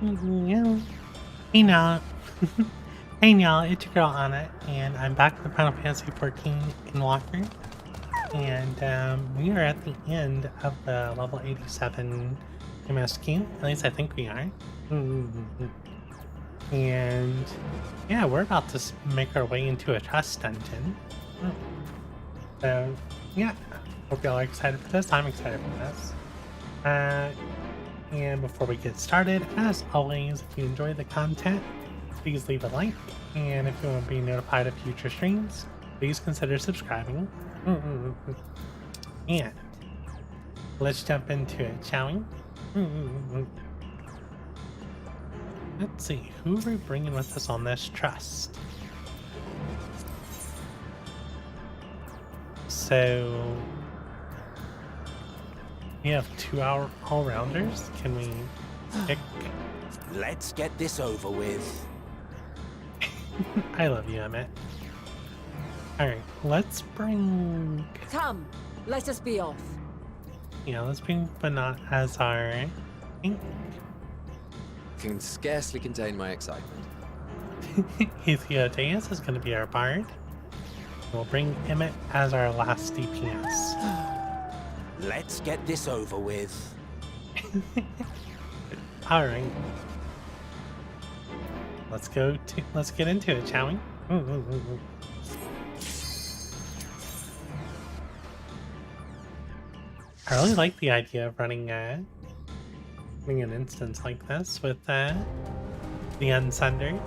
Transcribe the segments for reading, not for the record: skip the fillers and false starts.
Yeah. Hey now. Hey y'all, it's your girl Anna, and I'm back with Final Fantasy XIV Endwalker. And we are at the end of the level 87 MSQ. At least I think we are. And yeah, we're about to make our way into a trust dungeon. So yeah, hope y'all are excited for this. I'm excited for this. And before we get started, as always, if you enjoy the content, please leave a like. And if you want to be notified of future streams, please consider subscribing. And let's jump into it, shall we? Let's see, who are we bringing with us on this trust? So we have 2 all-rounders. Can we pick? Let's get this over with. I love you, Emmett. Alright, let's bring... Come, let us be off. Yeah, let's bring Banat as our... Can scarcely contain my excitement. Ethioteus is going to be our bard. We'll bring Emmett as our last DPS. Let's get this over with. Alright. Let's get into it, shall we? I really like the idea of running an instance like this with the Unsunder.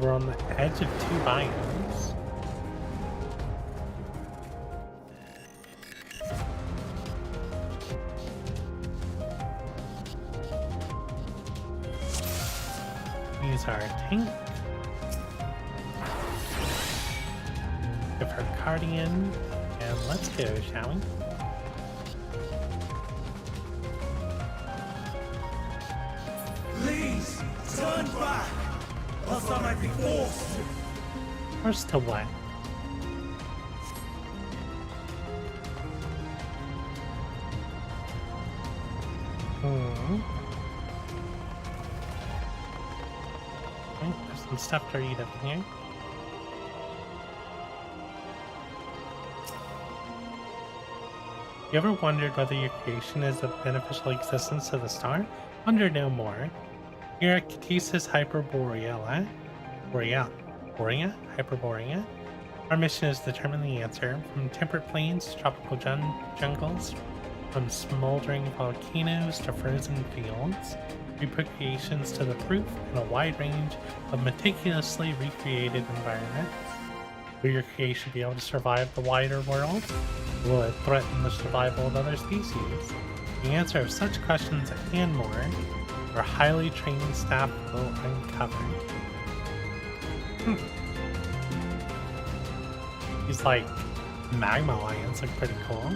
We're on the edge of 2 biomes. Use our tank. Give her Guardian. And let's go, shall we? Please, turn back! Else I might be forced to. Forced to what? Okay, there's some stuff to read up here. You ever wondered whether your creation is of beneficial existence to the star? Wonder no more. Here at Catesis Hyperborea, Hyperborea, our mission is to determine the answer. From temperate plains to tropical jungles, from smoldering volcanoes to frozen fields, we put creations to the proof in a wide range of meticulously recreated environments. Will your creation be able to survive the wider world? Will it threaten the survival of other species? The answer of such questions and more, our highly trained staff will uncover. These like magma lions look pretty cool.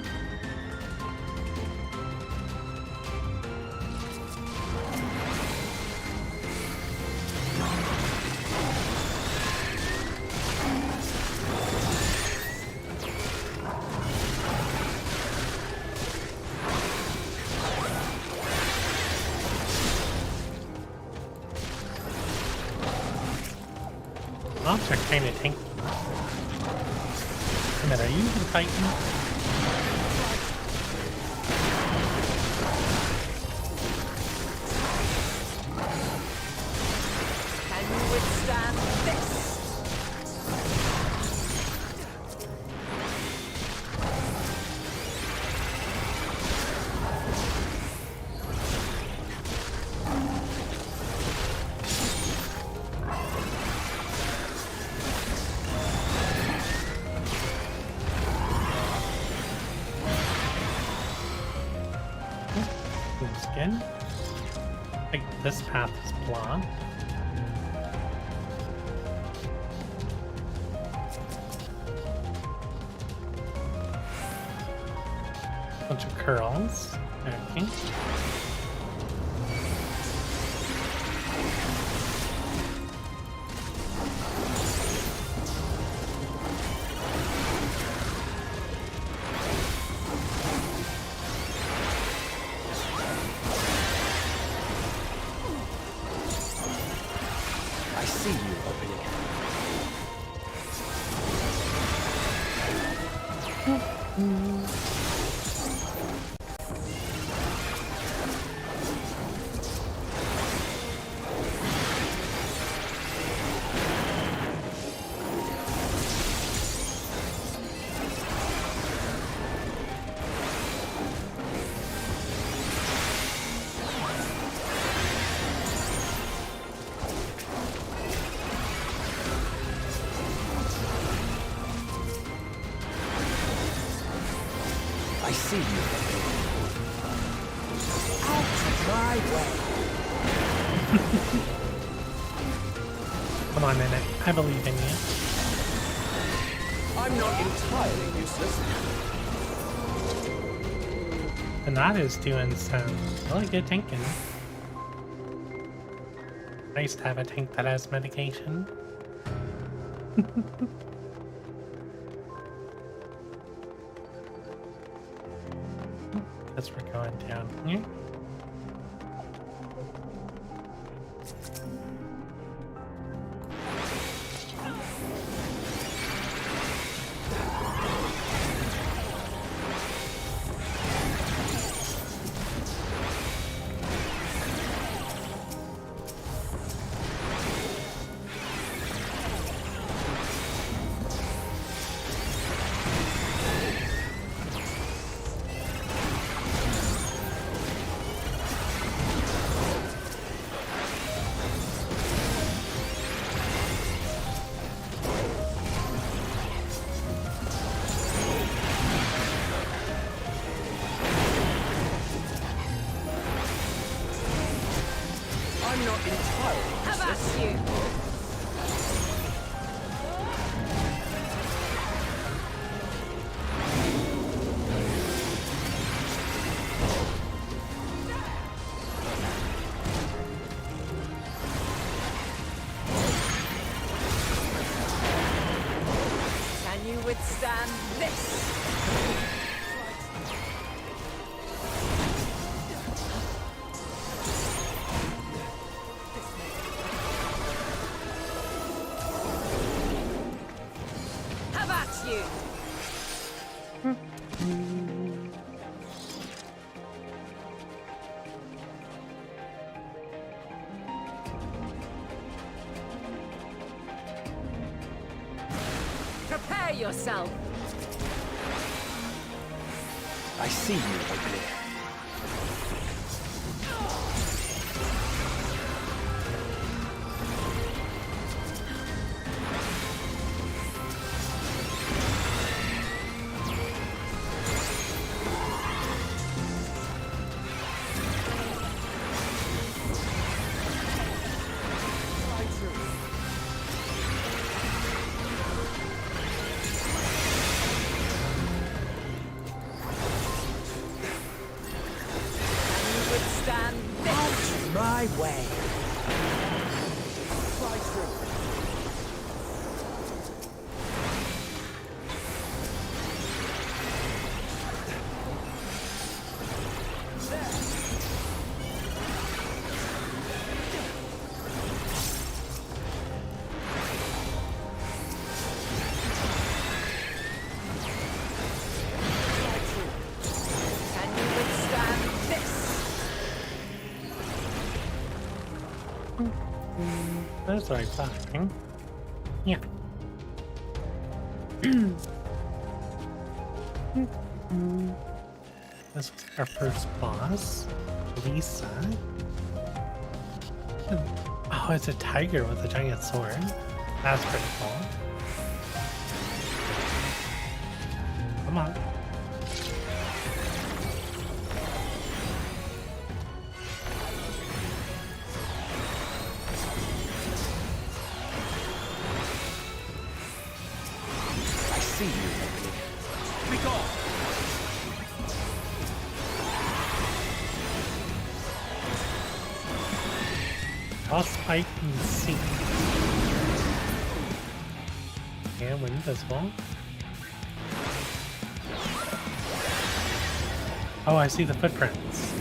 Mobs are kind of tanky. Emmett, are you even fighting? Can you withstand this? Skin. I think this path is blocked. Bunch of curls. Okay. ugly. I see you. Out of my way. Come on, Minute. I believe in you. I'm not entirely useless. And that is doing some really good tanking. Nice to have a tank that has medication. Guess we're going down here. I'm not entirely Have useless. at you! Can you withstand this? Have at you! Prepare yourself! I see you, ugly. Withstand this! My way. Can you withstand this? That's what I thought. Yeah. This is our first boss, Lisa. Oh, it's a tiger with a giant sword. That's pretty cool. Come on. I see you, ugly. Be gone! Boss fight and see. And we're invisible. Oh, I see the footprints.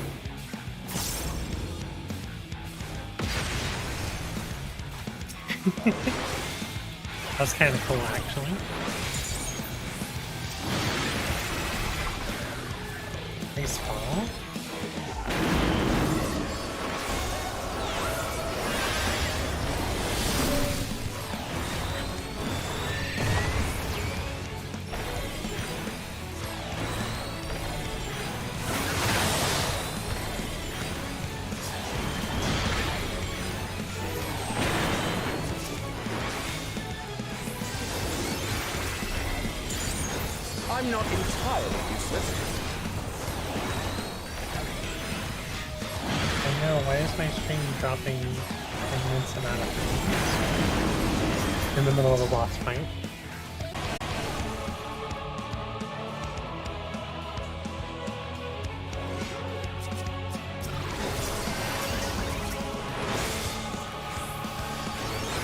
That's kind of cool, actually. Nice fall. I'm not entirely useless. I know, why is my stream dropping an immense amount of frames in the middle of a boss fight?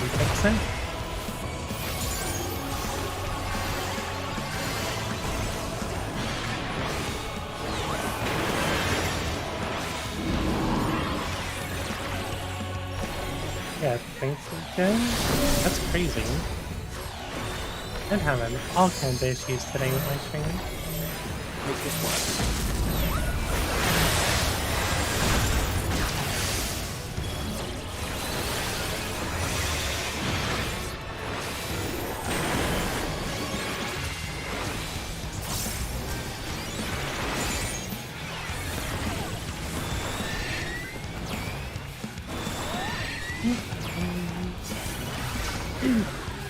We fix it? Yeah, thanks again. That's crazy. I'm having all kinds of issues today with my stream. Make this work.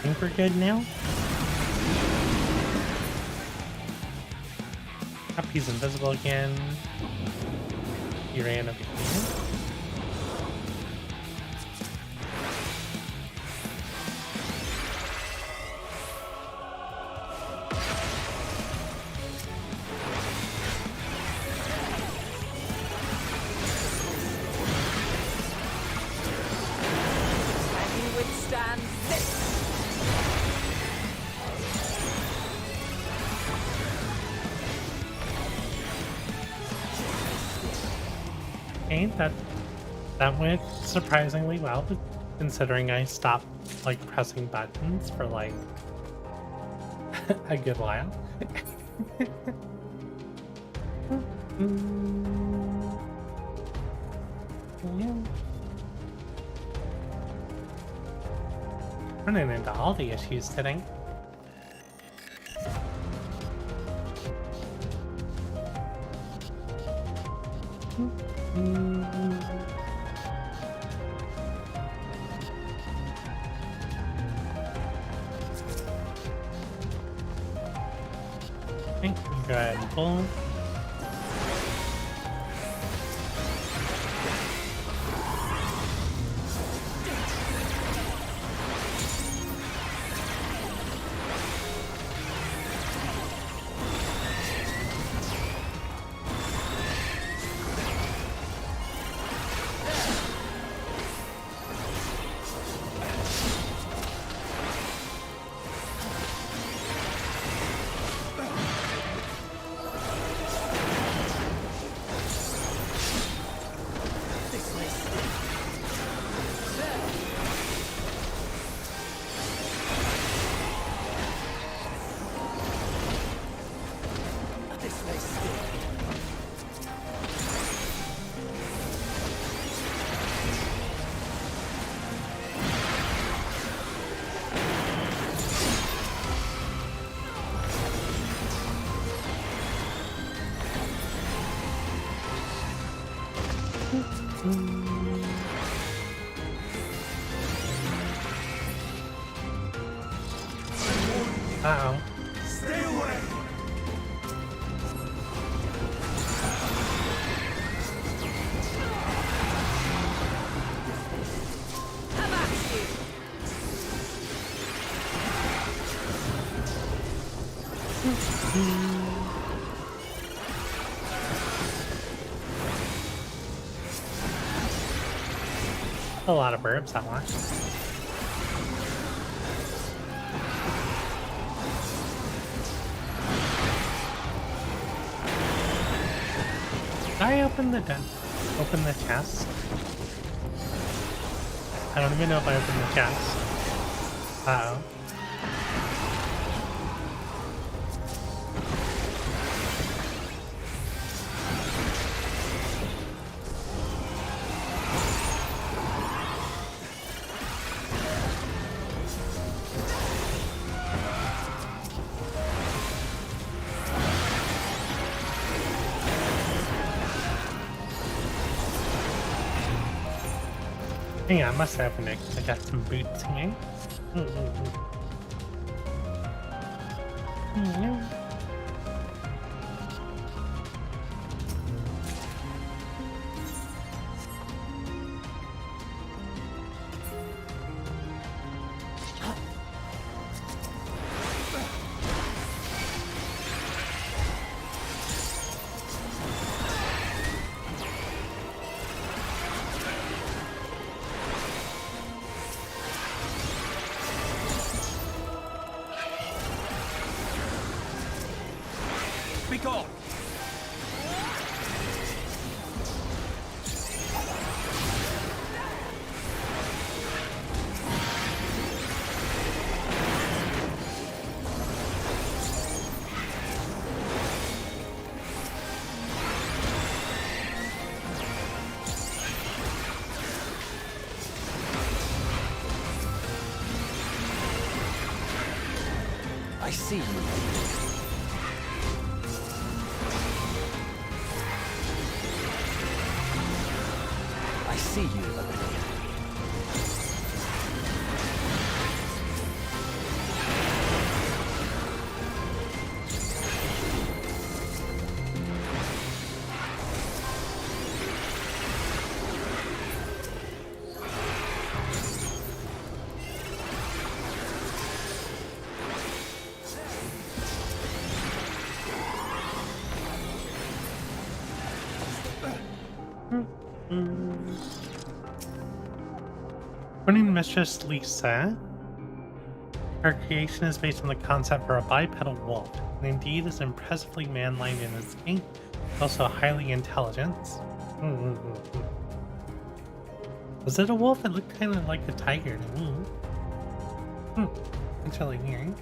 Think we're good now? He's invisible again. He ran over here. Can you withstand this? Okay, that went surprisingly well, considering I stopped like pressing buttons for like a good while. Yeah. Running into all the issues today. Okay, go ahead and pull. Uh-oh. Stay away! Have at you! A lot of burps at once. Did I open the chest? I don't even know if I opened the chest. Uh-oh. Yeah, I must have Nick. I got some boots here. Be gone! I see you. I see you, acclaimed. Running Mistress Lisa. Her creation is based on the concept for a bipedal wolf, and indeed is impressively man-like in its gait, also highly intelligent. Was it a wolf? It looked kind of like a tiger to me. It's really weird.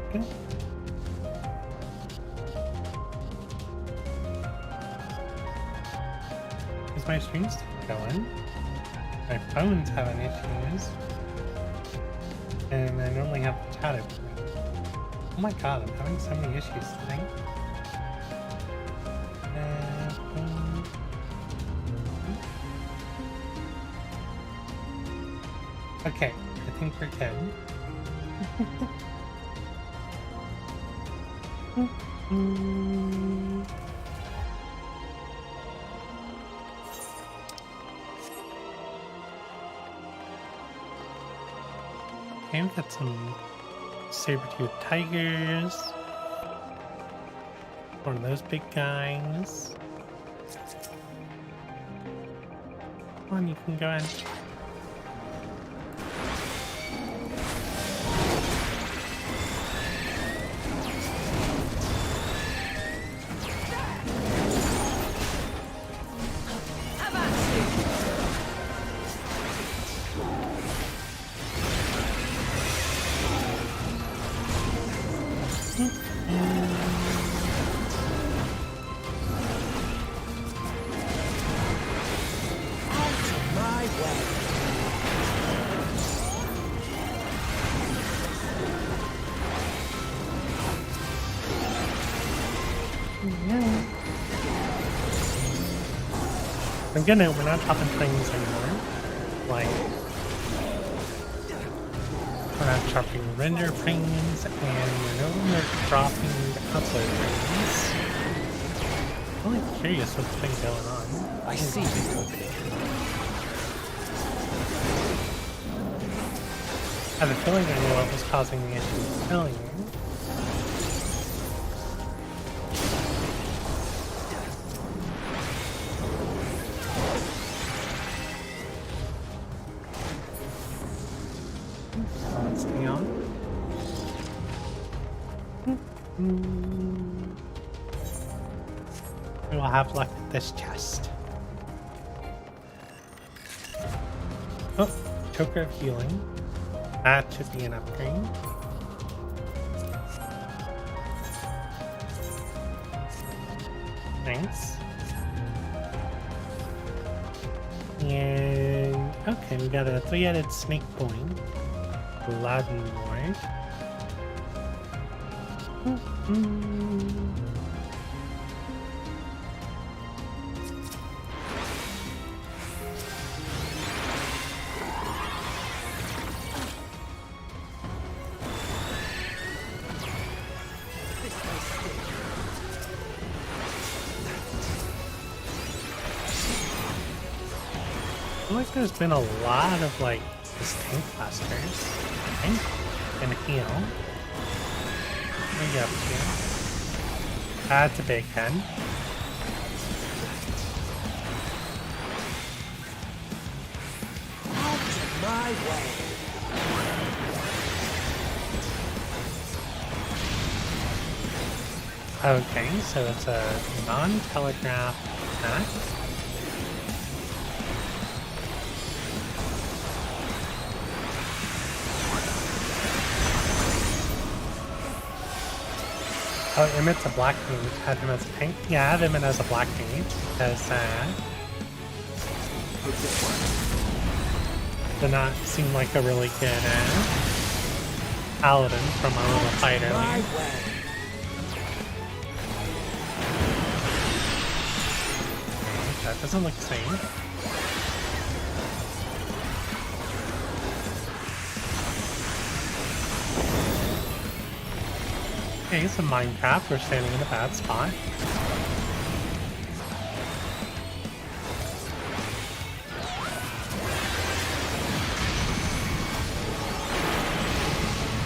Okay. Is my stream still going? My phone's having issues. And I normally have the chat open. Oh my god, I'm having so many issues today. Okay, I think we're good. Okay, we've got some saber-tooth tigers. One of those big guys. Come on, you can go in. Again, we're not dropping things anymore. Like, we're not dropping render frames, and we're no longer dropping upload frames. I'm really curious what's been going on. I see you, acclaimed. I have a feeling I knew what was causing the issue with failure. we will have luck at this chest. Oh, Choker of Healing. That should be an upgrade. Thanks. And okay, we got a 3-headed snake coin. Aladdin Ward. I feel like there's been a lot of like just tank blasters. Tank and heal. What are you up to? That's a big head. My way. Okay, so it's a non-telegraph attack. Oh, Emmett's a black mage. Had him as a pink. Yeah, I have Emmett as a black mage because did not seem like a really good paladin from our little fight earlier. Okay, that doesn't look the same. Okay, some Minecraft. We're standing in a bad spot.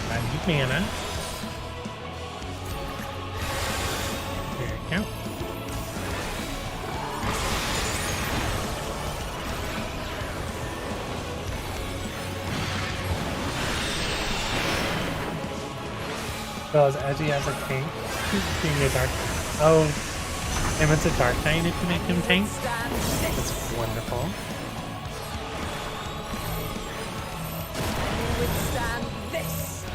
I need mana. There we go. Well, as edgy as a tank. Being a dark. Oh, and it's a dark knight if you make him tank. That's wonderful. Withstand this.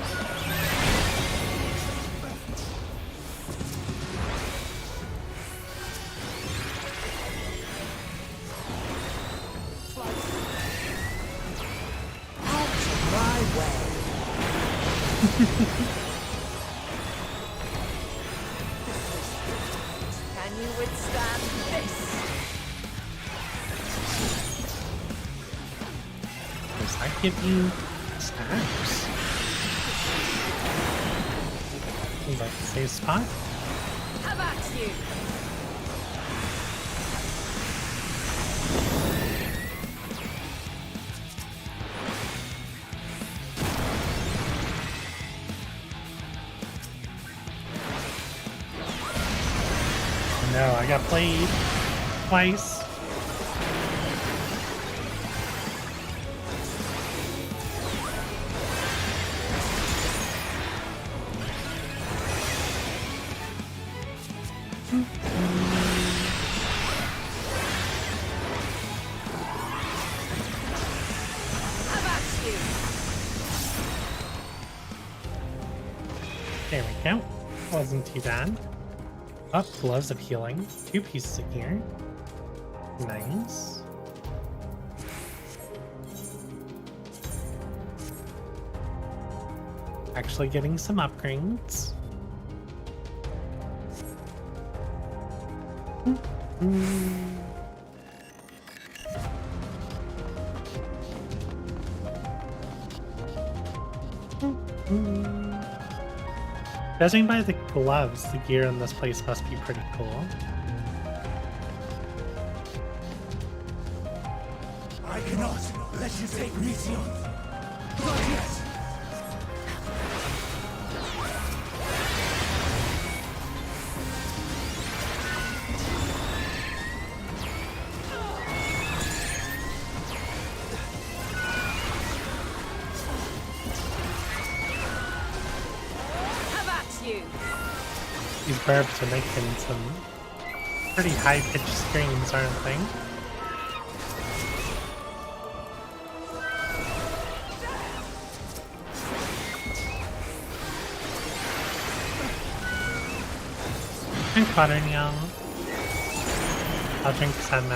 My way. Can you withstand this? Does that give you stacks? Seems like a safe spot. Have at you. No, I got played twice. Have at you. There we go. Wasn't too bad. Oh, gloves of healing. 2 pieces of gear. Nice. Actually getting some upgrades. Judging by the gloves, the gear in this place must be pretty cool. I cannot let you take Mission. Not yet. Have at you. These barbs are making some pretty high-pitched screams, aren't they? Drink water, nyall. I'll drink some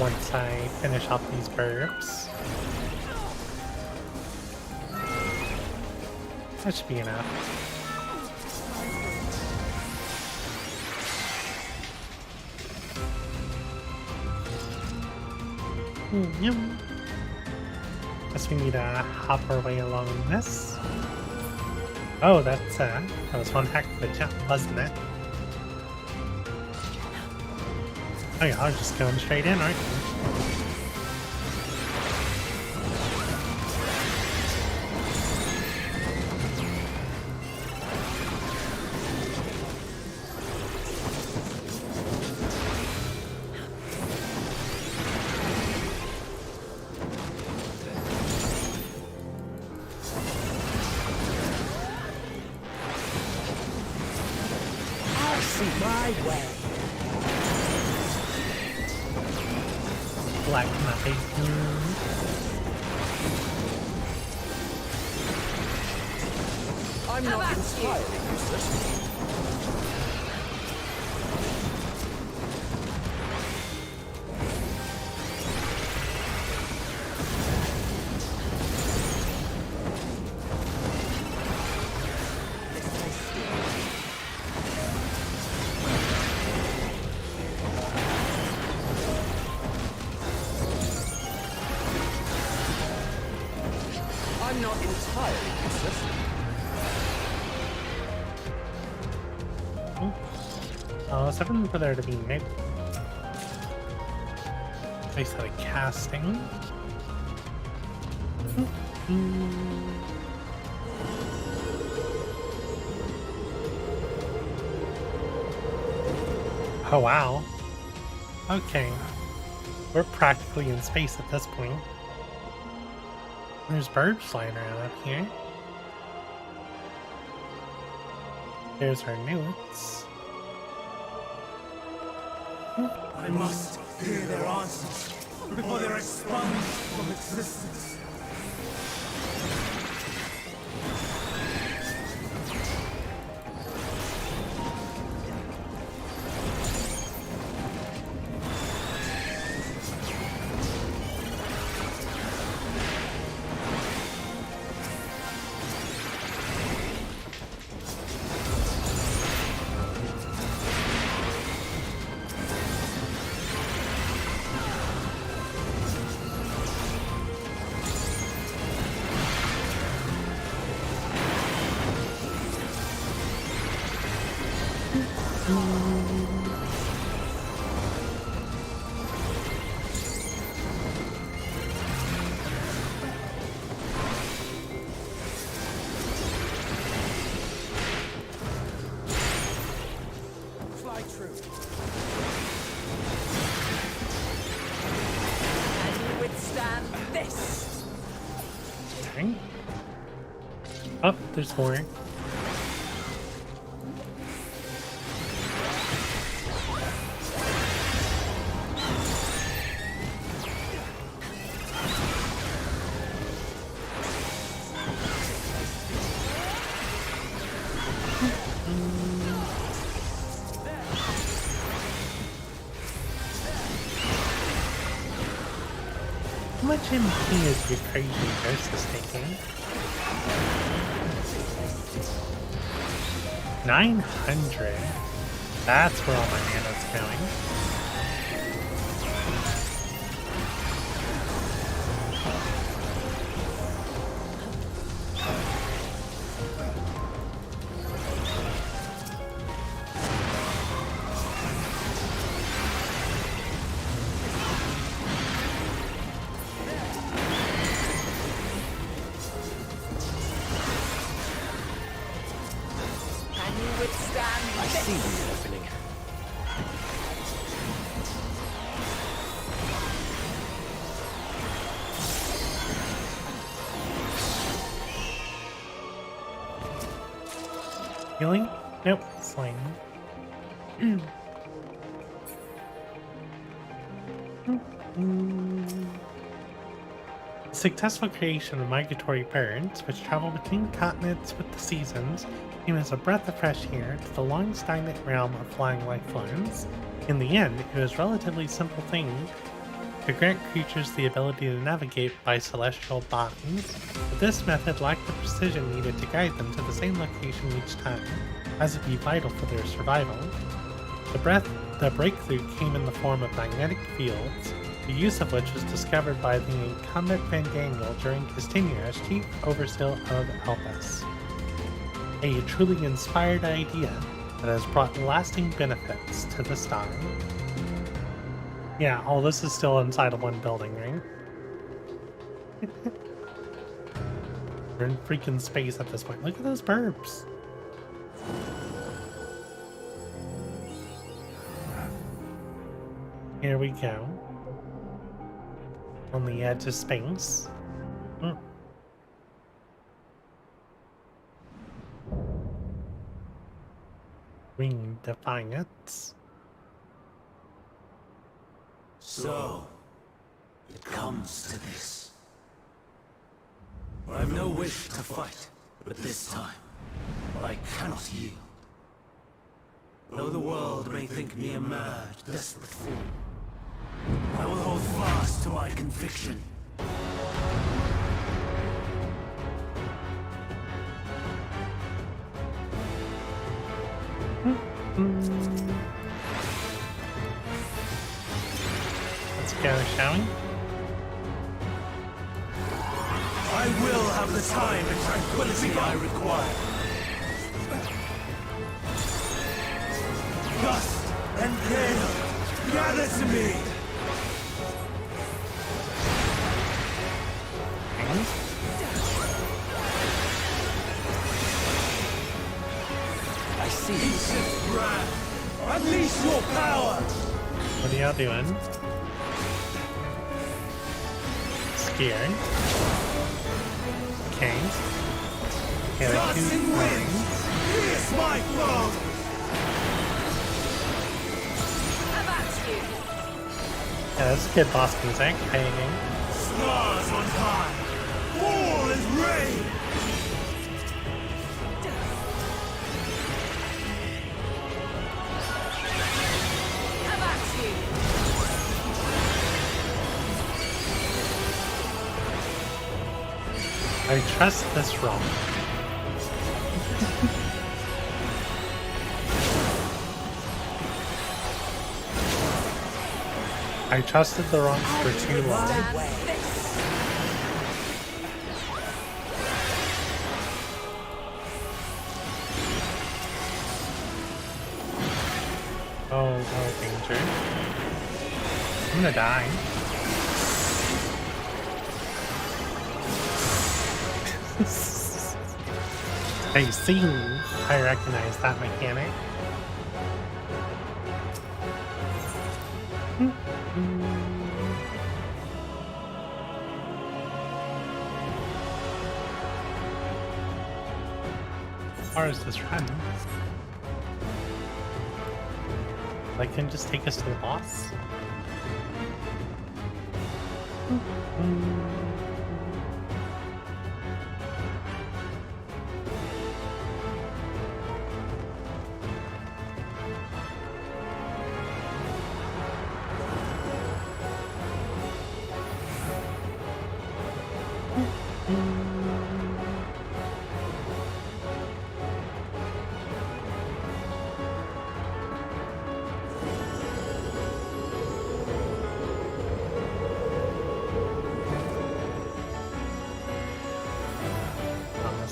once I finish off these burps. That should be enough. Yum. Guess we need to hop our way along this. Oh, that was one heck of a jump, wasn't it? Oh yeah, I was just going straight in, aren't you? I'll see my way. Black Knight. I'm not entirely useless. I'm not entirely useless. I was hoping for there to be maybe they started casting. Oh wow. Okay. We're practically in space at this point. There's birds flying around up here. There's our notes. I must hear their answers before they respond from existence. Fly true. Can you withstand this? Okay. Oh, there's more. How much MP is your crazy versus taking? 900. That's where all my mana's going. Can you withstand I this? see you opening. Healing? Nope, slain. Successful creation of migratory birds, which travel between continents with the seasons, came as a breath of fresh air to the long-stagnant realm of flying life forms. In the end, it was a relatively simple thing to grant creatures the ability to navigate by celestial bodies, but this method lacked the precision needed to guide them to the same location each time, as it be vital for their survival. The breakthrough came in the form of magnetic fields, the use of which was discovered by the incumbent Van Daniel during his tenure as Chief Overseer of Elpis. A truly inspired idea that has brought lasting benefits to the star. Yeah, all this is still inside of one building, right? We're in freaking space at this point. Look at those burbs. Here we go. On the edge of space. Ring Defiance. So, it comes to this. I've no wish to fight, but this time, I cannot yield. Though the world may think me a mad, desperate fool, I will hold fast to my conviction. Let's go, shall we? I will have the time and tranquility I require. Dust and gale, gather to me! I see. Ancient brand, unleash your power! What are y'all doing? Scared. Okay. Okay, Dancing winds, pierce my foe! Yeah, that's good boss music. Hanging. Stars on high, fall as rain! I trust this rock. I trusted the rocks for too long. Oh, danger. I'm gonna die. I see. I recognize that mechanic. As far as this run, like, can just take us to the boss.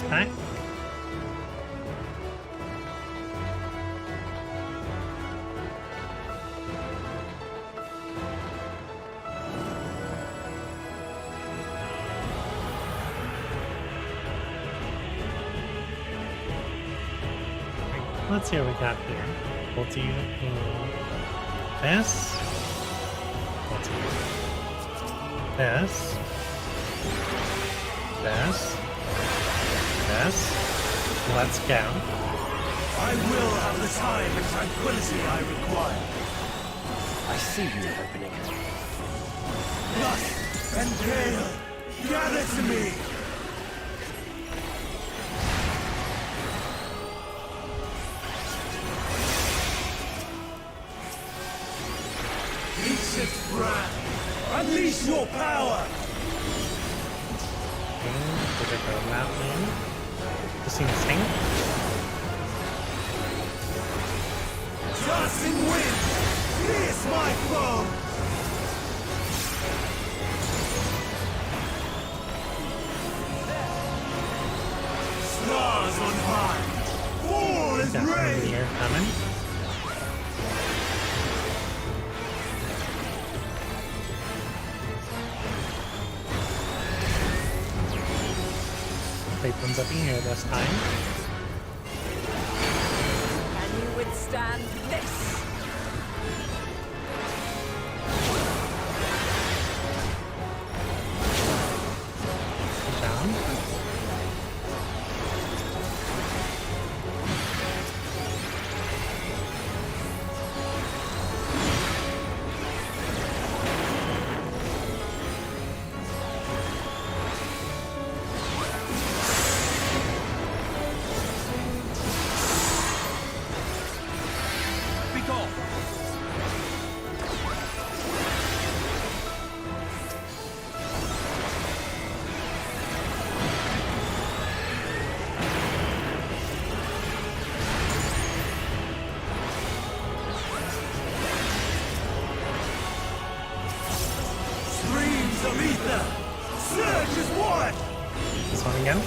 Back. Let's see what we got here. We'll do this. We'll do this. This. This. Let's go. I will have the time and tranquility I require. I see you opening. Lust and gale, gather to me! Reach its brand! Unleash your power! Did it go that way? This seems insane. Tossing wind! Pierce my foe! Stars on high! Fall is Got one rain! here coming. Plate one's up in here this time. Can you withstand this? Down. Be gone. Streams of ether! Surge as one! This one again.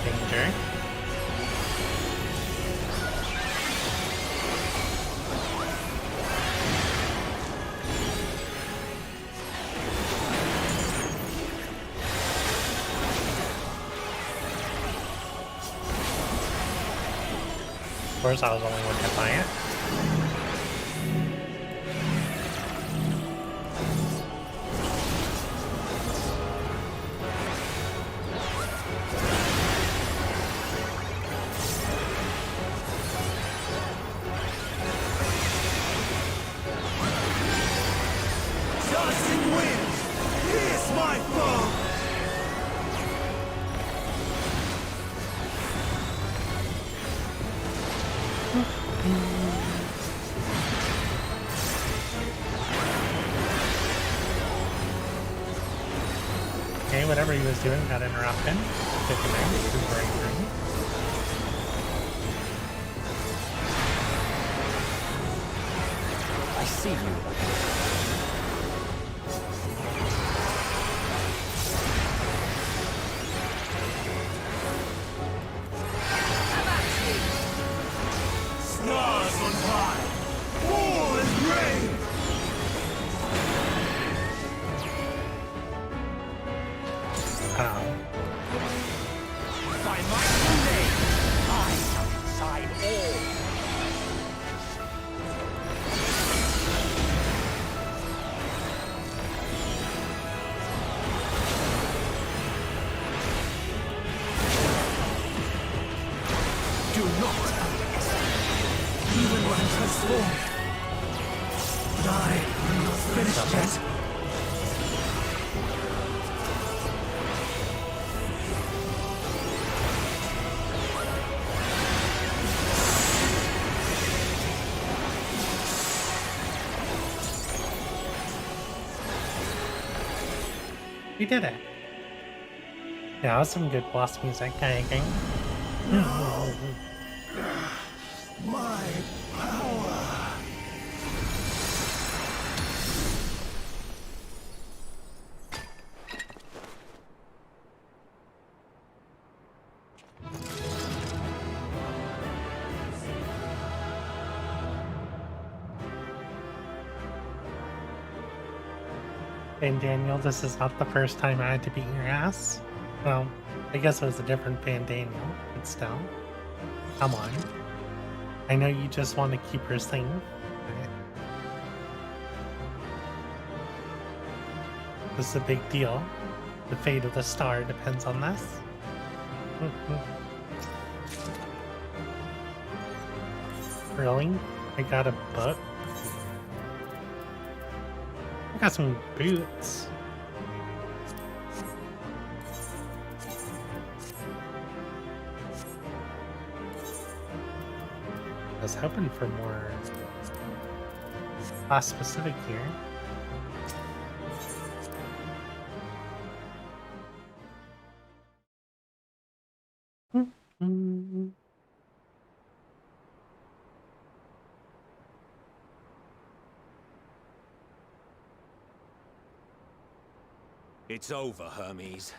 Danger. Of course, I was only one hit by it. Tossing wind! Pierce my foe! Okay, whatever he was doing got interrupted. Good command. Super angry. I see you opening. Stars on high! Fall is rain! Ow. By my own name, I shall decide all. Do not underestimate. Even when transformed. But I am not finished yet. We did it. Yeah, that was some good boss music, I think. My power! And Daniel, this is not the first time I had to beat your ass. Well, I guess it was a different Van Daniel, but still. Come on. I know you just want to keep her thing. This is a big deal. The fate of the star depends on this. Really? I got a book? I got some boots. I was hoping for more class specific here. It's over, Hermes.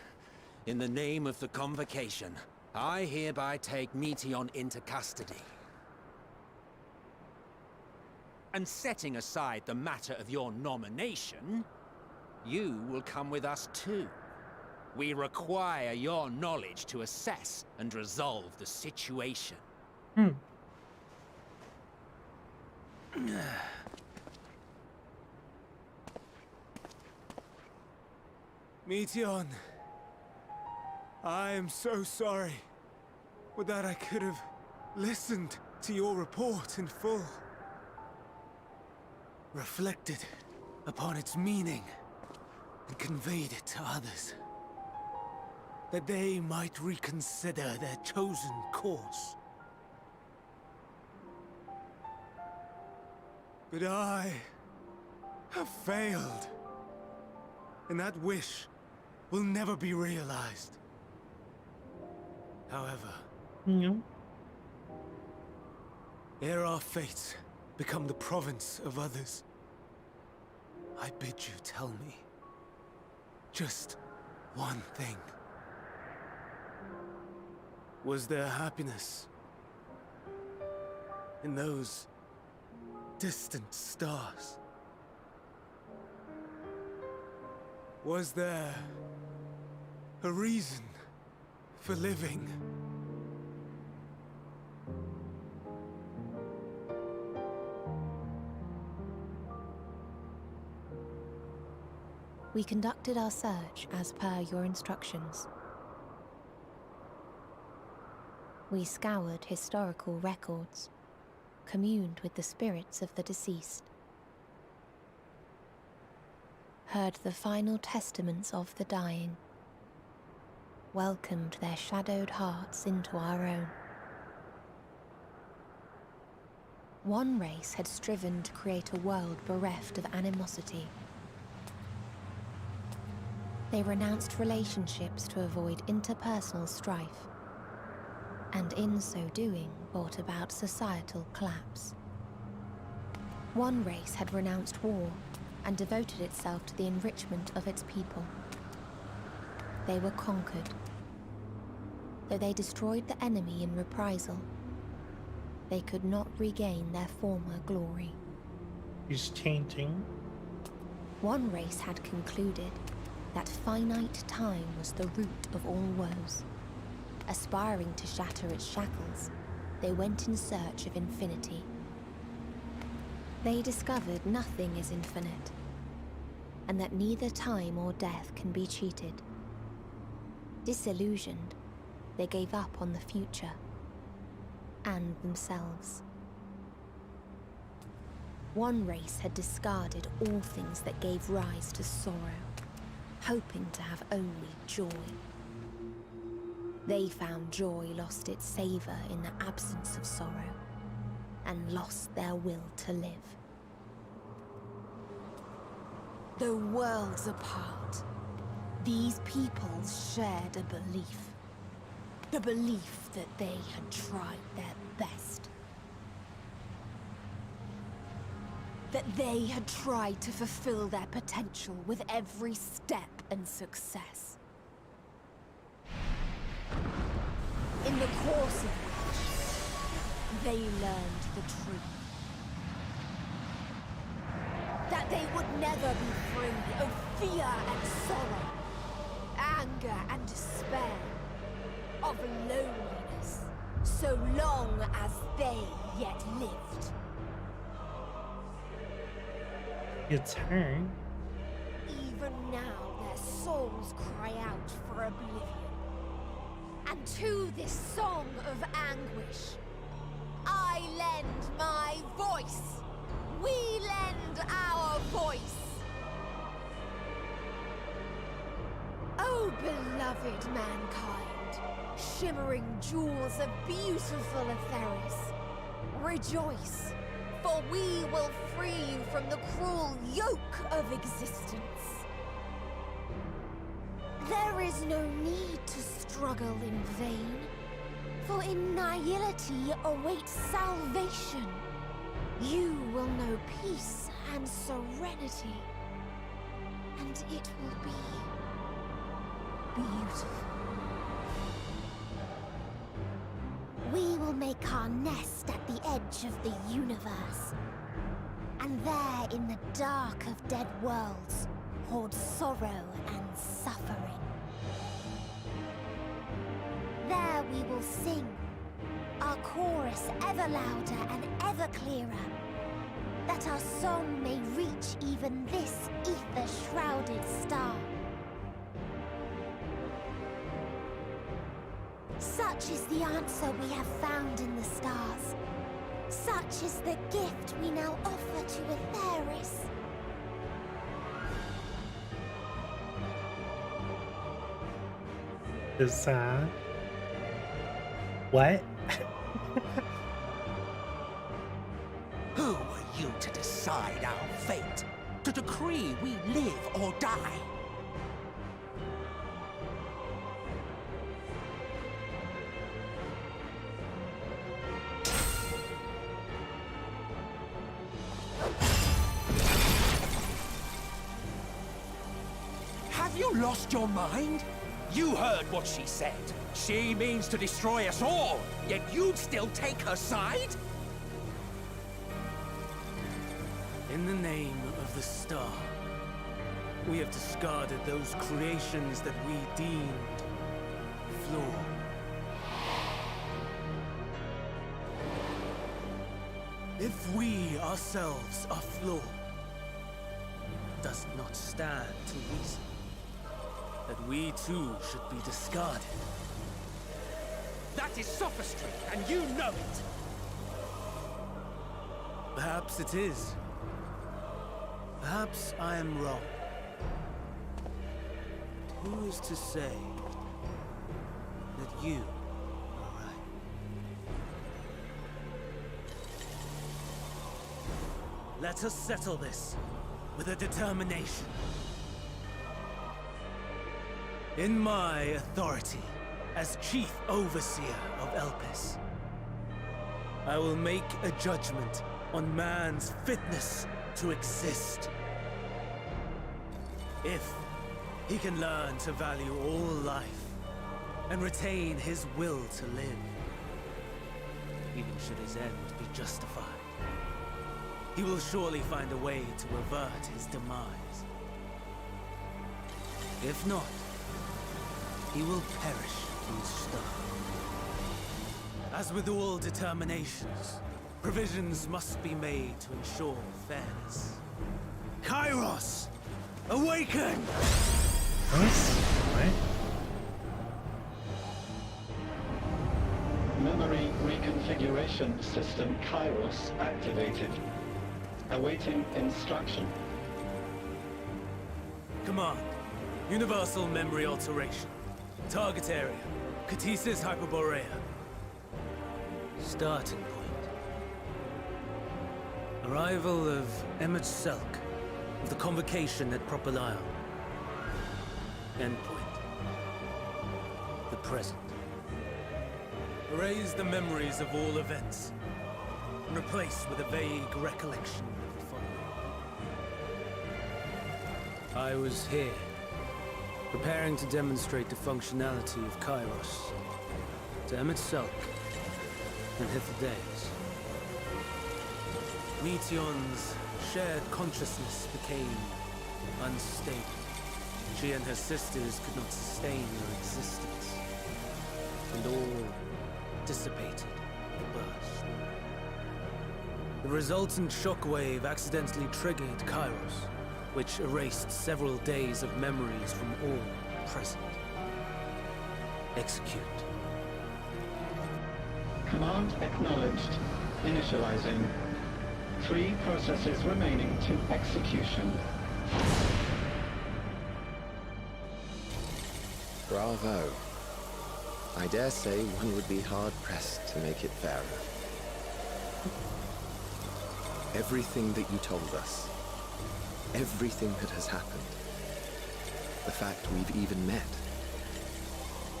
In the name of the Convocation, I hereby take Meteion into custody. And setting aside the matter of your nomination, you will come with us too. We require your knowledge to assess and resolve the situation. Meteion, I am so sorry. Would that I could have listened to your report in full. Reflected upon its meaning and conveyed it to others. That they might reconsider their chosen course. But I have failed. And that wish will never be realized. However, ere our fates become the province of others, I bid you tell me just one thing. Was there happiness in those distant stars? Was there a reason for living? We conducted our search as per your instructions. We scoured historical records, communed with the spirits of the deceased, heard the final testaments of the dying, welcomed their shadowed hearts into our own. One race had striven to create a world bereft of animosity. They renounced relationships to avoid interpersonal strife, and in so doing brought about societal collapse. One race had renounced war and devoted itself to the enrichment of its people. They were conquered. Though they destroyed the enemy in reprisal, they could not regain their former glory. He's changing. One race had concluded that finite time was the root of all woes. Aspiring to shatter its shackles, they went in search of infinity. They discovered nothing is infinite, and that neither time or death can be cheated. Disillusioned, they gave up on the future and themselves. One race had discarded all things that gave rise to sorrow, hoping to have only joy. They found joy lost its savor in the absence of sorrow, and lost their will to live. Though worlds apart, these peoples shared a belief. The belief that they had tried their best. That they had tried to fulfill their potential with every step and success. In the course of which, they learned the truth. That they would never be free of fear and sorrow, anger and despair, of loneliness, so long as they yet lived. It's her. Even now their souls cry out for oblivion. And to this song of anguish, I lend my voice. We lend our voice. Oh, beloved mankind, shimmering jewels of beautiful Etheris, rejoice, for we will free you from the cruel yoke of existence. There is no need to struggle in vain, for in nihility awaits salvation. You will know peace and serenity, and it will be beautiful. We will make our nest at the edge of the universe, and there in the dark of dead worlds hoard sorrow and suffering. There we will sing, our chorus ever louder and ever clearer, that our song may reach even this ether-shrouded star. Such is the answer we have found in the stars. Such is the gift we now offer to Etheris. Is what? Who are you to decide our fate? To decree we live or die? Have you lost your mind? You heard what she said. She means to destroy us all, yet you'd still take her side? In the name of the star, we have discarded those creations that we deemed flawed. If we ourselves are flawed, does not stand to reason that we too should be discarded. That is sophistry, and you know it! Perhaps it is. Perhaps I am wrong. Who is to say that you are right? Let us settle this with a determination. In my authority as Chief Overseer of Elpis, I will make a judgment on man's fitness to exist. If he can learn to value all life and retain his will to live, even should his end be justified, he will surely find a way to avert his demise. If not, he will perish in stone. As with all determinations, provisions must be made to ensure fairness. Kairos! Awaken! What? Memory reconfiguration system Kairos activated. Awaiting instruction. Command. Universal memory alteration. Target area. Catesis Hyperborea. Starting point. Arrival of Emmett Selk of the Convocation at Propylion. Endpoint. The present. Erase the memories of all events, and replace with a vague recollection of the following. I was here, preparing to demonstrate the functionality of Kairos to Emmett Selk and Hitherdays. Meteon's shared consciousness became unstable. She and her sisters could not sustain their existence, and all dissipated at the burst. The resultant shockwave accidentally triggered Kairos, which erased several days of memories from all present. Execute. Command acknowledged. Initializing. 3 processes remaining to execution. Bravo. I dare say one would be hard-pressed to make it fairer. Everything that you told us, everything that has happened, the fact we've even met,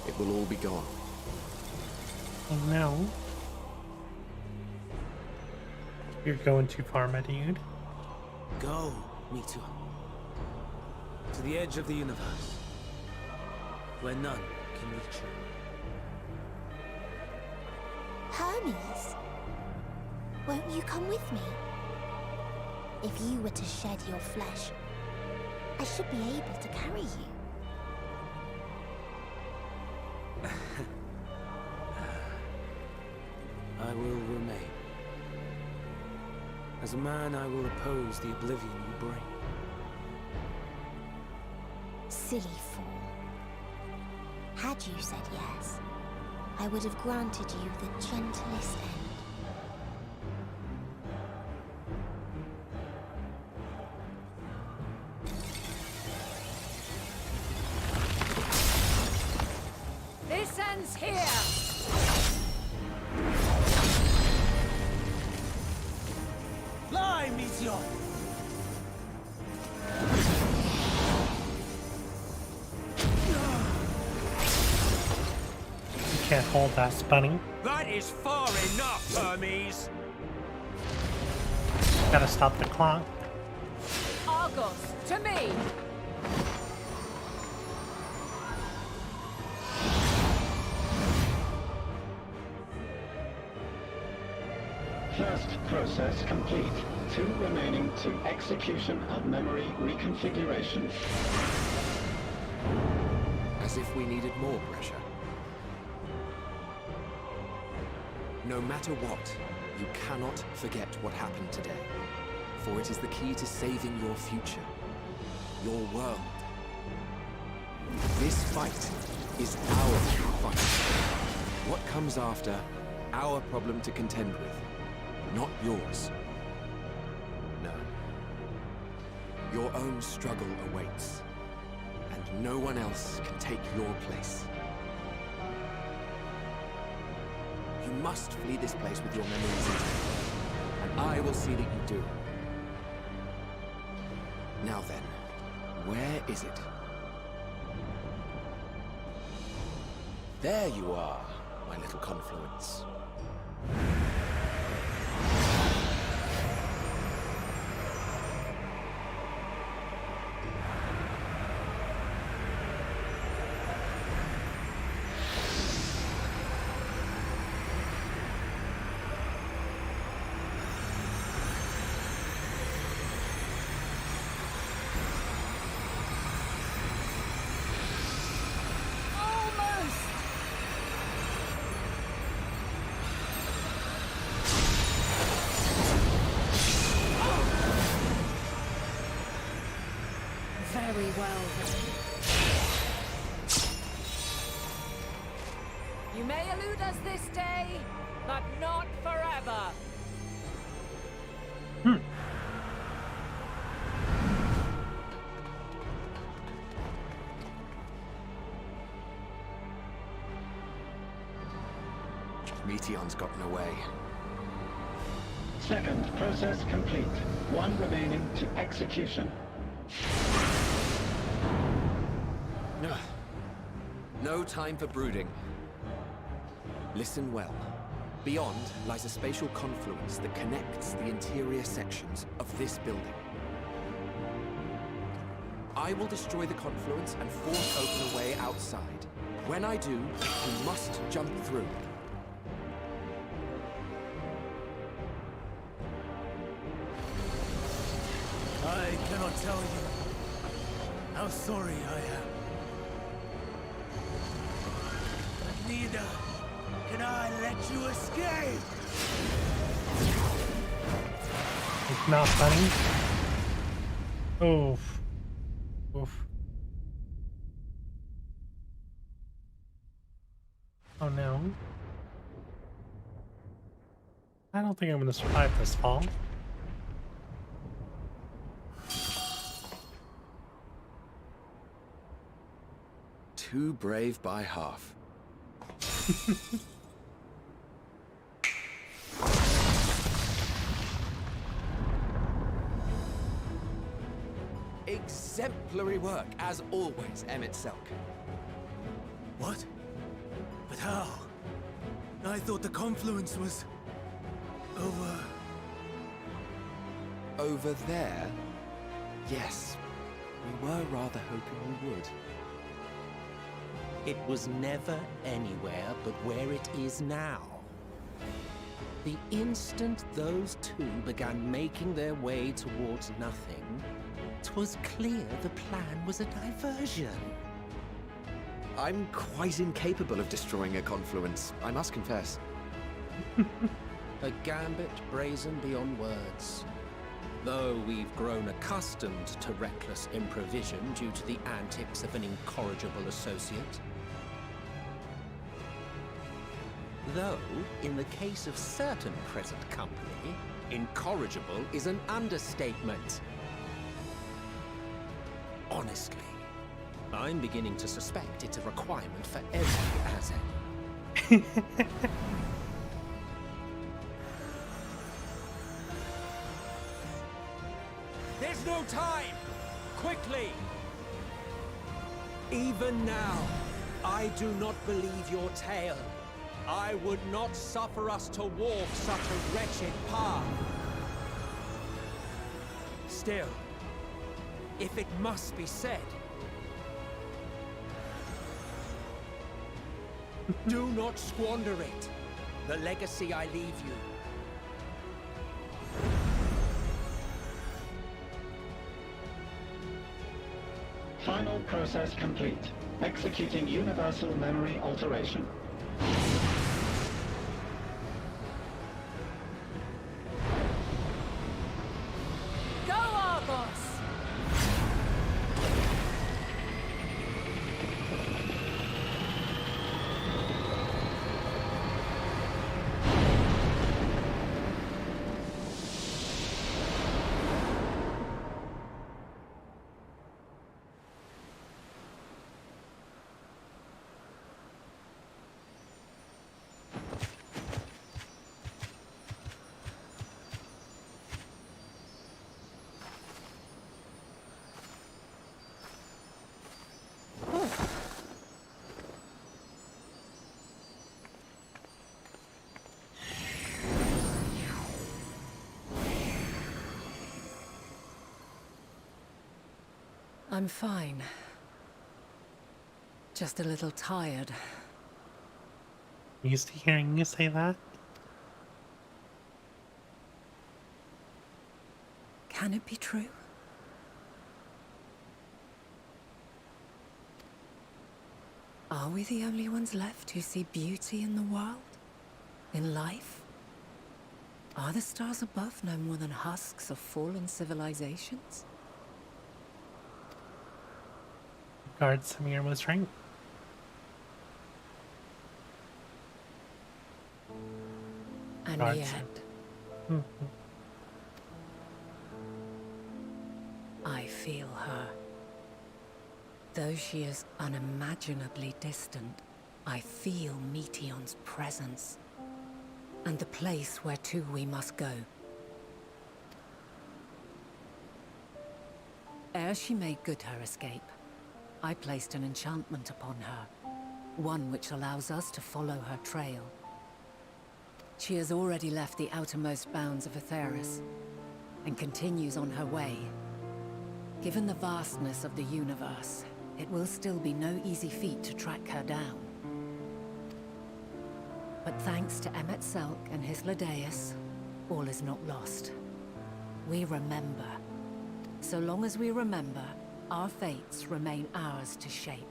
it will all be gone. Oh no. You're going too far, my dude. Go, Meteor. To the edge of the universe, where none can reach you. Hermes, won't you come with me? If you were to shed your flesh, I should be able to carry you. I will remain. As a man, I will oppose the oblivion you bring. Silly fool. Had you said yes, I would have granted you the gentlest end. This ends here! Fly, Meteor! You can't hold that, bunny. That is far enough, Hermes! Gotta stop the clock. Argos, to me! First process complete. 2 remaining to execution of memory reconfiguration. As if we needed more pressure. No matter what, you cannot forget what happened today. For it is the key to saving your future. Your world. This fight is our fight. What comes after, our problem to contend with. Not yours. No. Your own struggle awaits. And no one else can take your place. You must flee this place with your memories intact. And I will see that you do. Now then, where is it? There you are, my little confluence. Very well then. You may elude us this day, but not forever. Meteon's gotten away. Second process complete. 1 remaining to execution. No time for brooding. Listen well. Beyond lies a spatial confluence that connects the interior sections of this building. I will destroy the confluence and force open a way outside. When I do, you must jump through. I cannot tell you how sorry I am. But neither can I let you escape! It's not funny. Oof. Oof. Oh no. I don't think I'm gonna survive this fall. Too brave by half. Exemplary work, as always, Selk. What? But how? I thought the confluence was... over... Over there? Yes. We were rather hoping we would. It was never anywhere but where it is now. The instant those two began making their way towards nothing, 'twas clear the plan was a diversion. I'm quite incapable of destroying a confluence, I must confess. A gambit brazen beyond words. Though we've grown accustomed to reckless improvision due to the antics of an incorrigible associate. Though, in the case of certain present company, incorrigible is an understatement. Honestly, I'm beginning to suspect it's a requirement for every Azek. There's no time! Quickly! Even now, I do not believe your tale. I would not suffer us to walk such a wretched path. Still, if it must be said, do not squander it. The legacy I leave you. Final process complete. Executing universal memory alteration. Go, Argos! I'm fine. Just a little tired. I'm used to hearing you say that. Can it be true? Are we the only ones left who see beauty in the world? In life? Are the stars above no more than husks of fallen civilizations? Guard Samir was right. And Guard yet, I feel her. Though she is unimaginably distant, I feel Meteon's presence. And the place where to we must go. Ere she made good her escape, I placed an enchantment upon her, one which allows us to follow her trail. She has already left the outermost bounds of Aetheris, and continues on her way. Given the vastness of the universe, it will still be no easy feat to track her down. But thanks to Selk and his Ladeus, all is not lost. We remember. So long as we remember, our fates remain ours to shape.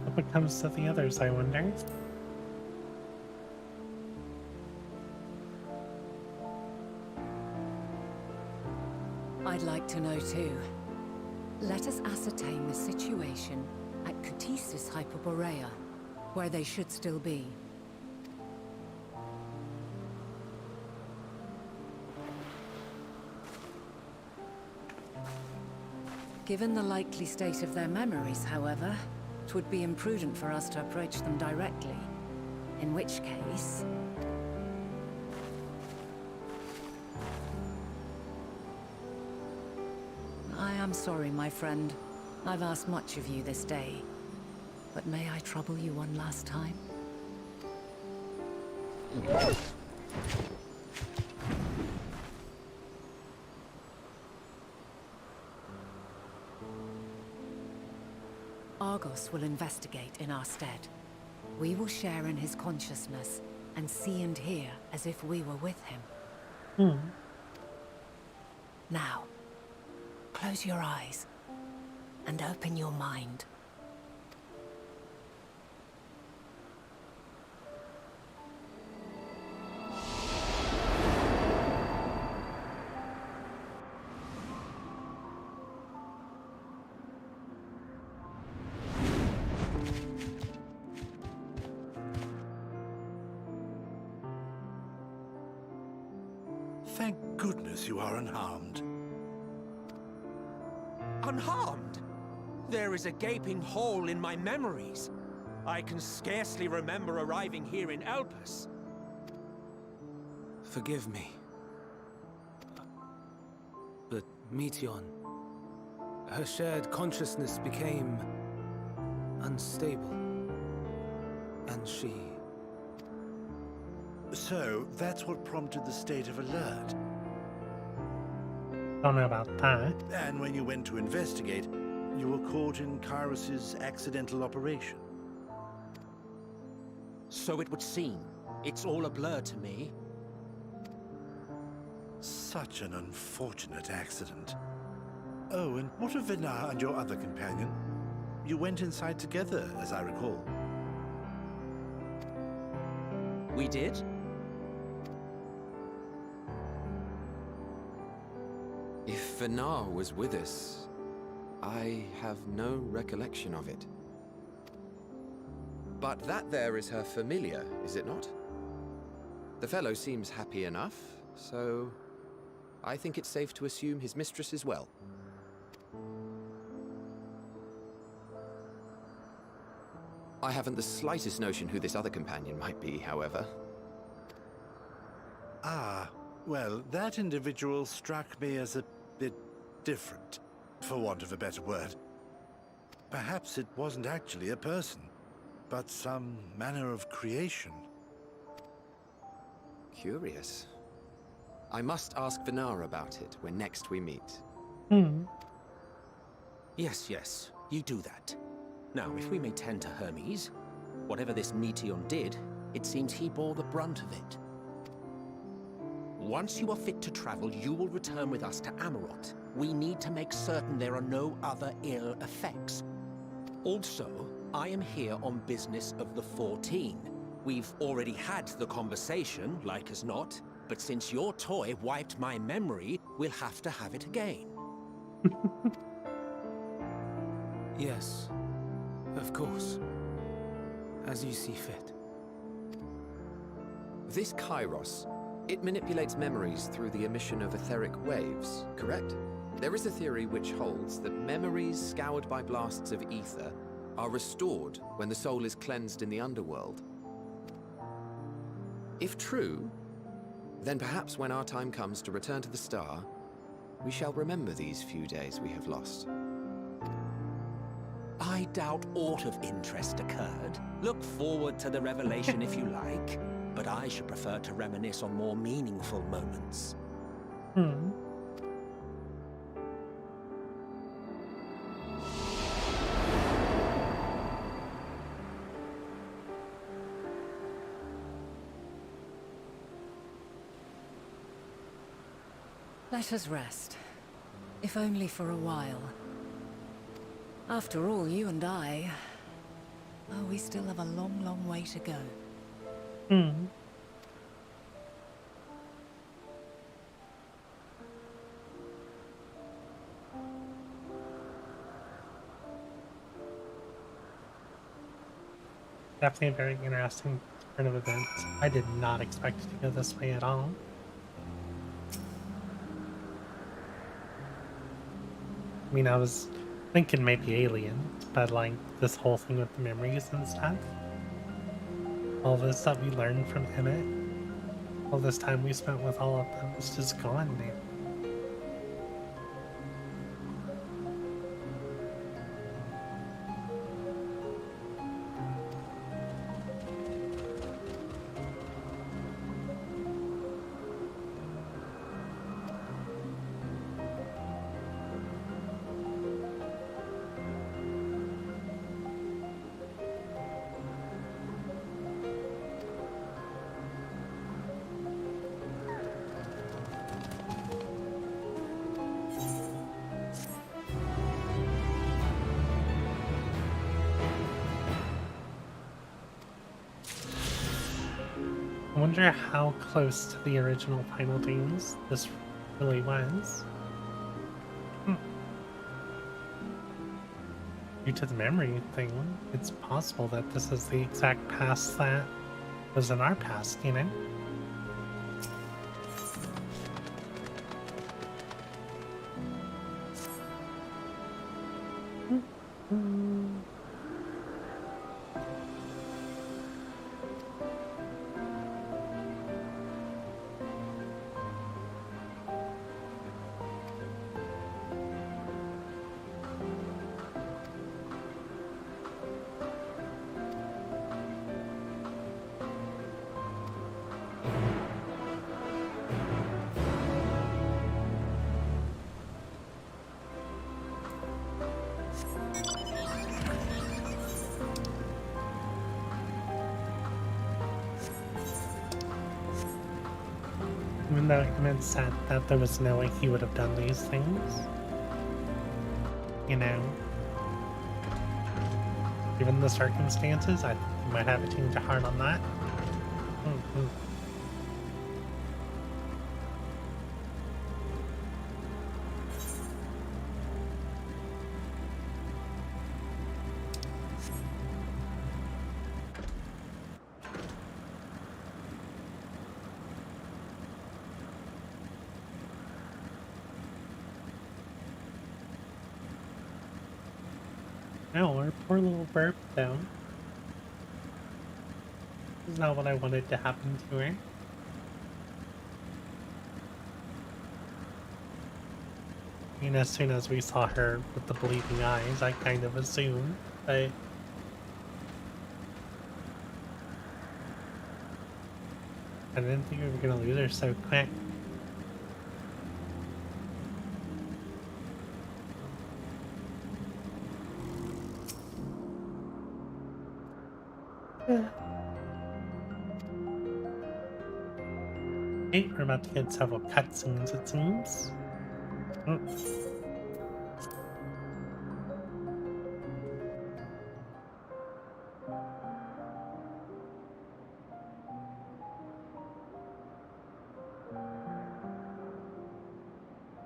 What becomes of the others, I wonder? I'd like to know too. Let us ascertain the situation at Catisis Hyperborea, where they should still be. Given the likely state of their memories, however, it would be imprudent for us to approach them directly. In which case... I am sorry, my friend. I've asked much of you this day. But may I trouble you one last time? Argos will investigate in our stead. We will share in his consciousness and see and hear as if we were with him. Now, close your eyes and open your mind. Thank goodness you are unharmed. Unharmed? There is a gaping hole in my memories. I can scarcely remember arriving here in Elpis. Forgive me. But Meteion, her shared consciousness became unstable. And she... So, that's what prompted the state of alert. Don't know about that. And when you went to investigate, you were caught in Kairos' accidental operation. So it would seem. It's all a blur to me. Such an unfortunate accident. Oh, and what of Vinar and your other companion? You went inside together, as I recall. We did? If Vinar was with us, I have no recollection of it. But that there is her familiar, is it not? The fellow seems happy enough, so I think it's safe to assume his mistress is well. I haven't the slightest notion who this other companion might be, however. Ah, well, that individual struck me as a bit different, for want of a better word. Perhaps it wasn't actually a person, but some manner of creation. Curious. I must ask Vinar about it when next we meet. Yes, you do that. Now, if we may tend to Hermes, whatever this Meteion did, it seems he bore the brunt of it. Once you are fit to travel, you will return with us to Amarot. We need to make certain there are no other ill effects. Also, I am here on business of the 14. We've already had the conversation, like as not, but since your toy wiped my memory, we'll have to have it again. Yes, of course. As you see fit. This Kairos, it manipulates memories through the emission of etheric waves, correct? There is a theory which holds that memories scoured by blasts of ether are restored when the soul is cleansed in the underworld. If true, then perhaps when our time comes to return to the star, we shall remember these few days we have lost. I doubt aught of interest occurred. Look forward to the revelation if you like, but I should prefer to reminisce on more meaningful moments. Let us rest. If only for a while. After all, you and I... Oh, we still have a long, long way to go. Definitely a very interesting turn of events. I did not expect it to go this way at all. I mean, I was thinking maybe aliens, but like this whole thing with the memories and stuff. All this that we learned from Emmett, all this time we spent with all of them, is just gone now. I wonder how close to the original Final Games this really was. Due to the memory thing, it's possible that this is the exact past that was in our past, you know? Even though Emmett said that there was no way he would have done these things, you know, given the circumstances, I think he might have a change of heart on that. No, our poor little burp, though. This is not what I wanted to happen to her. I mean, as soon as we saw her with the bleeding eyes, I kind of assumed, but... I didn't think we were gonna lose her so quick. Okay, we're about to get several cutscenes, it seems.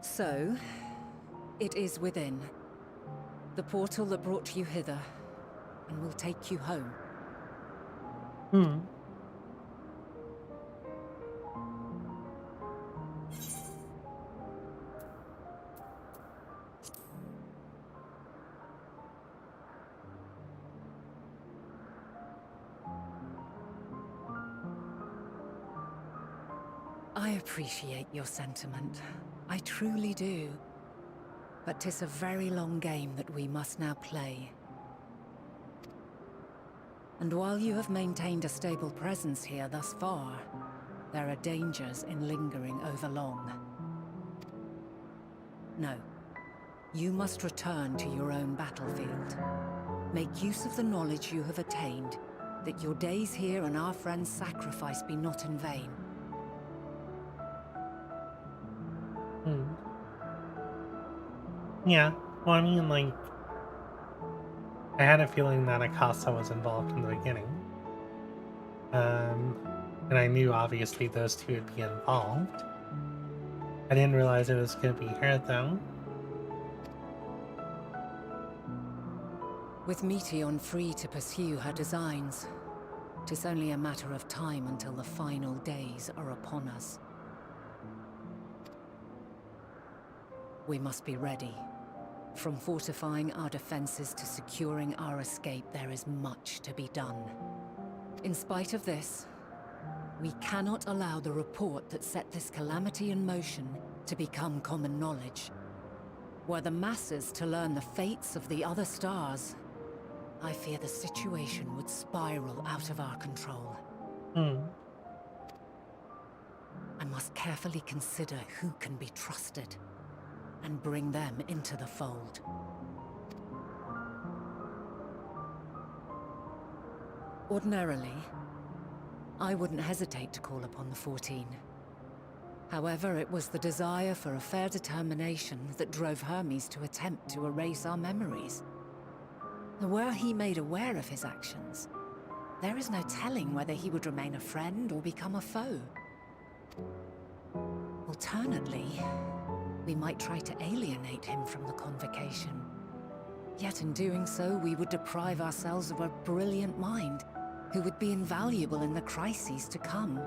So, it is within. The portal that brought you hither, and will take you home. I appreciate your sentiment. I truly do. But 'tis a very long game that we must now play. And while you have maintained a stable presence here thus far, there are dangers in lingering over long. No. You must return to your own battlefield. Make use of the knowledge you have attained, that your days here and our friends' sacrifice be not in vain. Yeah, well, I mean, like, I had a feeling that Akasa was involved in the beginning. And I knew, obviously, those two would be involved. I didn't realize it was going to be her, though. With Meteion free to pursue her designs, 'Tis only a matter of time until the final days are upon us. We must be ready. From fortifying our defenses to securing our escape, there is much to be done. In spite of this, we cannot allow the report that set this calamity in motion to become common knowledge. Were the masses to learn the fates of the other stars, I fear the situation would spiral out of our control. I must carefully consider who can be trusted and bring them into the fold. Ordinarily, I wouldn't hesitate to call upon the 14. However, it was the desire for a fair determination that drove Hermes to attempt to erase our memories. Were he made aware of his actions, there is no telling whether he would remain a friend or become a foe. Alternately, we might try to alienate him from the convocation. Yet in doing so, we would deprive ourselves of a brilliant mind who would be invaluable in the crises to come.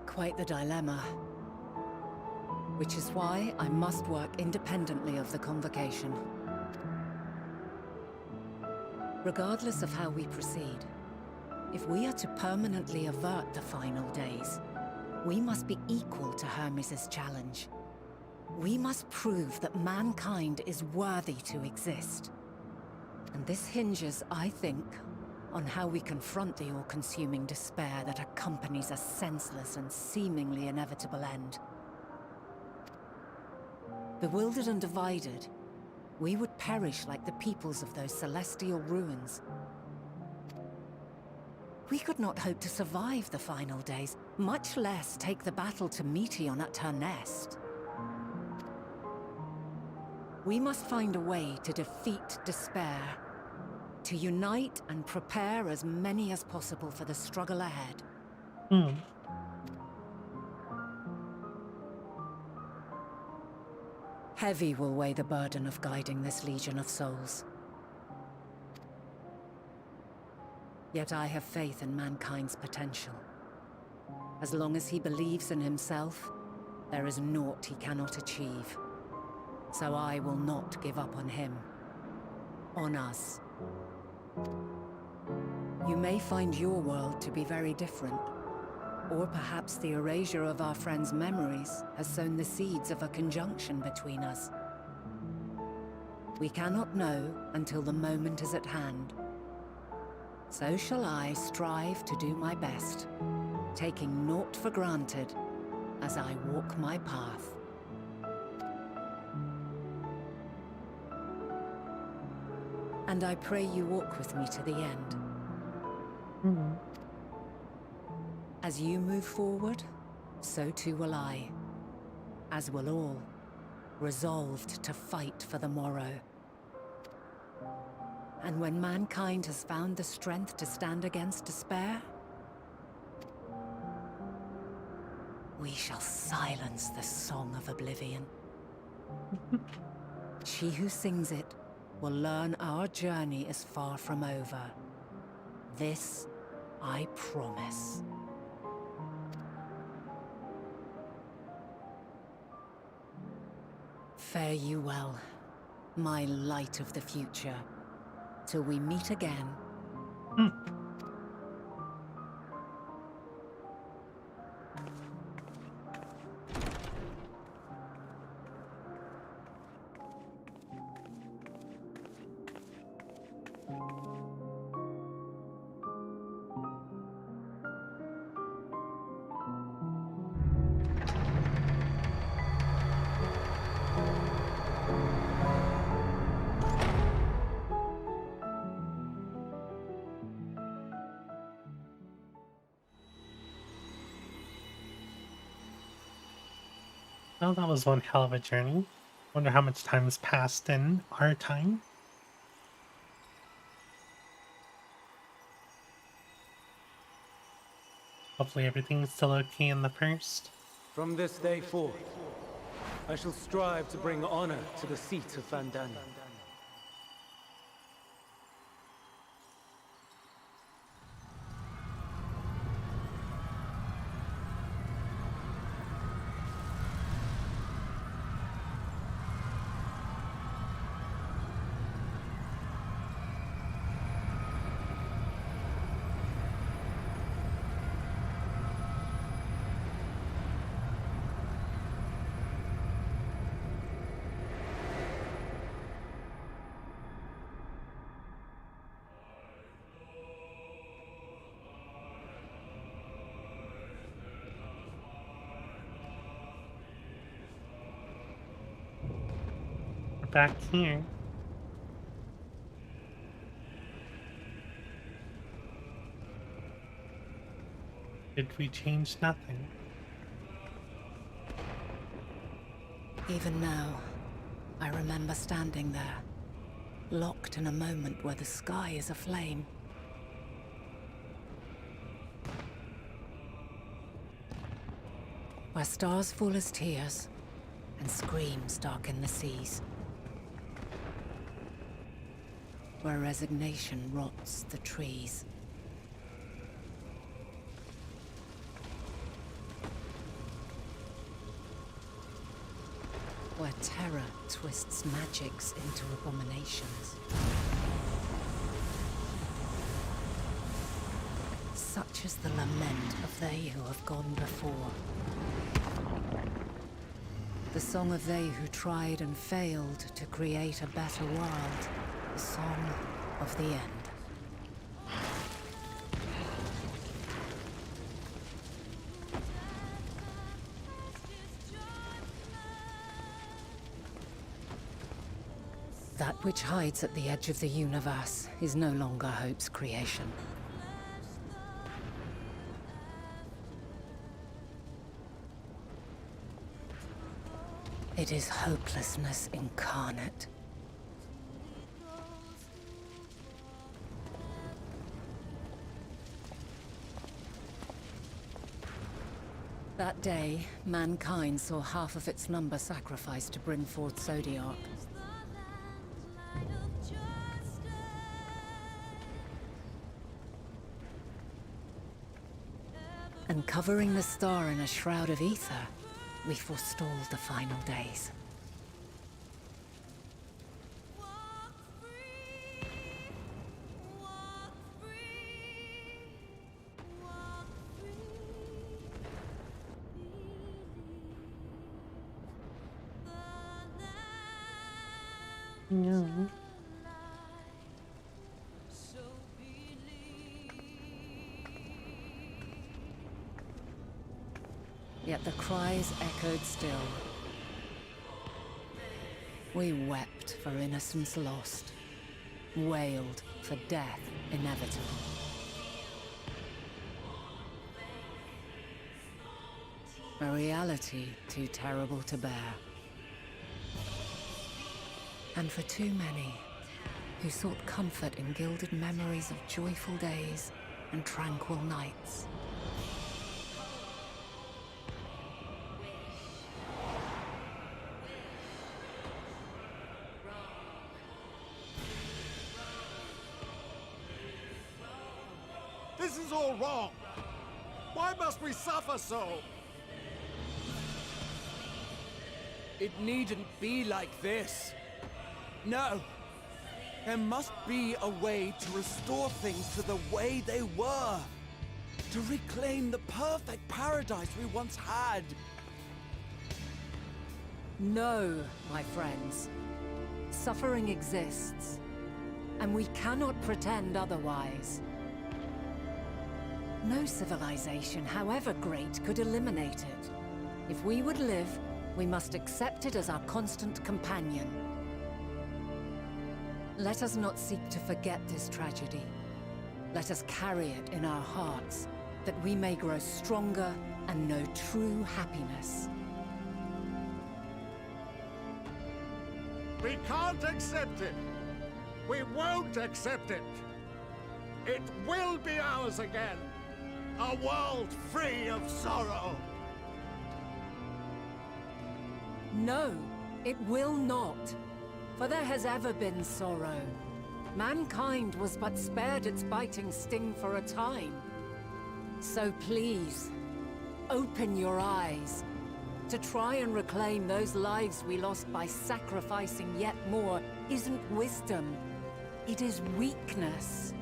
Quite the dilemma. Which is why I must work independently of the convocation. Regardless of how we proceed, if we are to permanently avert the final days, we must be equal to Hermes' challenge. We must prove that mankind is worthy to exist. And this hinges, I think, on how we confront the all-consuming despair that accompanies a senseless and seemingly inevitable end. Bewildered and divided, we would perish like the peoples of those celestial ruins. We could not hope to survive the final days, much less take the battle to Meteion at her nest. We must find a way to defeat despair, to unite and prepare as many as possible for the struggle ahead. Heavy will weigh the burden of guiding this legion of souls. Yet I have faith in mankind's potential. As long as he believes in himself, there is naught he cannot achieve. So I will not give up on him. On us. You may find your world to be very different. Or perhaps the erasure of our friends' memories has sown the seeds of a conjunction between us. We cannot know until the moment is at hand. So shall I strive to do my best, taking naught for granted as I walk my path. And I pray you walk with me to the end. As you move forward, so too will I, as will all, resolved to fight for the morrow. And when mankind has found the strength to stand against despair, we shall silence the song of oblivion. She who sings it will learn our journey is far from over. This I promise. Fare you well, my light of the future, till we meet again. Well, that was one hell of a journey. Wonder how much time has passed in our time. Hopefully everything's still okay in the first. From this day forth, I shall strive to bring honor to the seat of Vandana. back here. Did we change nothing? Even now, I remember standing there, locked in a moment where the sky is aflame. Where stars fall as tears, and screams darken the seas. Where resignation rots the trees. Where terror twists magics into abominations. Such is the lament of they who have gone before. The song of they who tried and failed to create a better world. The song of the end. That which hides at the edge of the universe is no longer hope's creation. It is hopelessness incarnate. That day, mankind saw half of its number sacrificed to bring forth Zodiark. And covering the star in a shroud of ether, we forestalled the final days. No. Yet the cries echoed still. We wept for innocence lost, wailed for death inevitable. A reality too terrible to bear. And for too many who sought comfort in gilded memories of joyful days and tranquil nights. This is all wrong! Why must we suffer so? It needn't be like this. No. There must be a way to restore things to the way they were. To reclaim the perfect paradise we once had. No, my friends. Suffering exists, and we cannot pretend otherwise. No civilization, however great, could eliminate it. If we would live, we must accept it as our constant companion. Let us not seek to forget this tragedy. Let us carry it in our hearts, that we may grow stronger and know true happiness. We can't accept it! We won't accept it! It will be ours again! A world free of sorrow! No, it will not. For there has ever been sorrow. Mankind was but spared its biting sting for a time. So please, open your eyes. To try and reclaim those lives we lost by sacrificing yet more isn't wisdom. It is weakness.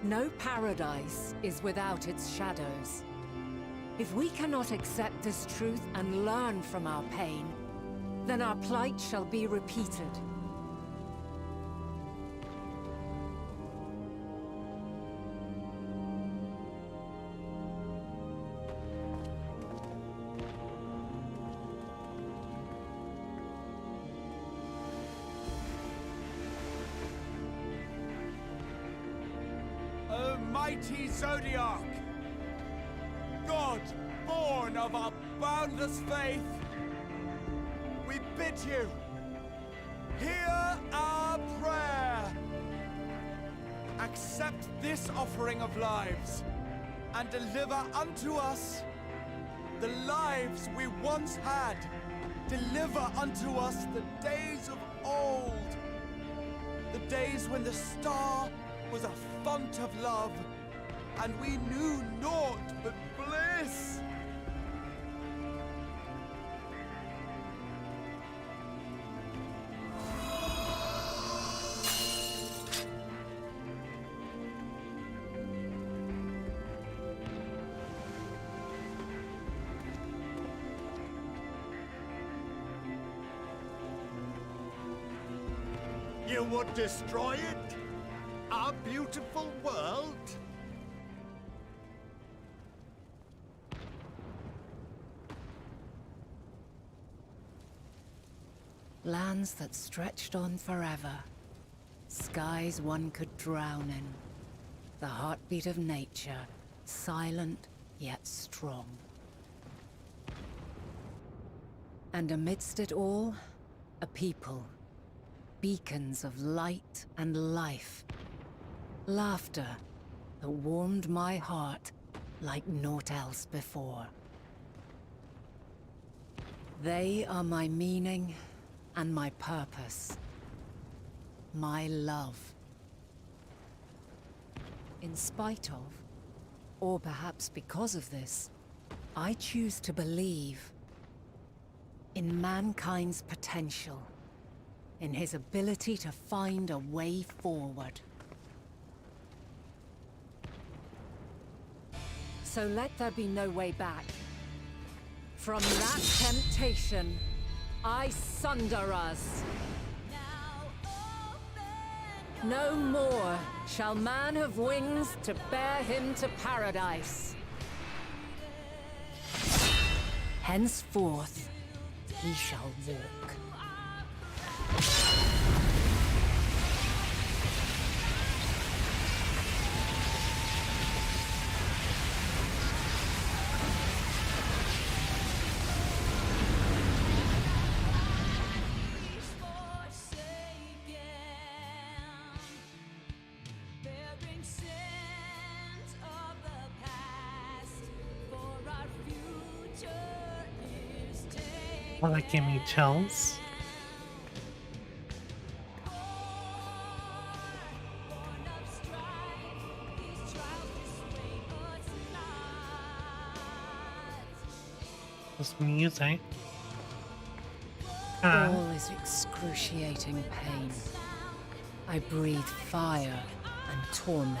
No paradise is without its shadows. If we cannot accept this truth and learn from our pain, then our plight shall be repeated. mighty Zodiac! God, born of our boundless faith, we bid you, hear our prayer! Accept this offering of lives, and deliver unto us the lives we once had. Deliver unto us the days of old, the days when the star was a font of love, and we knew naught but bliss. You would destroy it? Our beautiful world? Lands that stretched on forever. Skies one could drown in. The heartbeat of nature, silent yet strong. And amidst it all, a people. Beacons of light and life. Laughter that warmed my heart like naught else before. They are my meaning and my purpose. My love. In spite of, or perhaps because of this, I choose to believe in mankind's potential. In his ability to find a way forward. So let there be no way back. From that temptation, I sunder us. No more shall man have wings to bear him to paradise. Henceforth, he shall walk. Well, that gave me chills. This music. All is excruciating pain. I breathe fire and torment.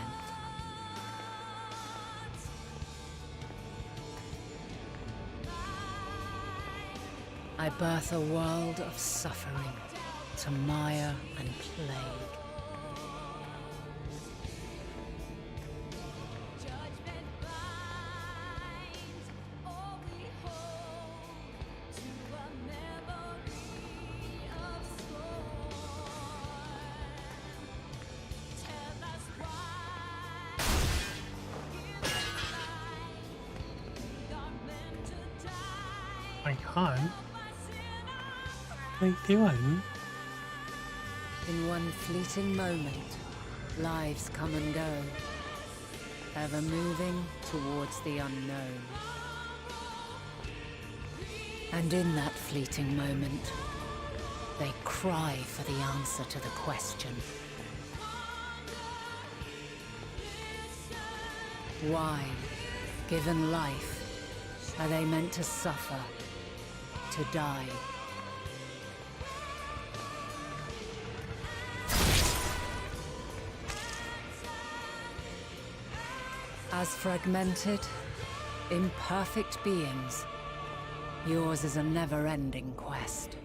I birth a world of suffering to mire and plague. My God. What are they doing? In one fleeting moment, lives come and go, ever moving towards the unknown. And in that fleeting moment, they cry for the answer to the question. Why, given life, are they meant to suffer, to die? As fragmented, imperfect beings, yours is a never-ending quest.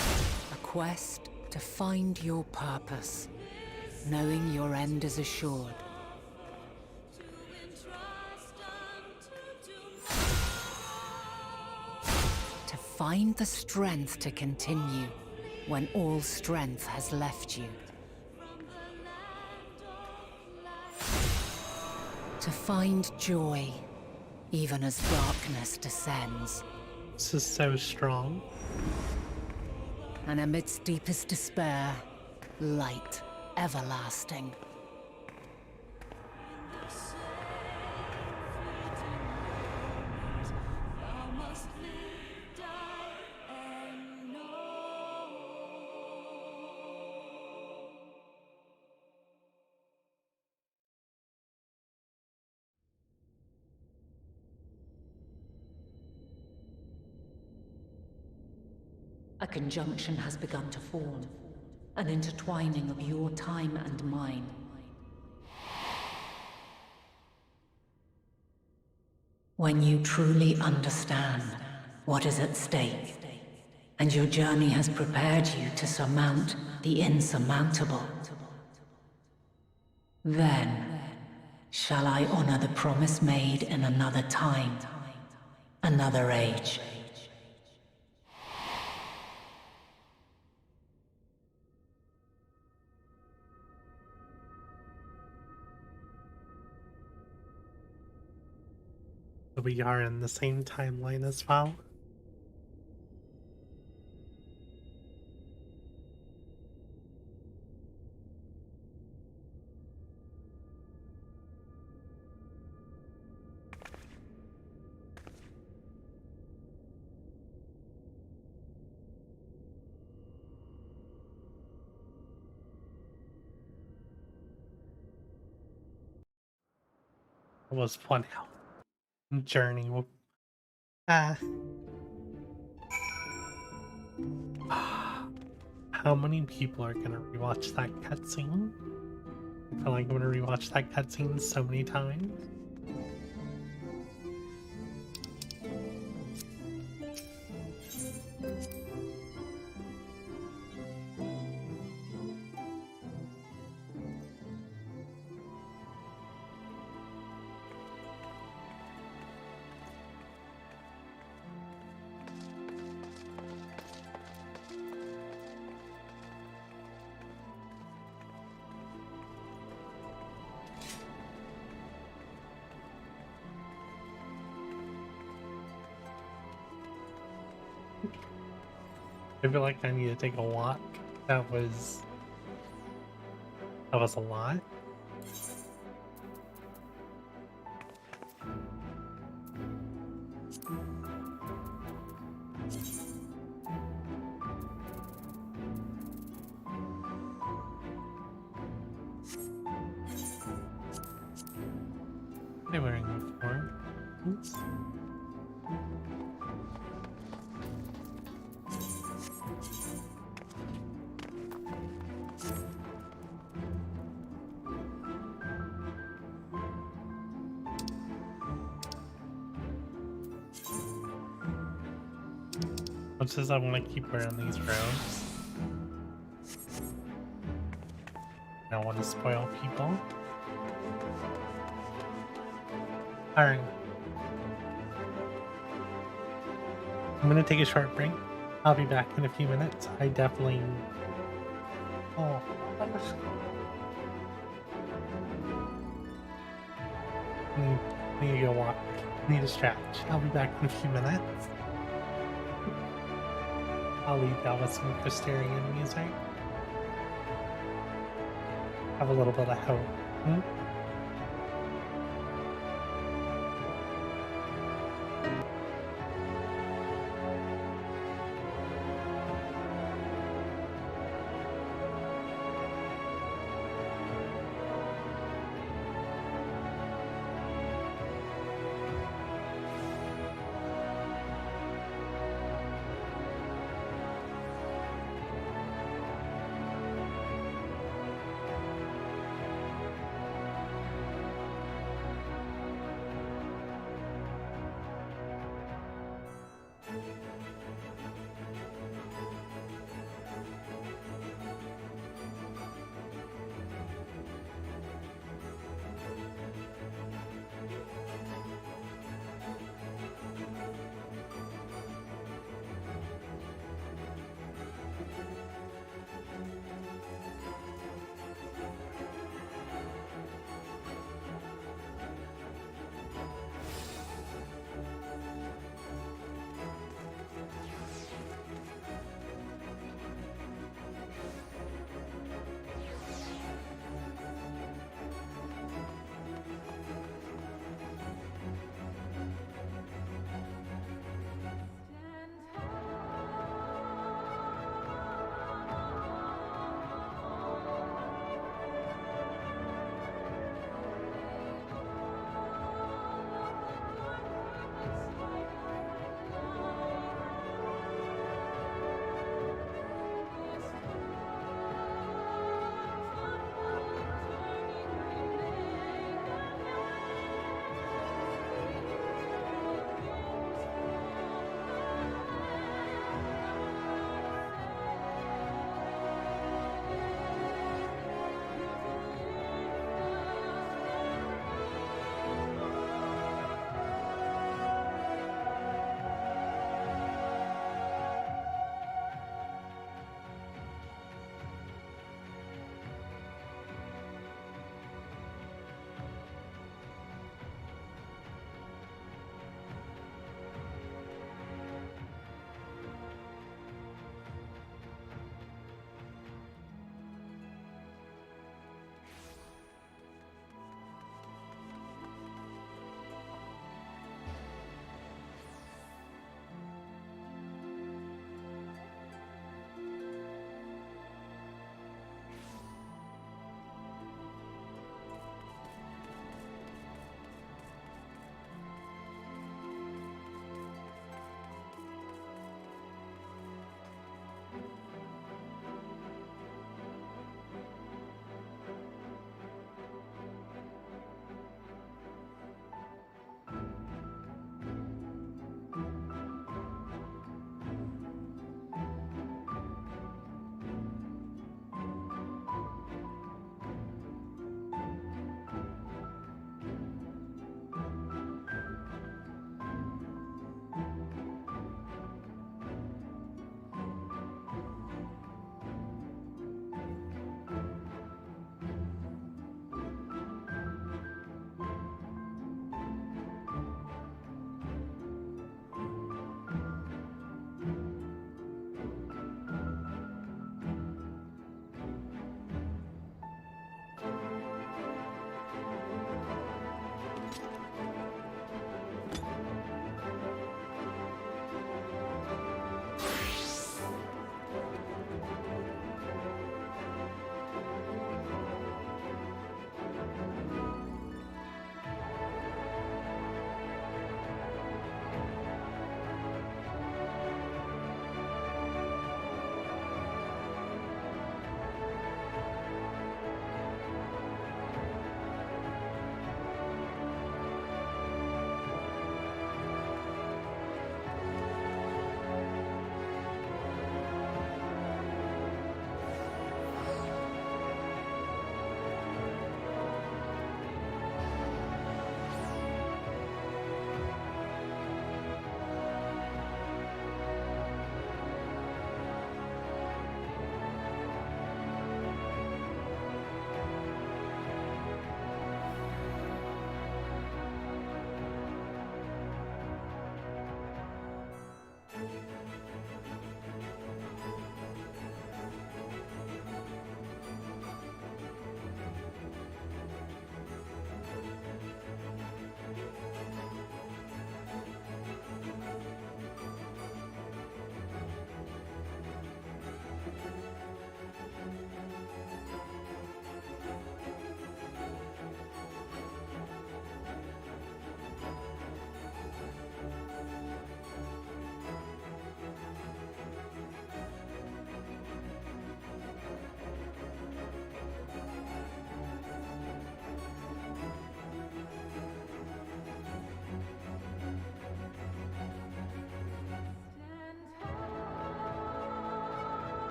A quest to find your purpose, knowing your end is assured. To find the strength to continue when all strength has left you. To find joy, even as darkness descends. This is so strong. And amidst deepest despair, light everlasting. A conjunction has begun to form, an intertwining of your time and mine. When you truly understand what is at stake, and your journey has prepared you to surmount the insurmountable, then shall I honor the promise made in another time, another age. We are in the same timeline as well. It was fun journey. How many people are gonna rewatch that cutscene? I feel like I'm gonna rewatch that cutscene so many times. I feel like I need to take a walk. That was a lot. They're wearing uniform. Oops. Much as I want to keep wearing these robes, I don't want to spoil people. Alright. I'm gonna take a short break. I'll be back in a few minutes. I definitely... Oh, I need to go walk. I need to stretch. I'll be back in a few minutes. I'll leave that with some Christerian music. Have a little bit of hope.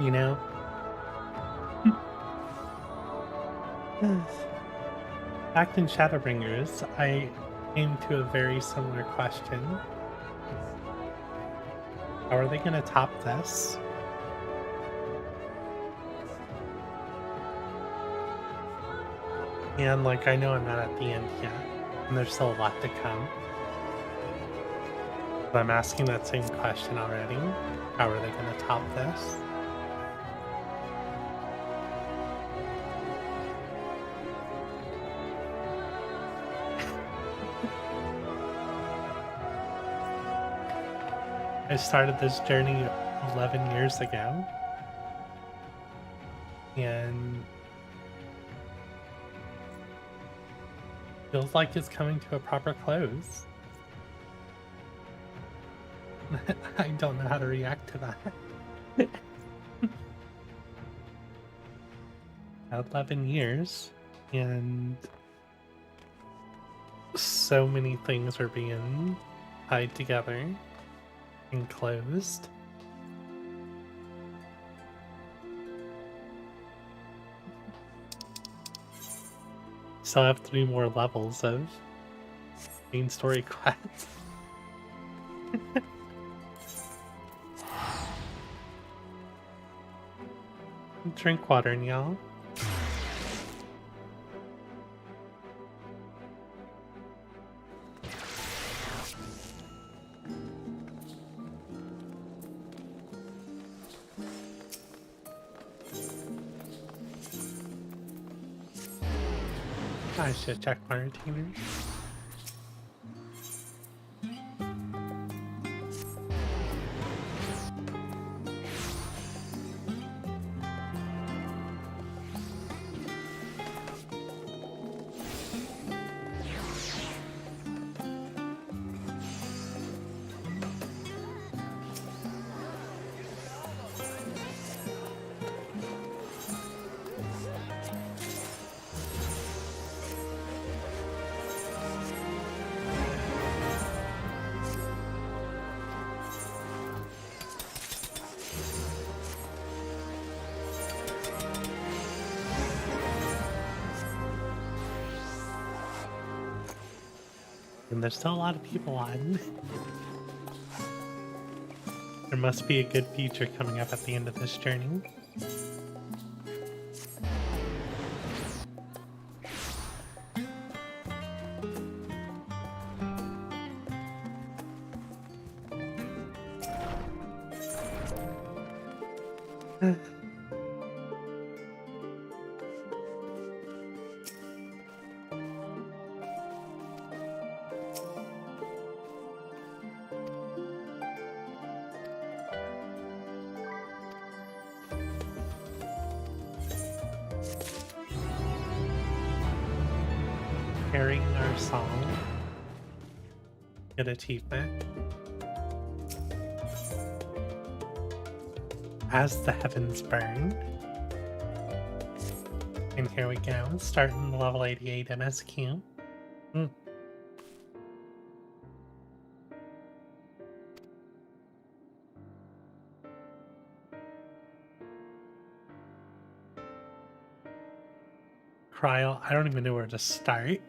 you know? Back in Shadowbringers, I came to a very similar question. How are they going to top this? And, like, I know I'm not at the end yet, and there's still a lot to come. But I'm asking that same question already. How are they going to top this? I started this journey 11 years ago. And feels like it's coming to a proper close. I don't know how to react to that. 11 years, and so many things are being tied together and closed. Still have 3 more levels of main story quests. Drink water, y'all. I should check my retainers. And there's still a lot of people on. There must be a good feature coming up at the end of this journey. Carrying our song. Get achievement. As the heavens burn. And here we go, starting the level 88 MSQ. Cryle, I don't even know where to start.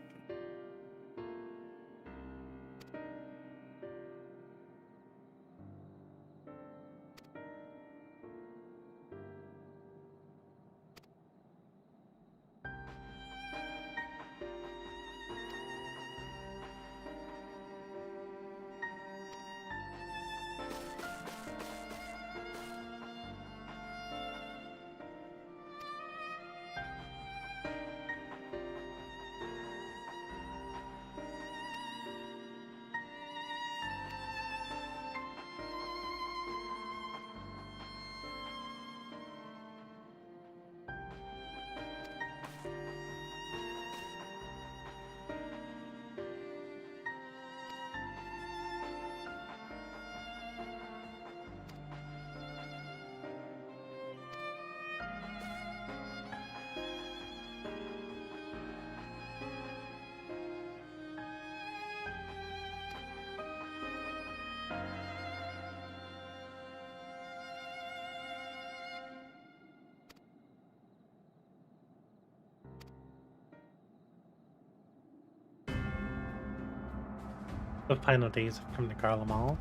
The final days have come to Garlemald.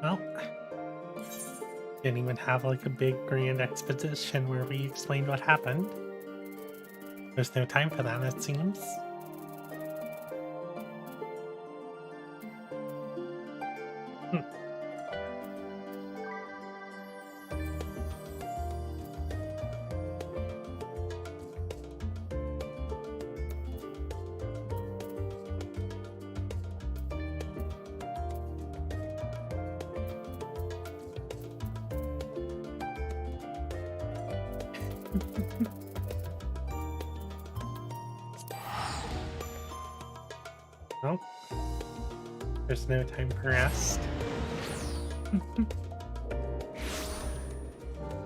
Well, didn't even have like a big grand exposition where we explained what happened. There's no time for that, it seems. Well, there's no time for rest.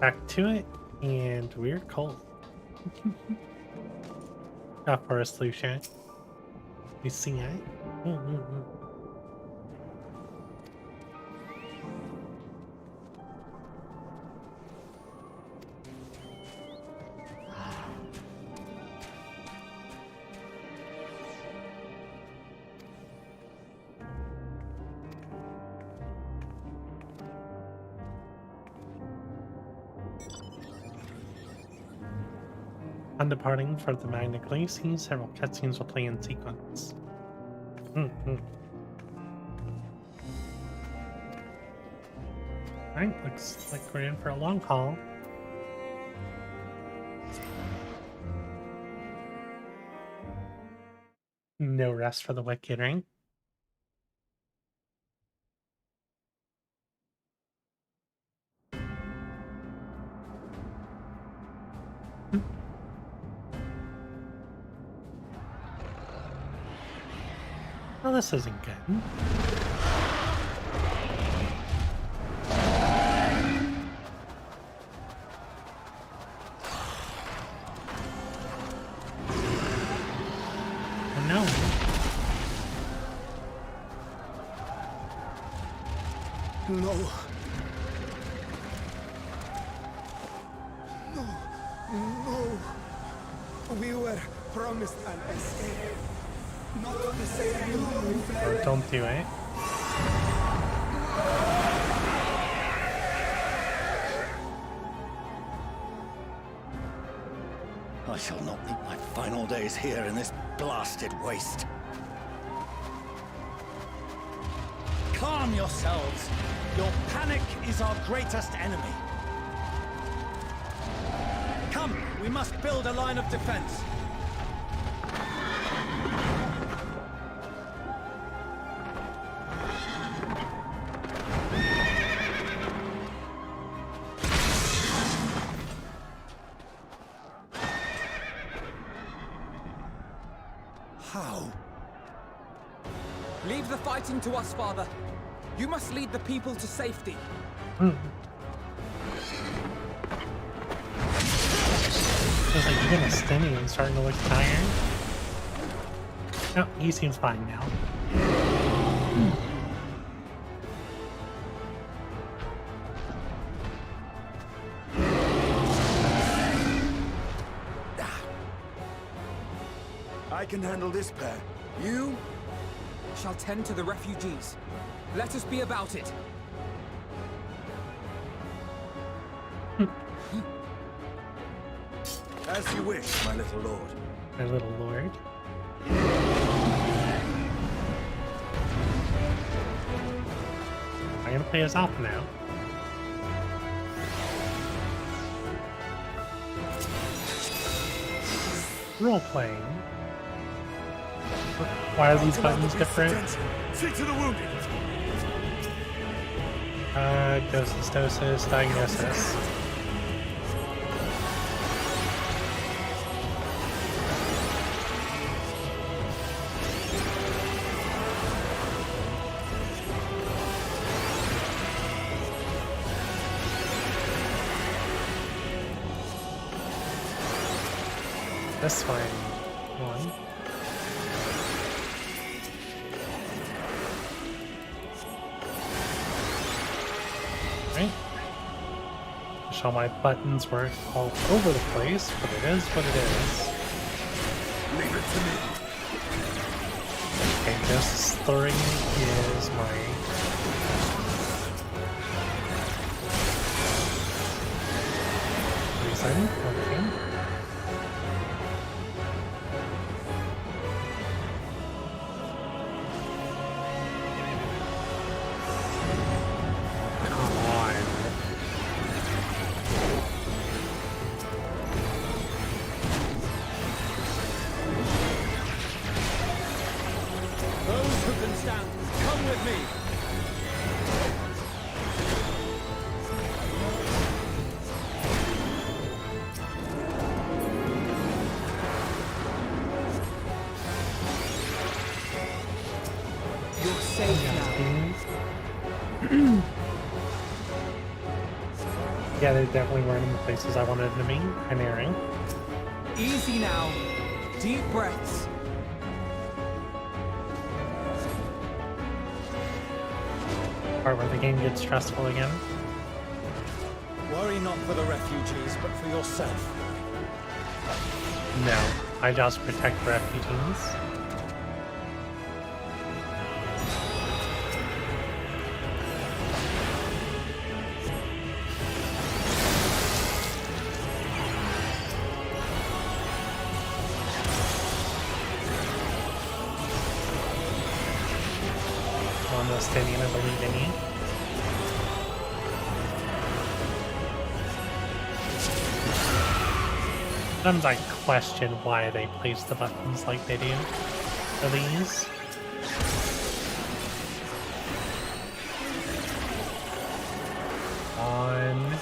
Back to it, and we're cold. Got for a solution. You see it? On departing for the Minake, several cutscenes will play in sequence. Alright, looks like we're in for a long haul. No rest for the wicked, right? Well, this isn't good. Oh no. No. No. We were promised an escape. Not the same. Oh, don't do it. I shall not meet my final days here in this blasted waste. Calm yourselves. Your panic is our greatest enemy. Come, we must build a line of defense. How? Leave the fighting to us, Father. You must lead the people to safety. Feels like you're gonna stinny and starting to look tired. No, he seems fine now. I can handle this pair. You shall tend to the refugees. Let us be about it. As you wish, my little lord. My little lord. I'm gonna play us off now. Role playing. Why are these buttons different? See to the wounded. Dosis, diagnosis. This one. Right. Wish all my buttons were all over the place, but it is what it is. Leave it to me. Okay, this slurring is my reason. Okay. Yeah, they definitely weren't in the places I wanted them to be. Primaring. Easy now. Deep breaths. Part where the game gets stressful again. Worry not for the refugees, but for yourself. No, I just protect the refugees. Standing and believe in you. Sometimes I question why they place the buttons like they do for these. On.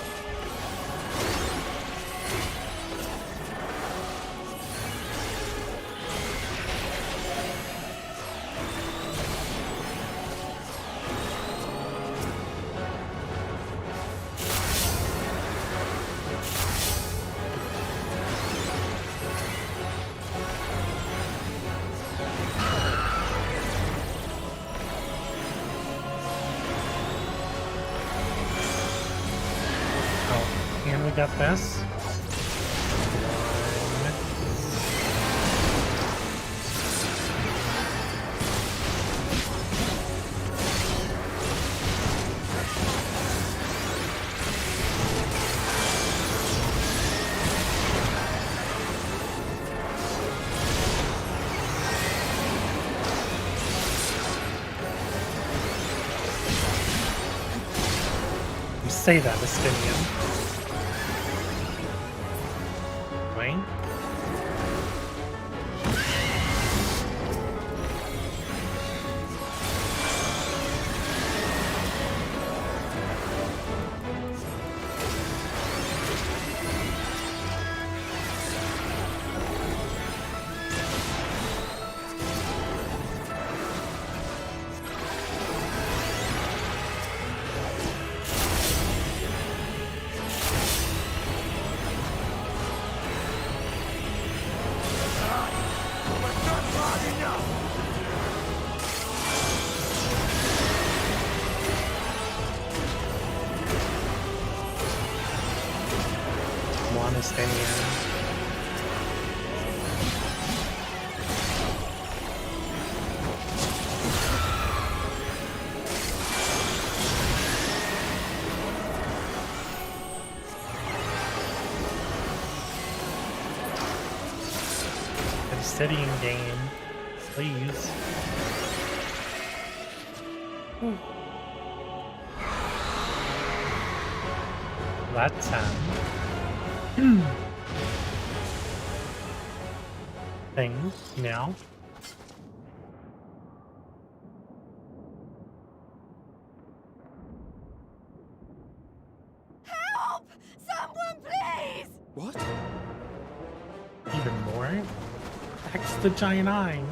Got this. You say that, Estinian. Steady in game, please. That's thing now. What? Even more? That's the giant eye.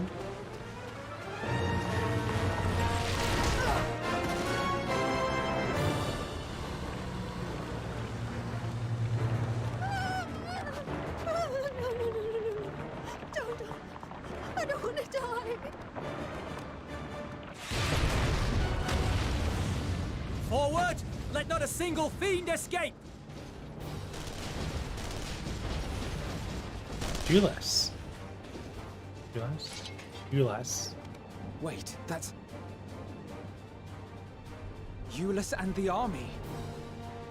Don't. I don't want to die. Forward! Let not a single fiend escape! Julius. Julius. Wait, that's... Euless and the army.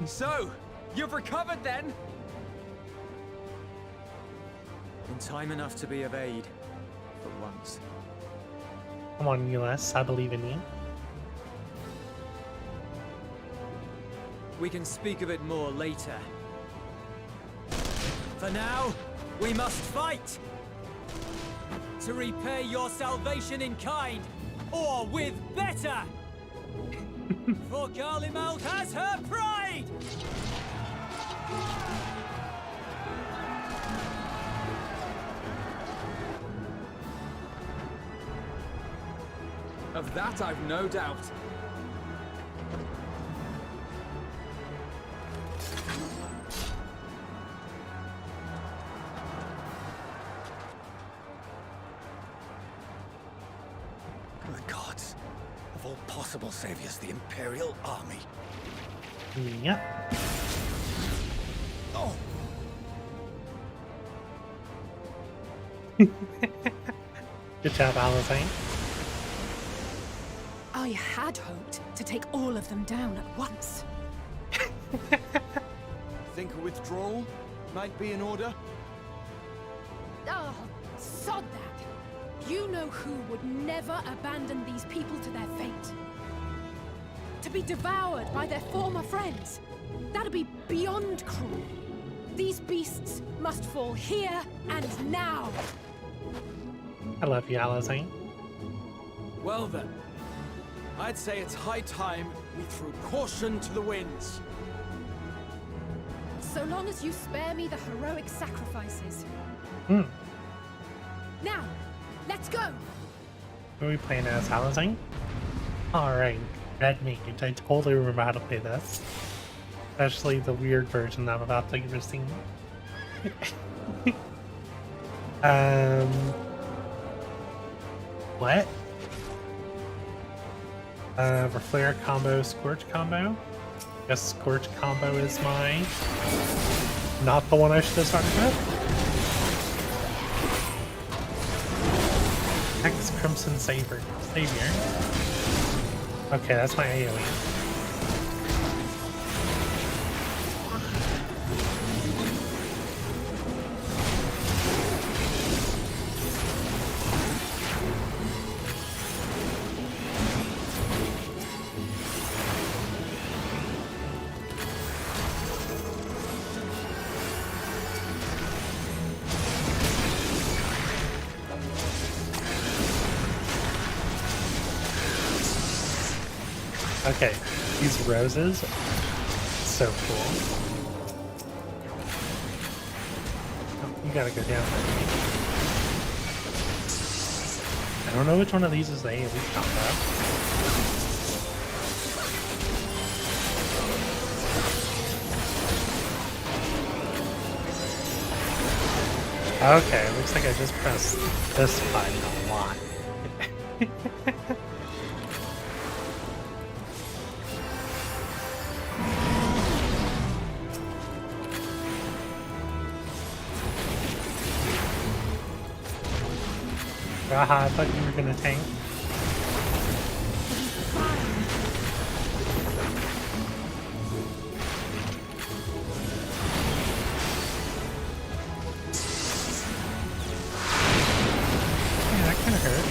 So, you've recovered then? In time enough to be of aid. For once. Come on, Julius. I believe in you. We can speak of it more later. For now, we must fight! To repay your salvation in kind, or with better! For Garlemald has her pride! Of that I've no doubt. The gods. Of all possible saviors, the Imperial Army. Yep. Oh! Good job, Alizane. I had hoped to take all of them down at once. Think a withdrawal might be in order? Oh, sod that. You know who would never abandon these people to their fate. To be devoured by their former friends. That'd be beyond cruel. These beasts must fall here and now. I love you, Alizane. Well then, I'd say it's high time we threw caution to the winds. So long as you spare me the heroic sacrifices. Hmm. Now, let's go! Who are we playing as, Alizane? Alright, Red Mage. I totally remember how to play this. Especially the weird version I'm about to give you. What? Reflare combo, Scorch combo? Guess Scorch combo is my... not the one I should have started with? Hex Crimson Savior. Okay, that's my AoE. Okay, these roses, so cool. Oh, you gotta go down there. I don't know which one of these is the AoE combo. Okay, looks like I just pressed this button a lot. Haha, I thought you were gonna tank. Yeah, that kinda hurt.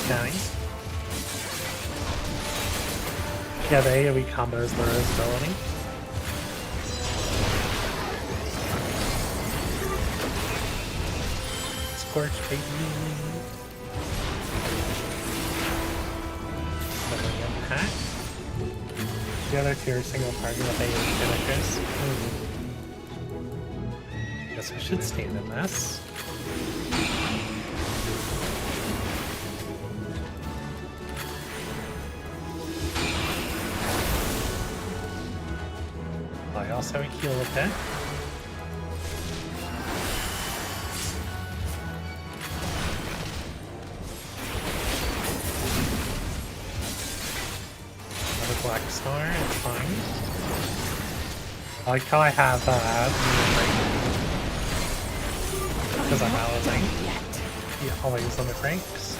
Okay. Yeah, the AoE combos the Rose ability. Scorch, baby. Impact. The other two are single target with AoE finishers. Guess I should stand in this. I also heal a bit. Black Star, it's fine. I like how I have because I'm allying. Yeah, always limit breaks.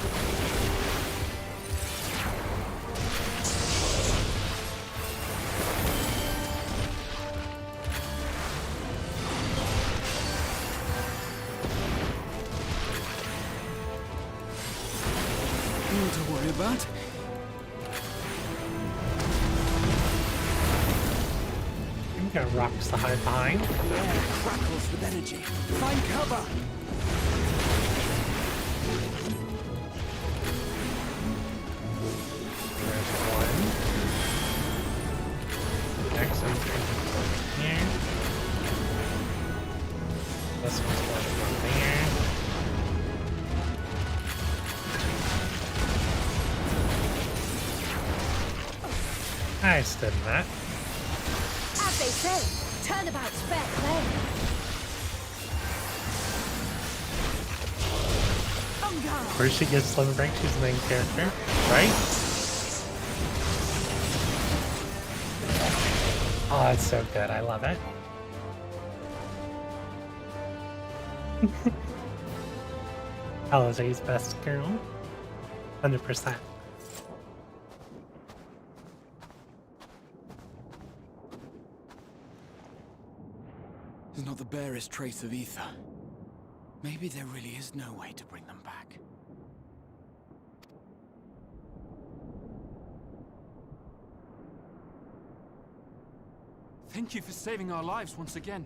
Nothing to worry about. Got rocks to hide behind. Crackles with energy. Find cover. There's one. Excellent. Here. This one's going there. I stood in that. As they say, turnabout's fair play. Where she gets limit break, she's the main character, right? Oh, it's so good. I love it. Alizé's best girl. 100%. There's not the barest trace of ether. Maybe there really is no way to bring them back. Thank you for saving our lives once again.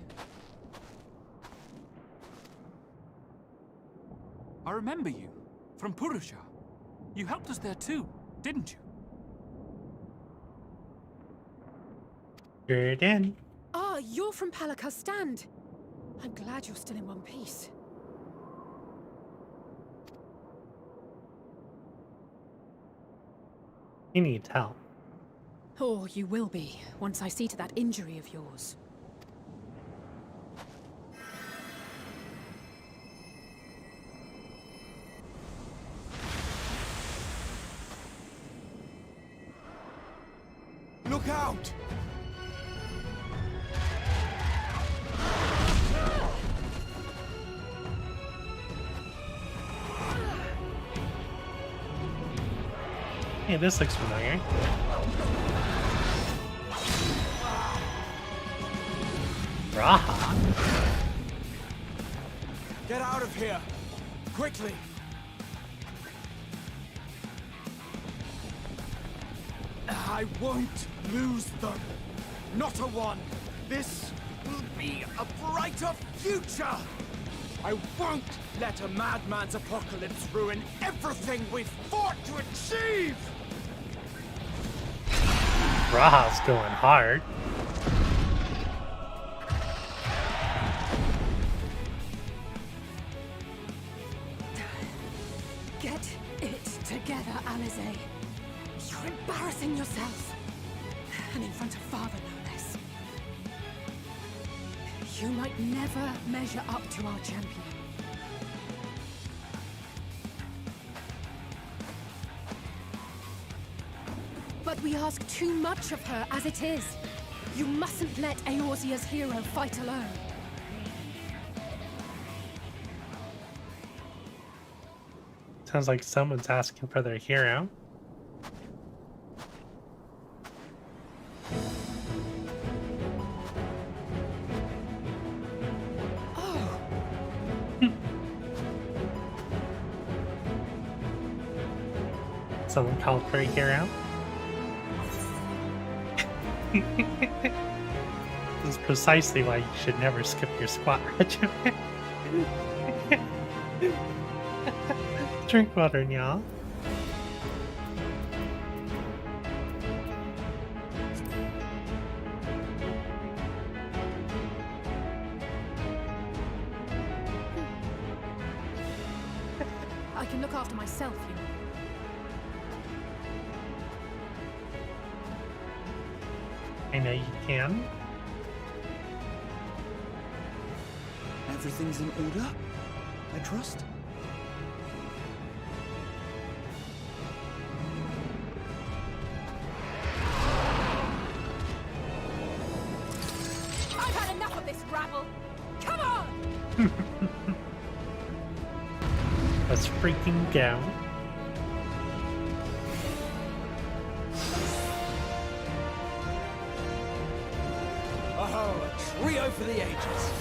I remember you, from Purusha. You helped us there too, didn't you? Good in. Ah, you're from Palaka's stand. I'm glad you're still in one piece. You need help. Oh, you will be, once I see to that injury of yours. Look out! Hey, this looks familiar. Raha. Get out of here! Quickly! I won't lose them! Not a one! This will be a brighter future! I won't let a madman's apocalypse ruin everything we've fought to achieve! Raha's going hard. Get it together, Alizé. You're embarrassing yourself. And in front of Father, no less. You might never measure up to our champion. But we ask too much of her as it is. You mustn't let Eorzea's hero fight alone. Sounds like someone's asking for their hero. Someone called for a hero. This is precisely why you should never skip your squat regimen. Drink water, y'all. I can look after myself, you know. I know you can. Everything's in order, I trust? I've had enough of this rabble! Come on! Let's freaking go. Oh, a trio for the ages.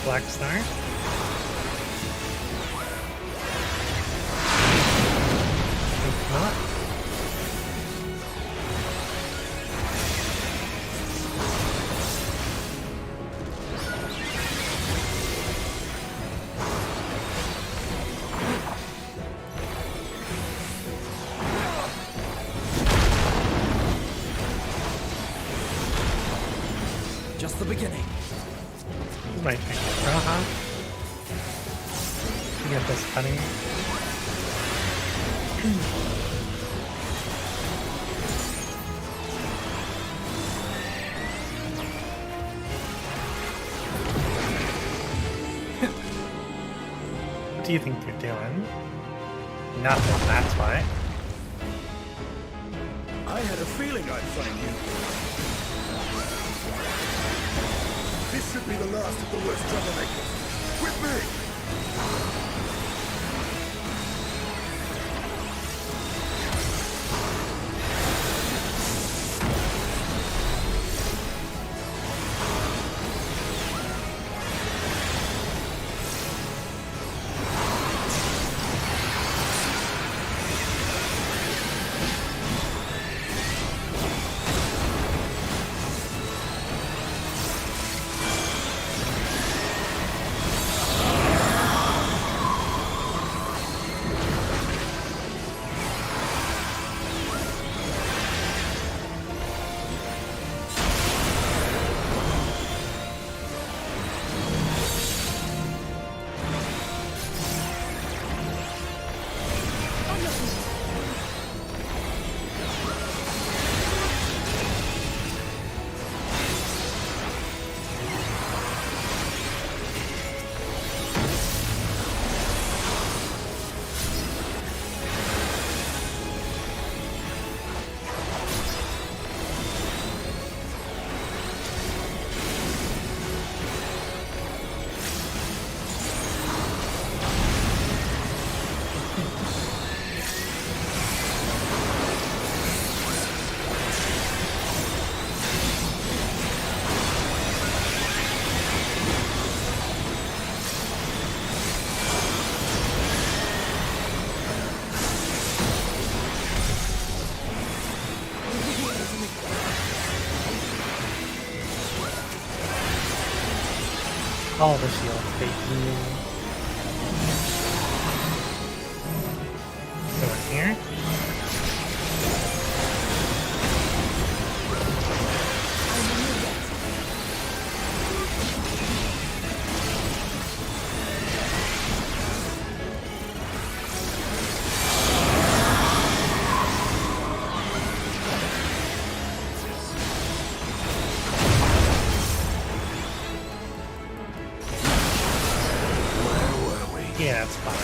Black Star. If not. Just the beginning. My turn. You get this funny. What do you think you're doing? Nothing, that's why. I had a feeling I'd find you. This should be the last of the worst troublemakers. With me! All the shields, baby. Go in here. Yeah, it's fine.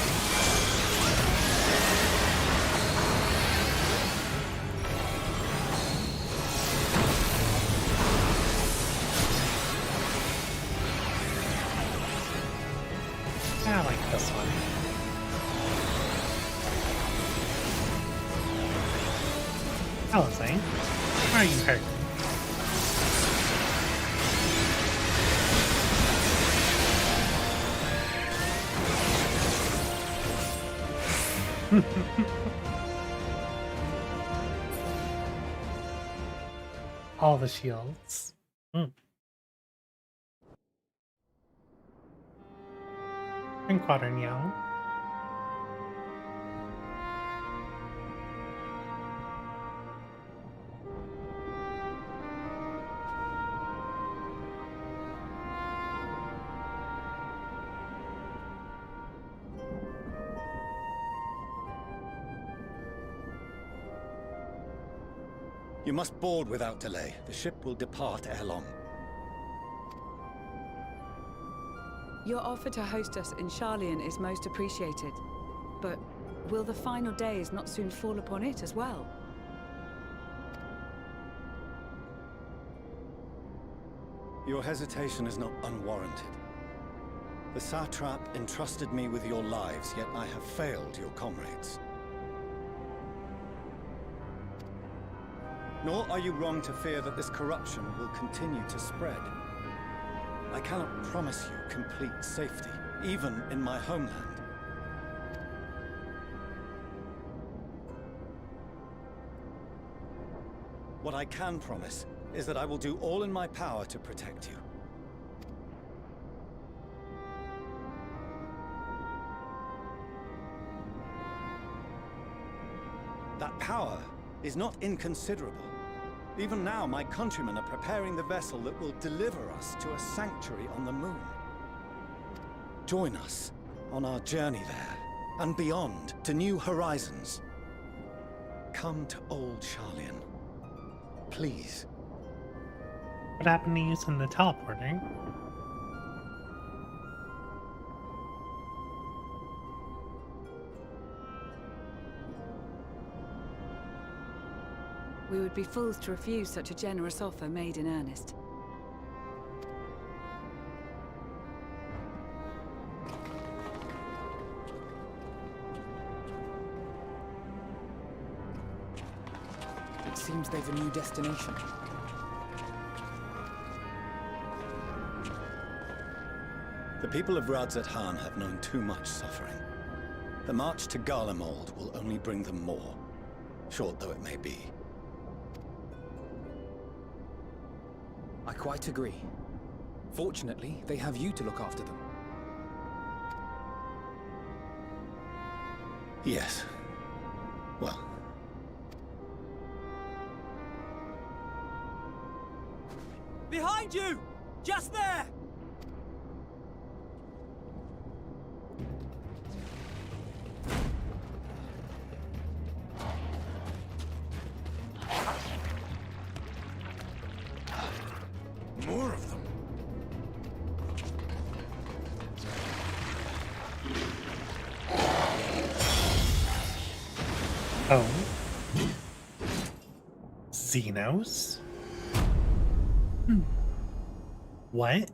I like this one. Alizé, why are you hurt? All the shields. Drink water, nyall. You must board without delay. The ship will depart ere long. Your offer to host us in Sharlayan is most appreciated. But will the final days not soon fall upon it as well? Your hesitation is not unwarranted. The satrap entrusted me with your lives, yet I have failed your comrades. Nor are you wrong to fear that this corruption will continue to spread. I cannot promise you complete safety, even in my homeland. What I can promise is that I will do all in my power to protect you. That power is not inconsiderable. Even now, my countrymen are preparing the vessel that will deliver us to a sanctuary on the moon. Join us on our journey there, and beyond, to new horizons. Come to old Sharlayan. Please. What happened to using the teleporting? We would be fools to refuse such a generous offer made in earnest. It seems they've a new destination. The people of Radzat-Han have known too much suffering. The march to Garlemald will only bring them more, short though it may be. I quite agree. Fortunately, they have you to look after them. Yes. Well. Behind you! Just there! More of them. Oh. Xenos? What?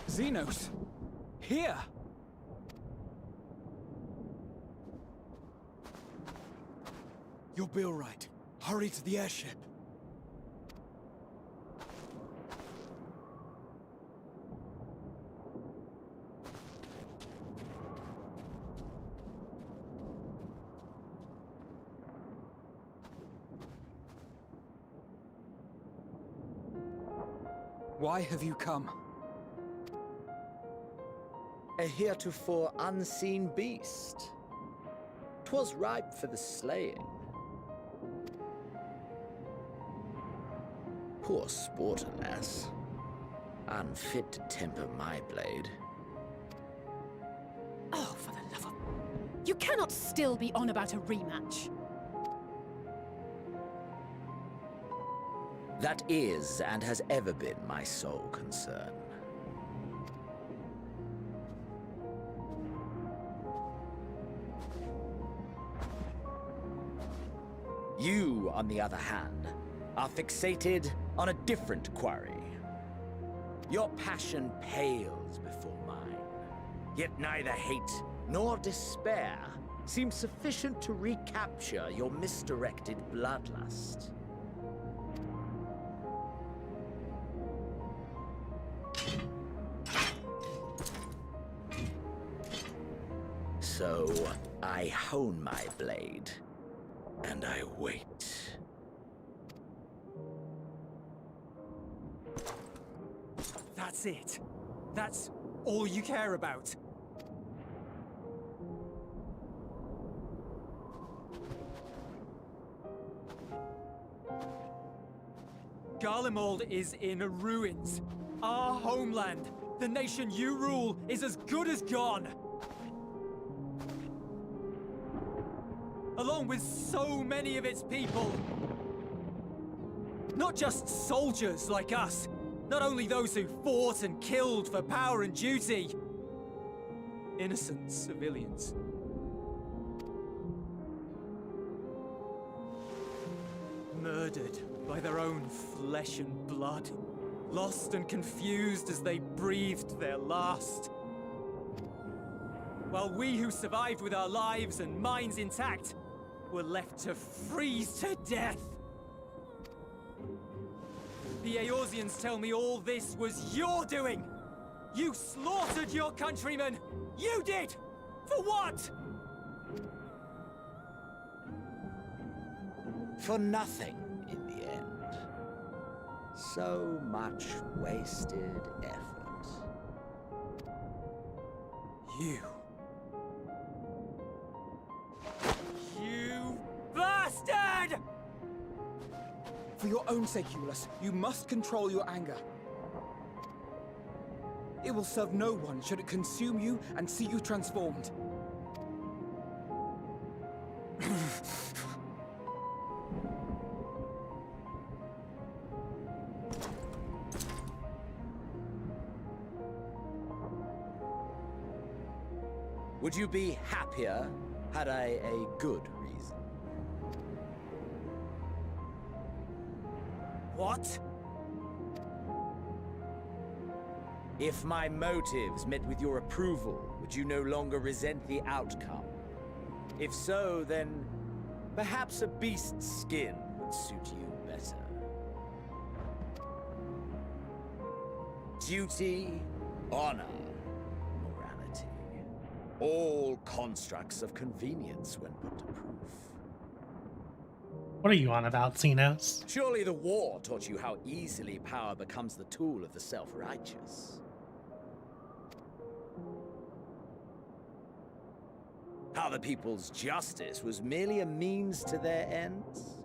Xenos! Here! You'll be all right. Hurry to the airship. Why have you come? A heretofore unseen beast. 'Twas ripe for the slaying. Poor sport, alas. Unfit to temper my blade. Oh, for the love of... You cannot still be on about a rematch. That is, and has ever been, my sole concern. You, on the other hand, are fixated on a different quarry. Your passion pales before mine, yet neither hate nor despair seems sufficient to recapture your misdirected bloodlust. So, I hone my blade, and I wait. That's it. That's all you care about. Garlemald is in ruins. Our homeland, the nation you rule, is as good as gone. Along with so many of its people. Not just soldiers like us. Not only those who fought and killed for power and duty. Innocent civilians. Murdered by their own flesh and blood. Lost and confused as they breathed their last. While we who survived with our lives and minds intact were left to freeze to death. The Eorzeans tell me all this was your doing! You slaughtered your countrymen! You did! For what? For nothing, in the end. So much wasted effort. You bastard! For your own sake, Eulus, you must control your anger. It will serve no one should it consume you and see you transformed. Would you be happier had I a good reason? What? If my motives met with your approval, would you no longer resent the outcome? If so, then perhaps a beast's skin would suit you better. Duty, honor, morality. All constructs of convenience when put to proof. What are you on about, Xenos? Surely the war taught you how easily power becomes the tool of the self-righteous. How the people's justice was merely a means to their ends?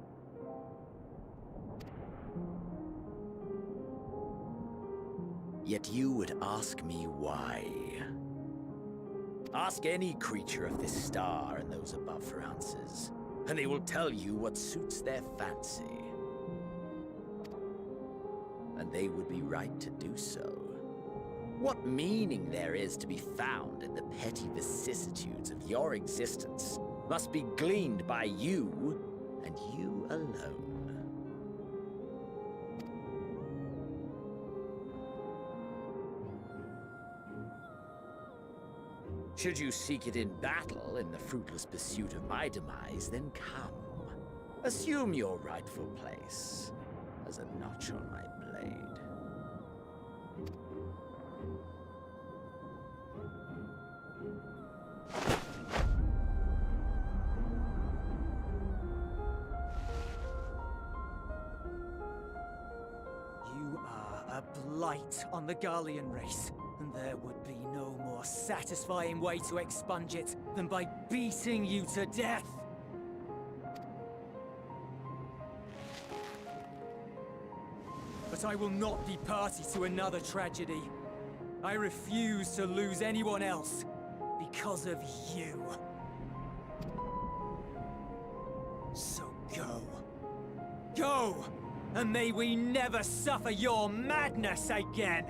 Yet you would ask me why. Ask any creature of this star and those above for answers, and they will tell you what suits their fancy. And they would be right to do so. What meaning there is to be found in the petty vicissitudes of your existence must be gleaned by you, and you alone. Should you seek it in battle in the fruitless pursuit of my demise, then come. Assume your rightful place as a notch on my blade. You are a blight on the Garlean race, and there would be no more satisfying way to expunge it than by beating you to death. But I will not be party to another tragedy. I refuse to lose anyone else because of you. So go. Go! And may we never suffer your madness again!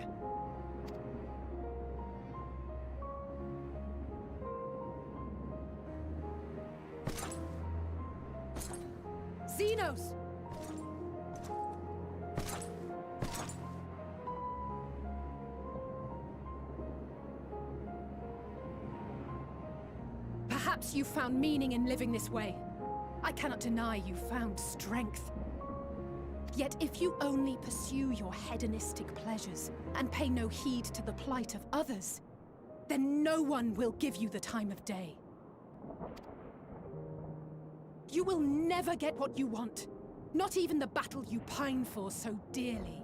Xenos! Perhaps you found meaning in living this way. I cannot deny you found strength. Yet if you only pursue your hedonistic pleasures and pay no heed to the plight of others, then no one will give you the time of day. You will never get what you want, not even the battle you pine for so dearly.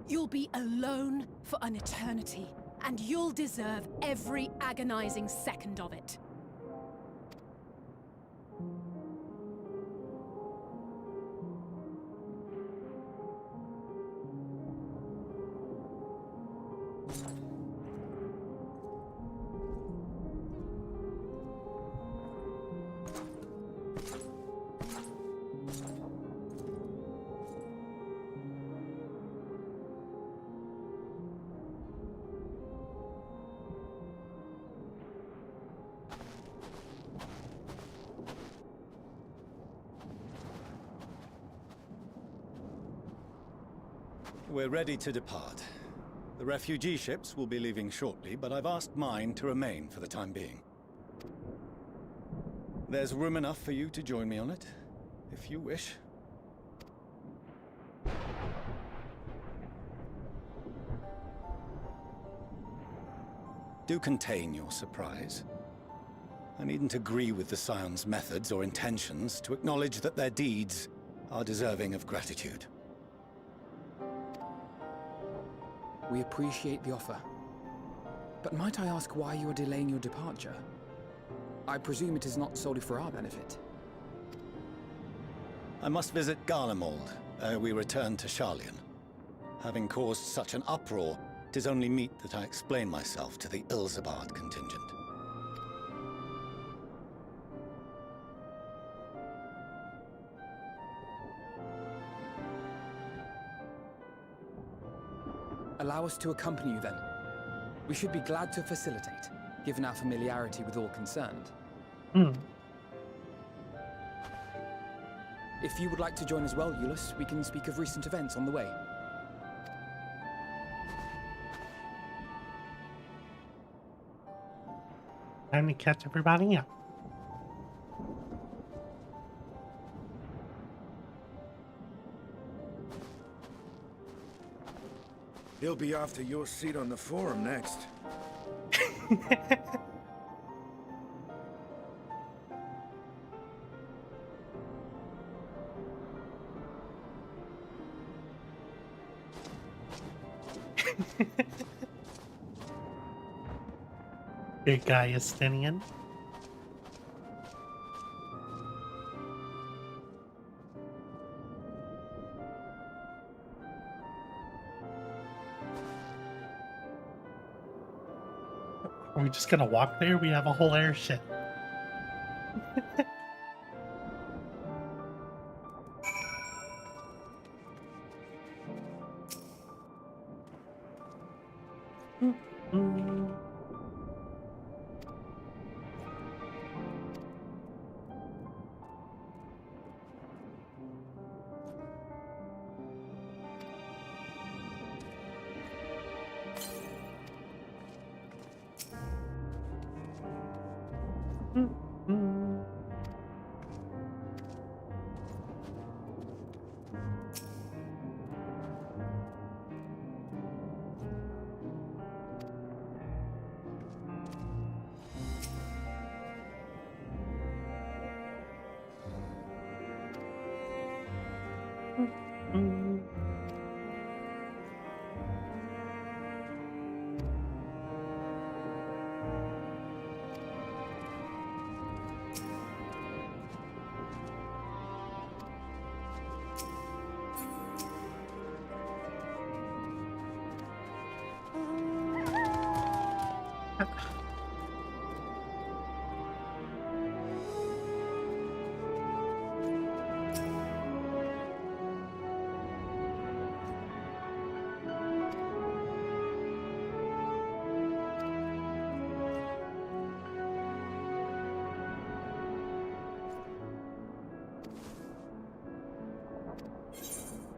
You'll be alone for an eternity, and you'll deserve every agonizing second of it. We're ready to depart. The refugee ships will be leaving shortly, but I've asked mine to remain for the time being. There's room enough for you to join me on it, if you wish. Do contain your surprise. I needn't agree with the Scion's methods or intentions to acknowledge that their deeds are deserving of gratitude. We appreciate the offer. But might I ask why you are delaying your departure? I presume it is not solely for our benefit. I must visit Garlemald ere we return to Sharlayan. Having caused such an uproar, it is only meet that I explain myself to the Ilzabard contingent. Allow us to accompany you then. We should be glad to facilitate, given our familiarity with all concerned. If you would like to join as well, Eulus, we can speak of recent events on the way. Time to catch everybody up. He'll be after your seat on the forum next. Good guy, Estinian. Are we just gonna walk there? We have a whole airship.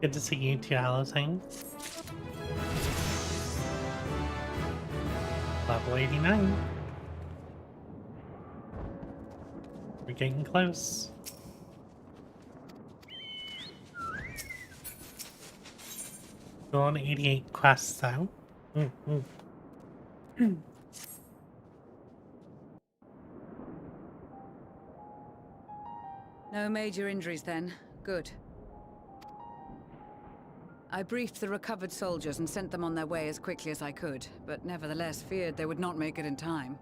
Good to see you too, Allison. Level 89. We're getting close. Go on 88 quests though. No major injuries then. Good. I briefed the recovered soldiers and sent them on their way as quickly as I could, but nevertheless feared they would not make it in time.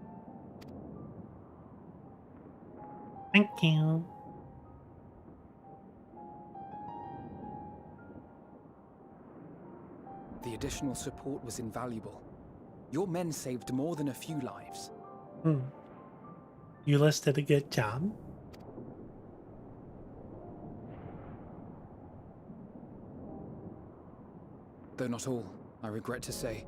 Thank you. The additional support was invaluable. Your men saved more than a few lives. Ulyss did a good job. Though not all, I regret to say.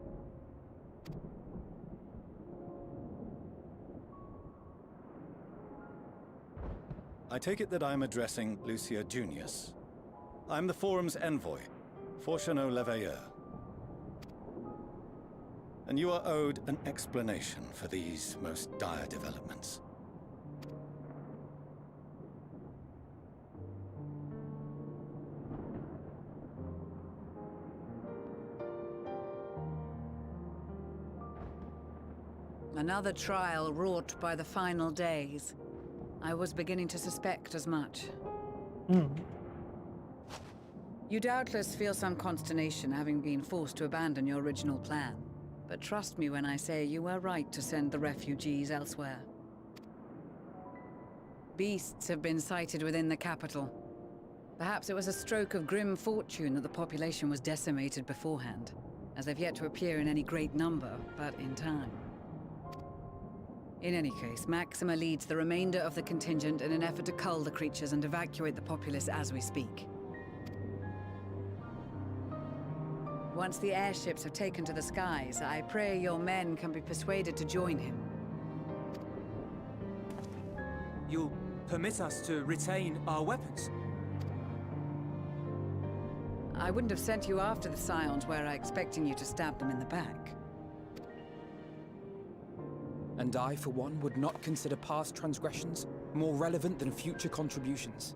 I take it that I'm addressing Lucia Junius. I'm the Forum's envoy, Fortuno LVL. And you are owed an explanation for these most dire developments. Another trial wrought by the final days. I was beginning to suspect as much. You doubtless feel some consternation having been forced to abandon your original plan. But trust me when I say you were right to send the refugees elsewhere. Beasts have been sighted within the capital. Perhaps it was a stroke of grim fortune that the population was decimated beforehand, as they've yet to appear in any great number, but in time. In any case, Maxima leads the remainder of the contingent in an effort to cull the creatures and evacuate the populace as we speak. Once the airships have taken to the skies, I pray your men can be persuaded to join him. You'll permit us to retain our weapons? I wouldn't have sent you after the Scions were I expecting you to stab them in the back. And I, for one, would not consider past transgressions more relevant than future contributions.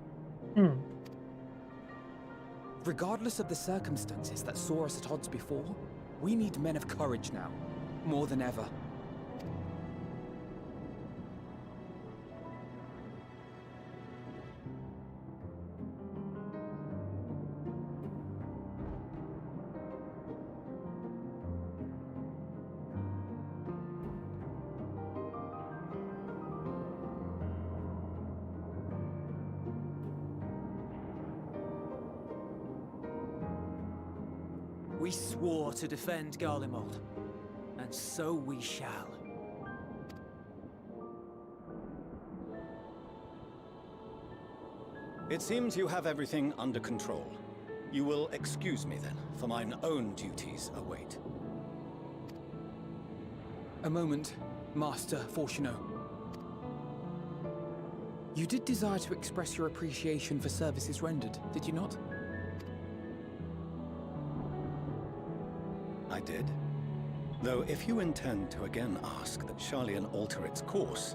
Regardless of the circumstances that saw us at odds before, we need men of courage now, more than ever. We swore to defend Garlemald, and so we shall. It seems you have everything under control. You will excuse me then, for mine own duties await. A moment, Master Fortuno. You did desire to express your appreciation for services rendered, did you not? I did. Though if you intend to again ask that Charlian alter its course,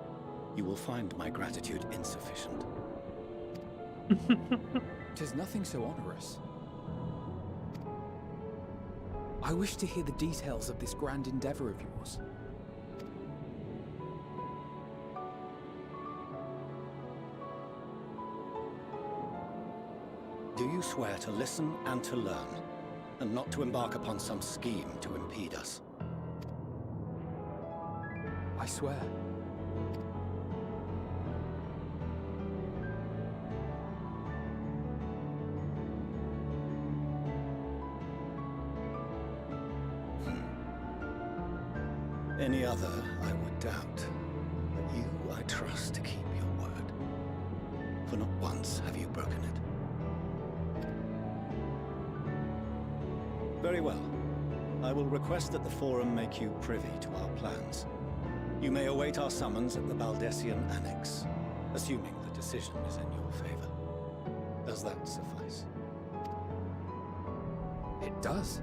you will find my gratitude insufficient. 'Tis nothing so onerous. I wish to hear the details of this grand endeavor of yours. Do you swear to listen and to learn, and not to embark upon some scheme to impede us? I swear. Any other, I would doubt. But you, I trust to keep your word. For not once have you broken it. Very well. I will request that the Forum make you privy to our plans. You may await our summons at the Baldessian Annex, assuming the decision is in your favor. Does that suffice? It does.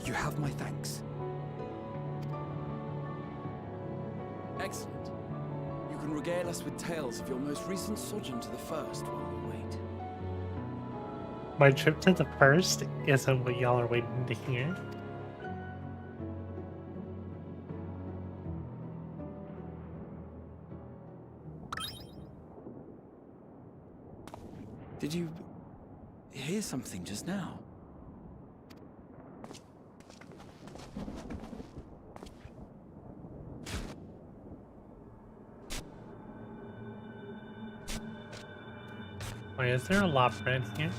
You have my thanks. Excellent. You can can regale us with tales of your most recent sojourn to the First while we wait. My trip to the First isn't what y'all are waiting to hear. Did you hear something just now? Wait, is there a lot of bread here?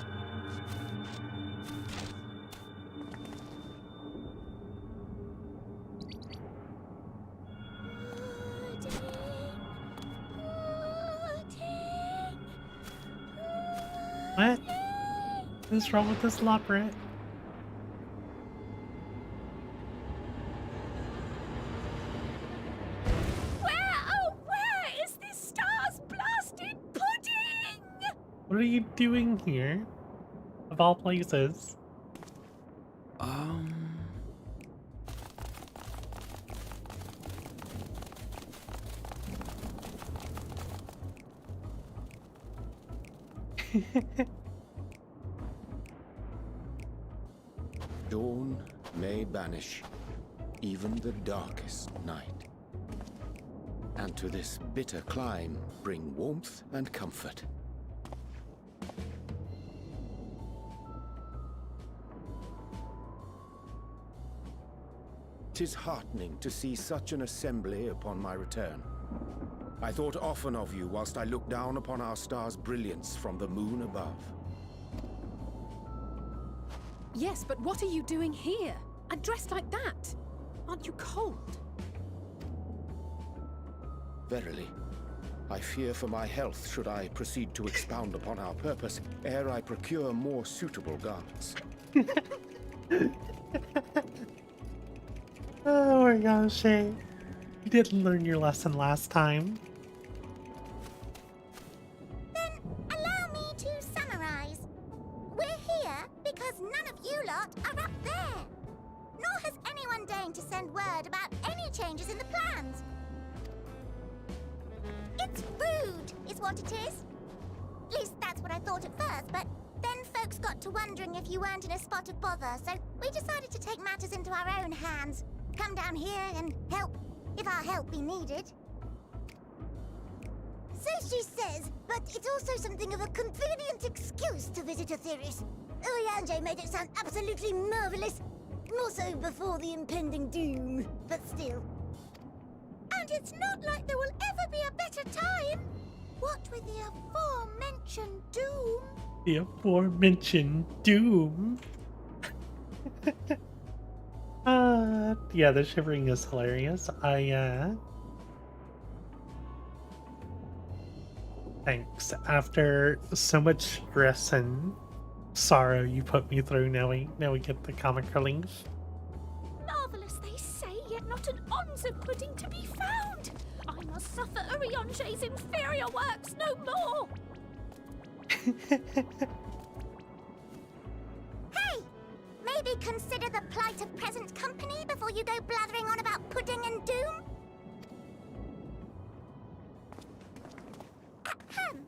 What? What's wrong with this lot bread? Where is this star's blasted pudding? What are you doing here? Of all places. Dawn may banish even the darkest night, and to this bitter clime bring warmth and comfort. 'Tis heartening to see such an assembly upon my return. I thought often of you whilst I looked down upon our star's brilliance from the moon above. Yes, but what are you doing here? And dressed like that? Aren't you cold? Verily, I fear for my health should I proceed to expound upon our purpose ere I procure more suitable garments. Oh my gosh, Shay. You didn't learn your lesson last time. Then allow me to summarize. We're here because none of you lot are up there. Nor has anyone deigned to send word about any changes in the plans. It's rude, is what it is. At least that's what I thought at first, but then folks got to wondering if you weren't in a spot of bother, so we decided to take matters into our own hands. Come down here and help, if our help be needed. So she says, but it's also something of a convenient excuse to visit Aetheris. Oriange made it sound absolutely marvelous, more so before the impending doom, but still. And it's not like there will ever be a better time. What with the aforementioned doom? The aforementioned doom. Yeah, the shivering is hilarious. Thanks. After so much stress and sorrow you put me through, now we get the comic relief. Marvelous, they say, yet not an ounce of pudding to be found. I must suffer Oriange's inferior works no more. Hey! Maybe consider the plight of present company before you go blathering on about pudding and doom? Ahem.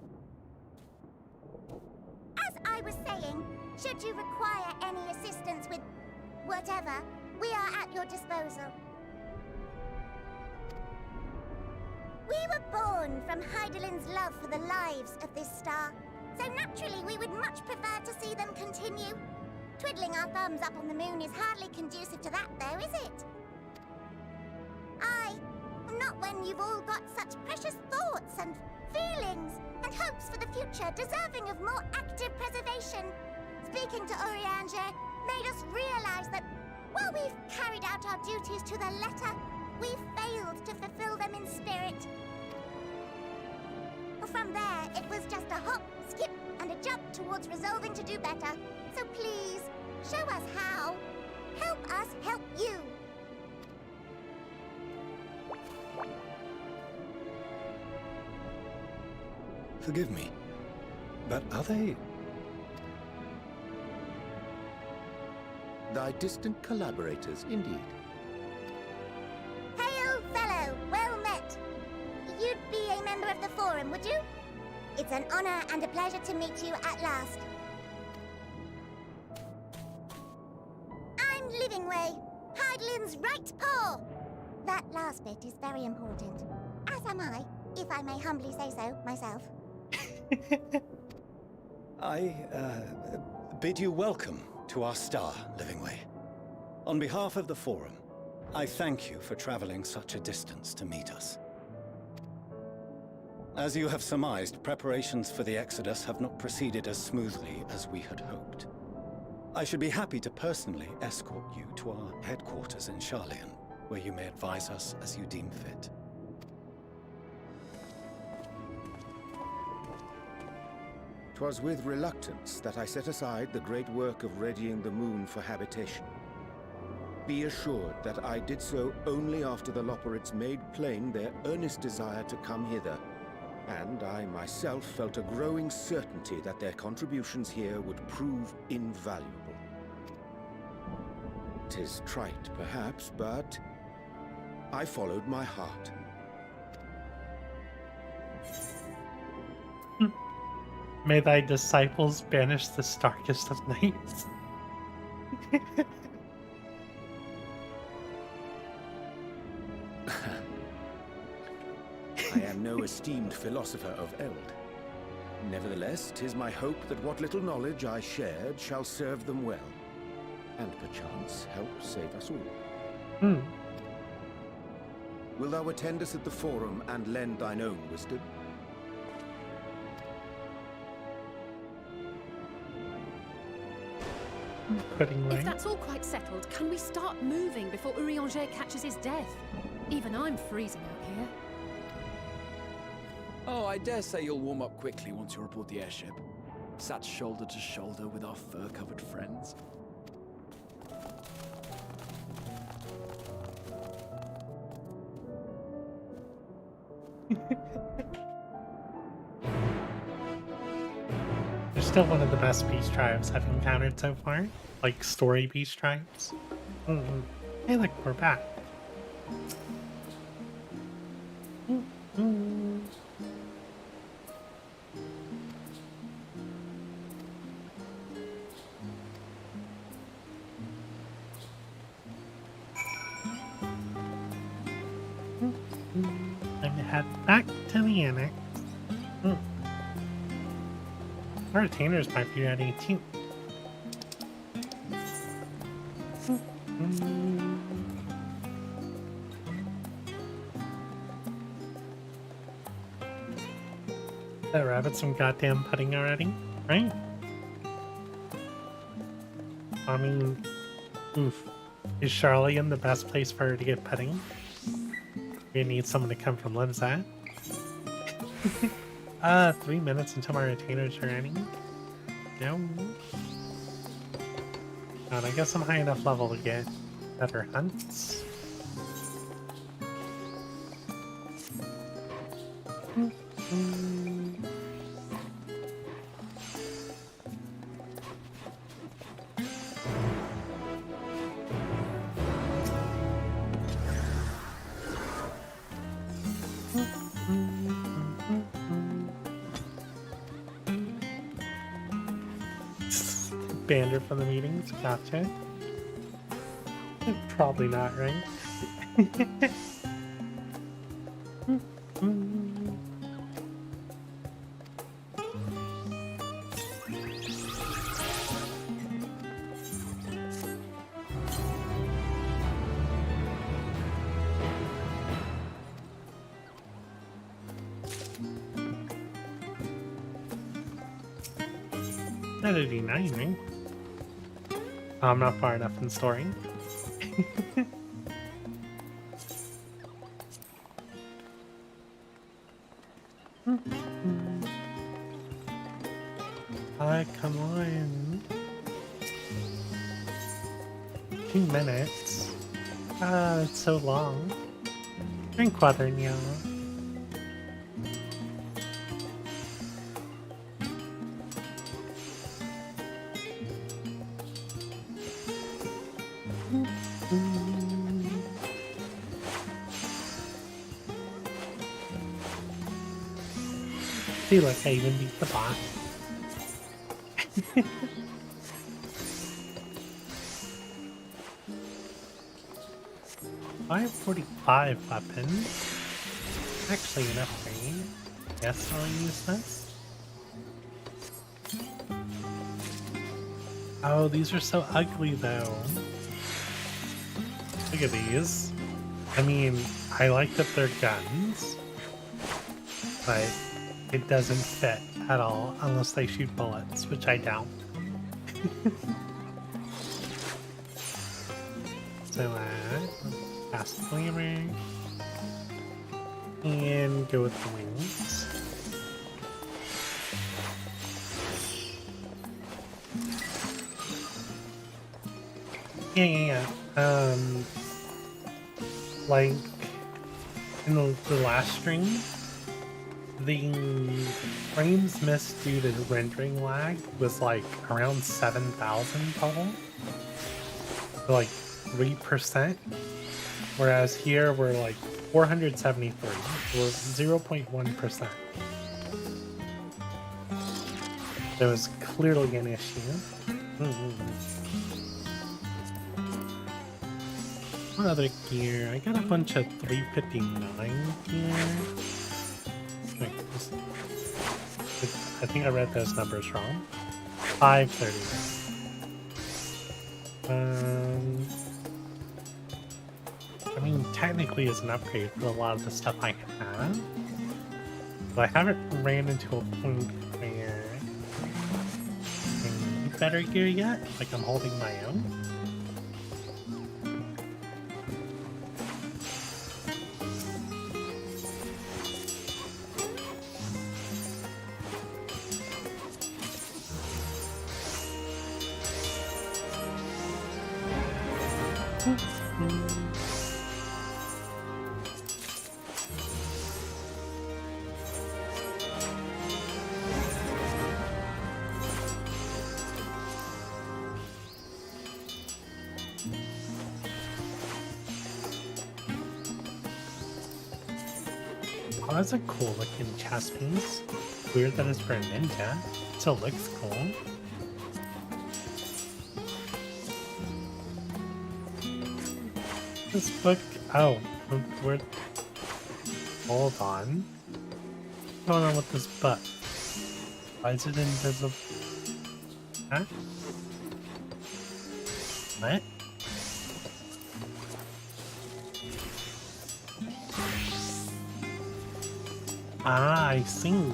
As I was saying, should you require any assistance with whatever, we are at your disposal. We were born from Heidelin's love for the lives of this star, so naturally we would much prefer to see them continue. Twiddling our thumbs up on the moon is hardly conducive to that, though, is it? Not when you've all got such precious thoughts and feelings and hopes for the future deserving of more active preservation. Speaking to Oriange made us realize that while we've carried out our duties to the letter, we've failed to fulfill them in spirit. From there, it was just a hop, skip, and a jump towards resolving to do better. So please, show us how. Help us help you. Forgive me, but are they... Thy distant collaborators, indeed. Hail, fellow, well met. You'd be a member you? It's an honor and a pleasure to meet you at last. I'm Livingway, Hydaelyn's right paw. That last bit is very important, as am I, if I may humbly say so myself. I bid you welcome to our star, Livingway. On behalf of the Forum, I thank you for traveling such a distance to meet us. As you have surmised, preparations for the Exodus have not proceeded as smoothly as we had hoped. I should be happy to personally escort you to our headquarters in Sharlayan, where you may advise us as you deem fit. 'Twas with reluctance that I set aside the great work of readying the moon for habitation. Be assured that I did so only after the Loperids made plain their earnest desire to come hither, and I myself felt a growing certainty that their contributions here would prove invaluable. 'Tis trite, perhaps, but I followed my heart. May thy disciples banish the starkest of nights. I am no esteemed philosopher of Eld. Nevertheless, 'tis my hope that what little knowledge I shared shall serve them well, and perchance help save us all. Will thou attend us at the Forum and lend thine own wisdom? If that's all quite settled, can we start moving before Urianger catches his death? Even I'm freezing out here. Oh, I dare say you'll warm up quickly once you're aboard the airship. Sat shoulder to shoulder with our fur-covered friends. They're still one of the best beast tribes I've encountered so far. Like story beast tribes. Hey look, we're back. Time to head back to the annex. Our retainers might be ready too. That rabbit some goddamn pudding already, right? I mean, oof. Is Sharlayan the best place for her to get pudding? We need someone to come from Limsat. 3 minutes until my retainers are ready. No. And I guess I'm high enough level to get better hunts. Banned her from the meetings, gotcha. Probably not, right? Not 89, right? Oh, I'm not far enough in story. Come on. 2 minutes. It's so long. Drink water, nyall. See, look, I even beat the bot. 545 weapons. Actually, an upgrade. Yes, I'll use this. Oh, these are so ugly, though. Look at these. I mean, I like that they're guns, but it doesn't fit at all unless they shoot bullets, which I doubt. So, fast flavor. And go with the wings. Yeah. Like, in the last stream, the frames missed due to rendering lag was like around 7,000 total. So like 3%. Whereas here we're like 473. We're 0.1%. There was clearly an issue. What other gear? I got a bunch of 359 gear. Wait, I think I read those numbers wrong. 539. I mean, technically it's an upgrade for a lot of the stuff I have. But I haven't ran into a point where I need better gear yet. Like I'm holding my own. Oh, that's a cool looking chess piece. Weird that it's for a ninja. Still looks cool. This book. Oh, we're. Hold on. What's going on with this book? Why is it invisible? Huh? What? Ah, I see.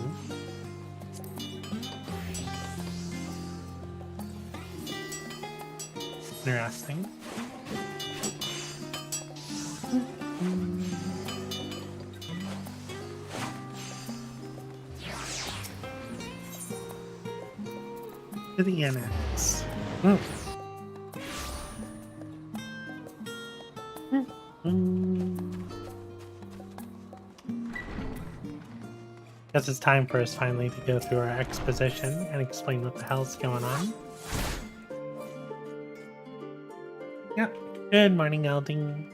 Interesting. To the annex. Guess it's time for us finally to go through our exposition and explain what the hell's going on. Yeah. Good morning, Elding.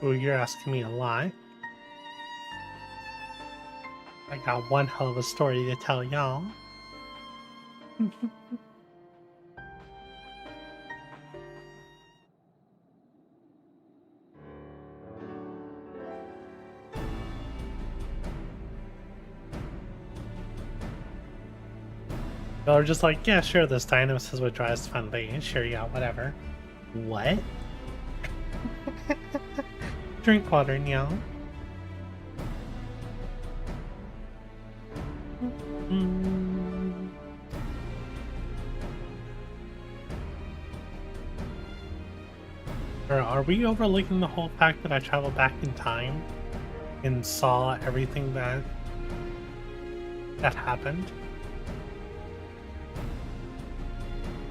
Oh, you're asking me a lot. I got one hell of a story to tell y'all. Y'all are just like, yeah, sure, this Dynamos is what drives fun day. Sure, yeah, whatever. What? Drink water, Nyall. Or are we overlooking the whole fact that I traveled back in time and saw everything that happened?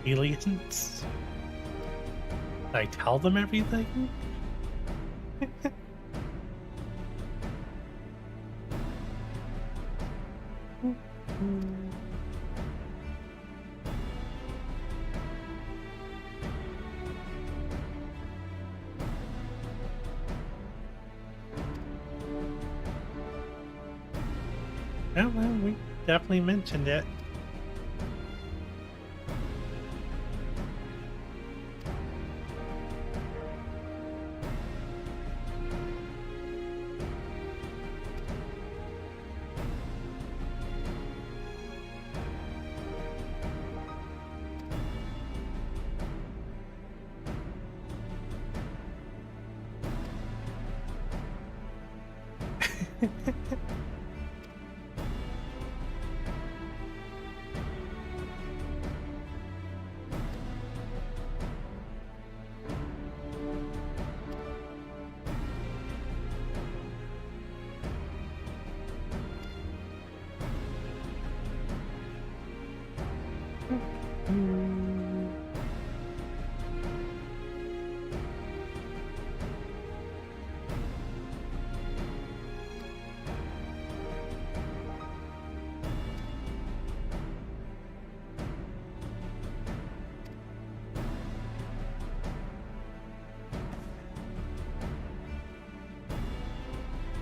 Aliens? Did I tell them everything? Oh, well, we definitely mentioned it.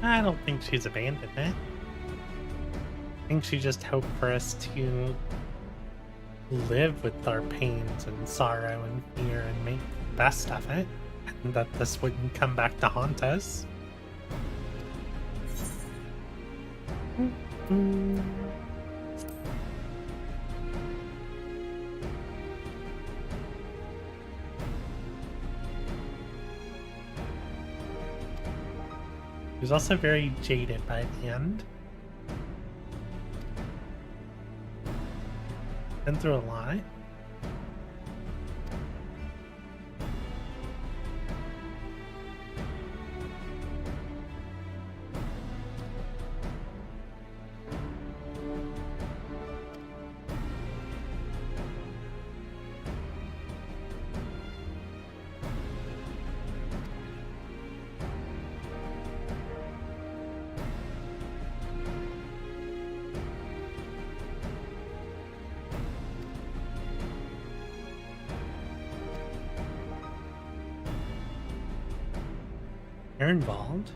I don't think she's abandoned it. I think she just hoped for us to live with our pains and sorrow and fear and make the best of it, and that this wouldn't come back to haunt us. He was also very jaded by the end. Been through a lot. You're involved?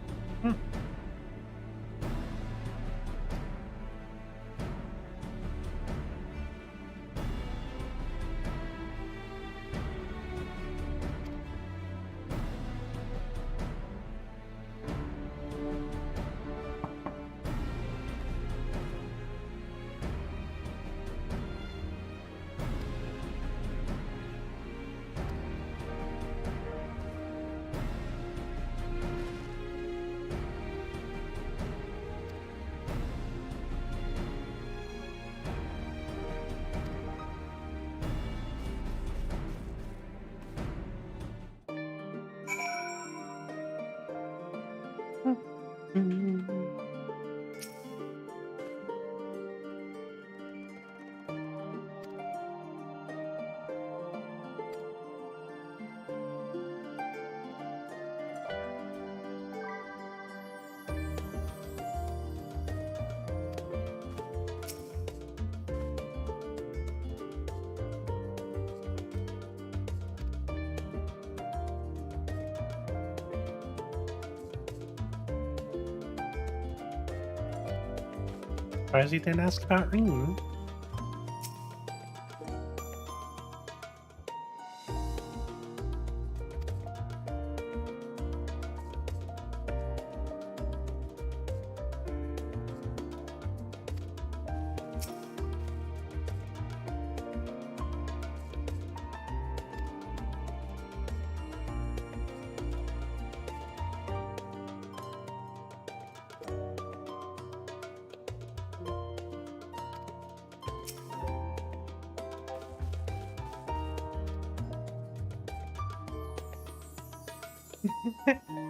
Surprised you didn't ask about Ring.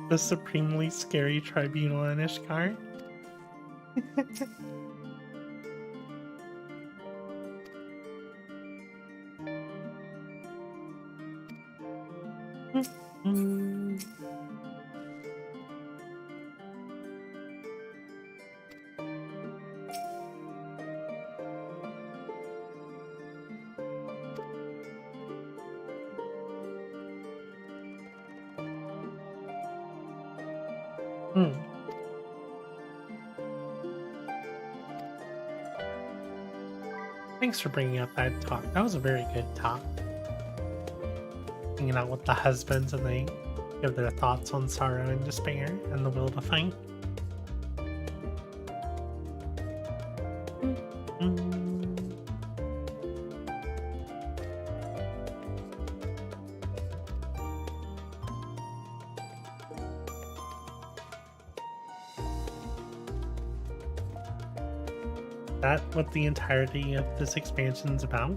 The supremely scary tribunal in Ishkar. Thanks for bringing up that talk. That was a very good talk. Hanging out with the husbands and they give their thoughts on sorrow and despair and the will to fight. That what the entirety of this expansion's about?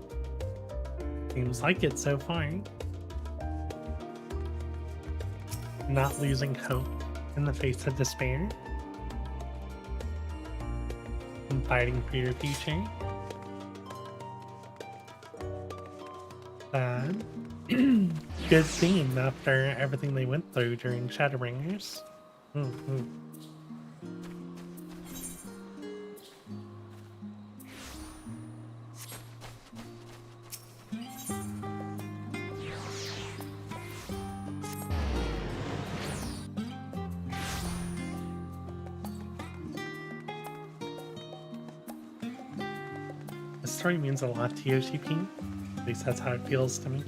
Seems like it so far. Not losing hope in the face of despair. And fighting for your future. Good theme after everything they went through during Shadowbringers. The story means a lot to Yoshi P. At least that's how it feels to me.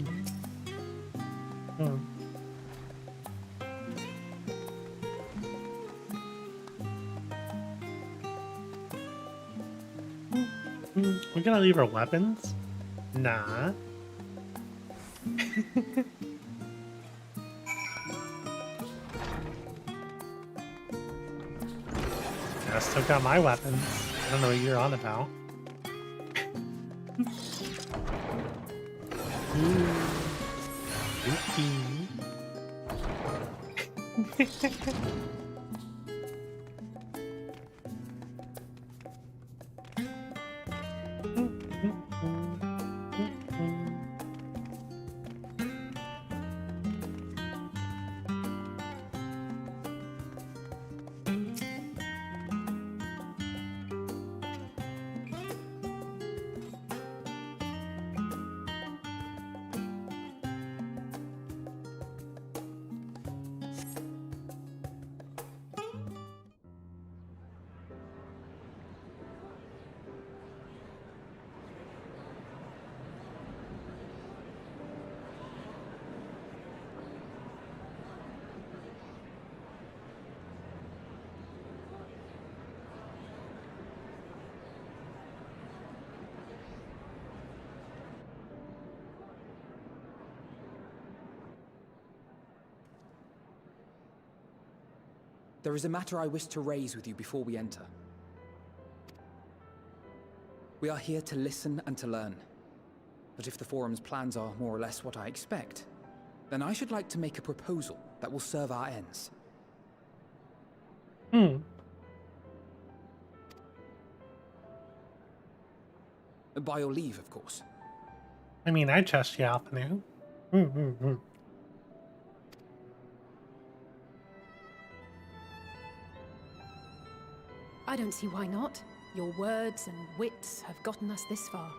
We're gonna leave our weapons? Nah. I still got my weapons. I don't know what you're on about. There is a matter I wish to raise with you before we enter. We are here to listen and to learn. But if the Forum's plans are more or less what I expect, then I should like to make a proposal that will serve our ends. By your leave, of course. I mean, I trust you, Alpanu. I don't see why not. Your words and wits have gotten us this far.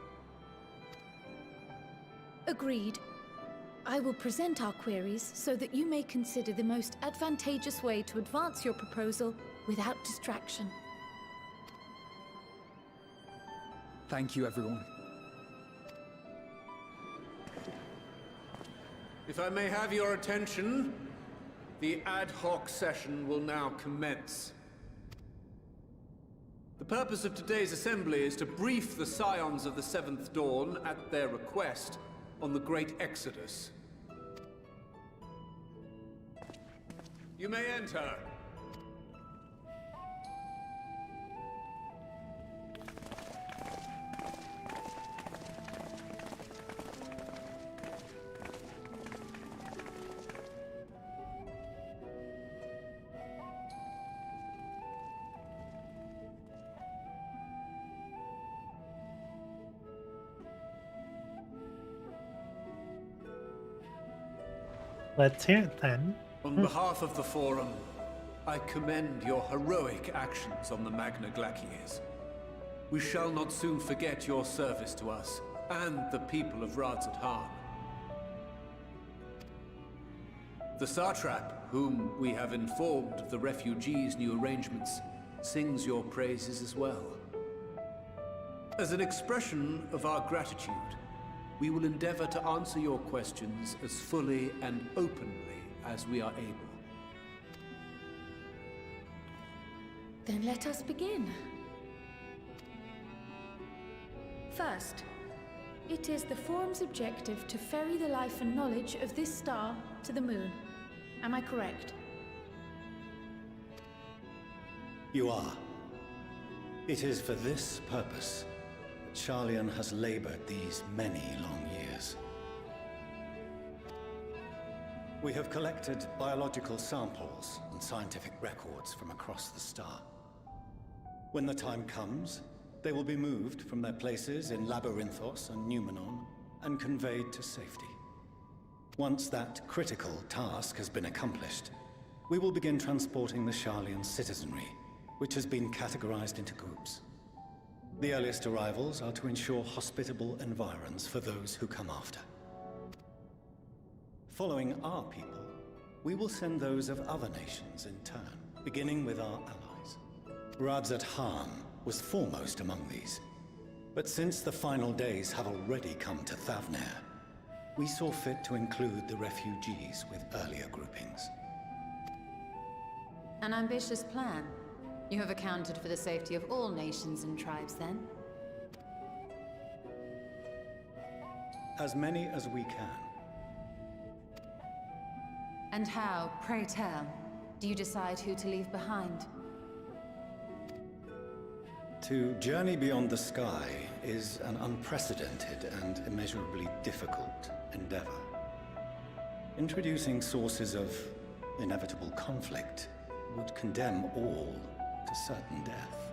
Agreed. I will present our queries so that you may consider the most advantageous way to advance your proposal without distraction. Thank you, everyone. If I may have your attention, the ad hoc session will now commence. The purpose of today's assembly is to brief the Scions of the Seventh Dawn, at their request, on the Great Exodus. You may enter. Let's hear it then. On behalf of the Forum, I commend your heroic actions on the Magna Glaciers. We shall not soon forget your service to us and the people of Radzat-Han. The Satrap, whom we have informed of the refugees' new arrangements, sings your praises as well. As an expression of our gratitude, we will endeavor to answer your questions as fully and openly as we are able. Then let us begin. First, it is the Forum's objective to ferry the life and knowledge of this star to the moon. Am I correct? You are. It is for this purpose that Sharlayan has labored these many long years. We have collected biological samples and scientific records from across the star. When the time comes, they will be moved from their places in Labyrinthos and Numenon and conveyed to safety. Once that critical task has been accomplished, we will begin transporting the Sharlayan citizenry, which has been categorized into groups. The earliest arrivals are to ensure hospitable environs for those who come after. Following our people, we will send those of other nations in turn, beginning with our allies. Radzat-Han was foremost among these, but since the final days have already come to Thavnair, we saw fit to include the refugees with earlier groupings. An ambitious plan. You have accounted for the safety of all nations and tribes, then? As many as we can. And how, pray tell, do you decide who to leave behind? To journey beyond the sky is an unprecedented and immeasurably difficult endeavor. Introducing sources of inevitable conflict would condemn all to certain death.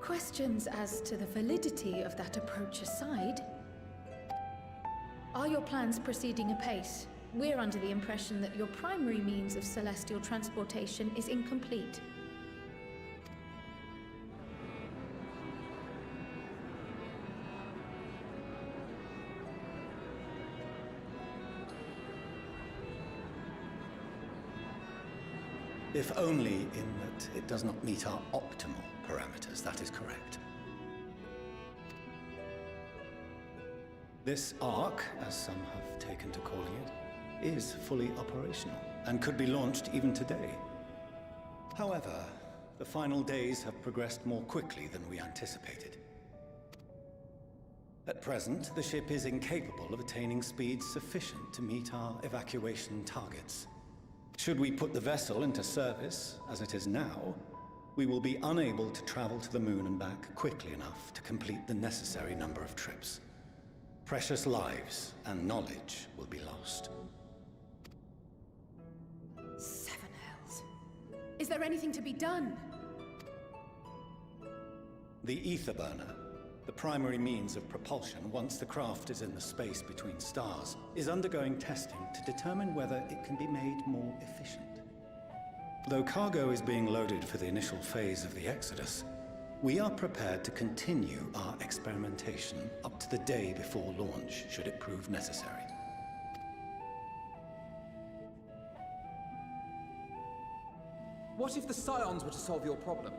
Questions as to the validity of that approach aside, are your plans proceeding apace? We're under the impression that your primary means of celestial transportation is incomplete. If only in that it does not meet our optimal parameters, that is correct. This arc, as some have taken to calling it, is fully operational and could be launched even today. However, the final days have progressed more quickly than we anticipated. At present, the ship is incapable of attaining speeds sufficient to meet our evacuation targets. Should we put the vessel into service, as it is now, we will be unable to travel to the moon and back quickly enough to complete the necessary number of trips. Precious lives and knowledge will be lost. Seven hells. Is there anything to be done? The ether burner, the primary means of propulsion once the craft is in the space between stars, is undergoing testing to determine whether it can be made more efficient. Though cargo is being loaded for the initial phase of the Exodus, we are prepared to continue our experimentation up to the day before launch, should it prove necessary. What if the Scions were to solve your problem?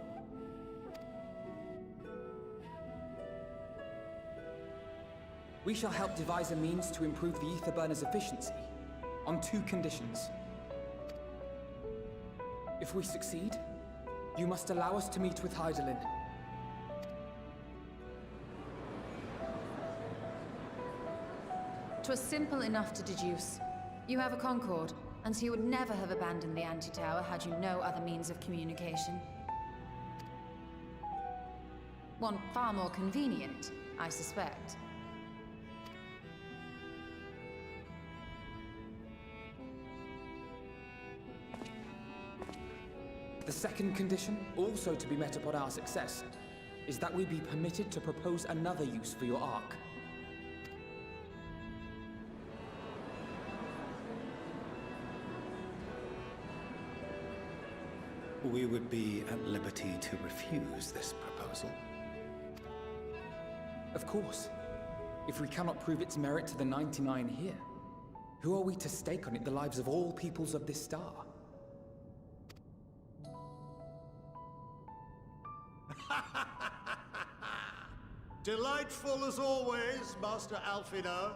We shall help devise a means to improve the ether burner's efficiency, on 2 conditions. If we succeed, you must allow us to meet with Hydaelyn. 'Twas simple enough to deduce. You have a Concord, and so you would never have abandoned the Anti-Tower had you no other means of communication. One far more convenient, I suspect. The second condition, also to be met upon our success, is that we be permitted to propose another use for your ark. We would be at liberty to refuse this proposal. Of course. If we cannot prove its merit to the 99 here, who are we to stake on it the lives of all peoples of this star? Delightful as always, Master Alfino.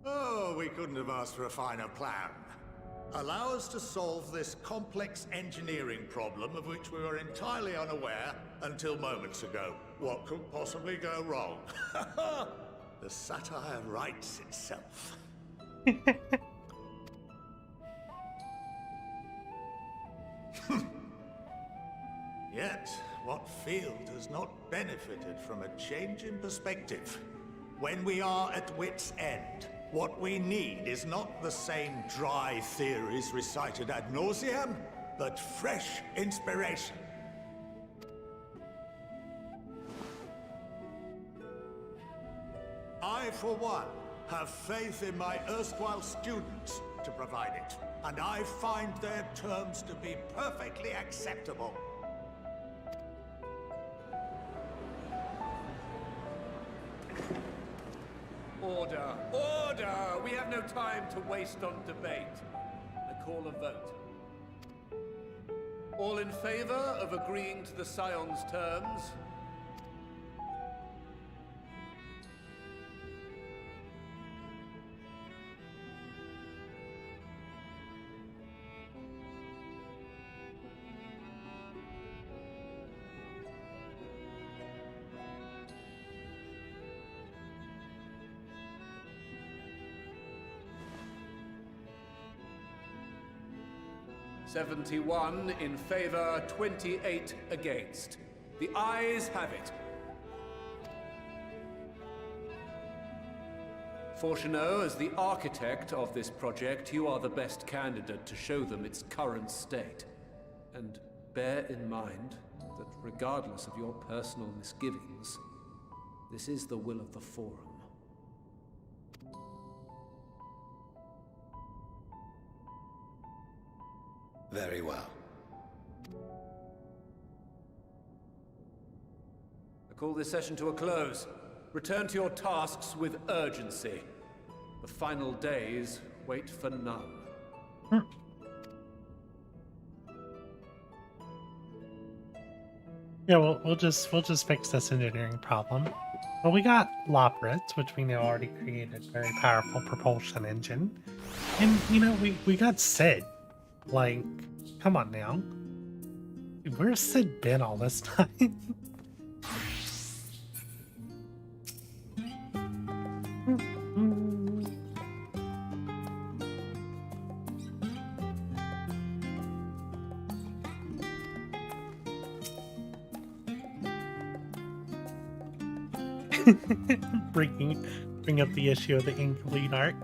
Oh, we couldn't have asked for a finer plan. Allow us to solve this complex engineering problem of which we were entirely unaware until moments ago. What could possibly go wrong? The satire writes itself. Yet, what field has not benefited from a change in perspective? When we are at wit's end, what we need is not the same dry theories recited ad nauseam, but fresh inspiration. I, for one, have faith in my erstwhile students to provide it, and I find their terms to be perfectly acceptable. Order! Order! We have no time to waste on debate. I call a vote. All in favor of agreeing to the Scion's terms? "71 in favor, 28 against. The ayes have it. Fortuneau, as the architect of this project, you are the best candidate to show them its current state. And bear in mind that regardless of your personal misgivings, this is the will of the Forum. Very well. I call this session to a close. Return to your tasks with urgency. The final days wait for none. Yeah, we'll just fix this engineering problem. Well, we got Loporits, which we know already created a very powerful propulsion engine, and you know we got Sid. Like, come on now. Where's Sid been all this time? Bring up the issue of the incomplete art.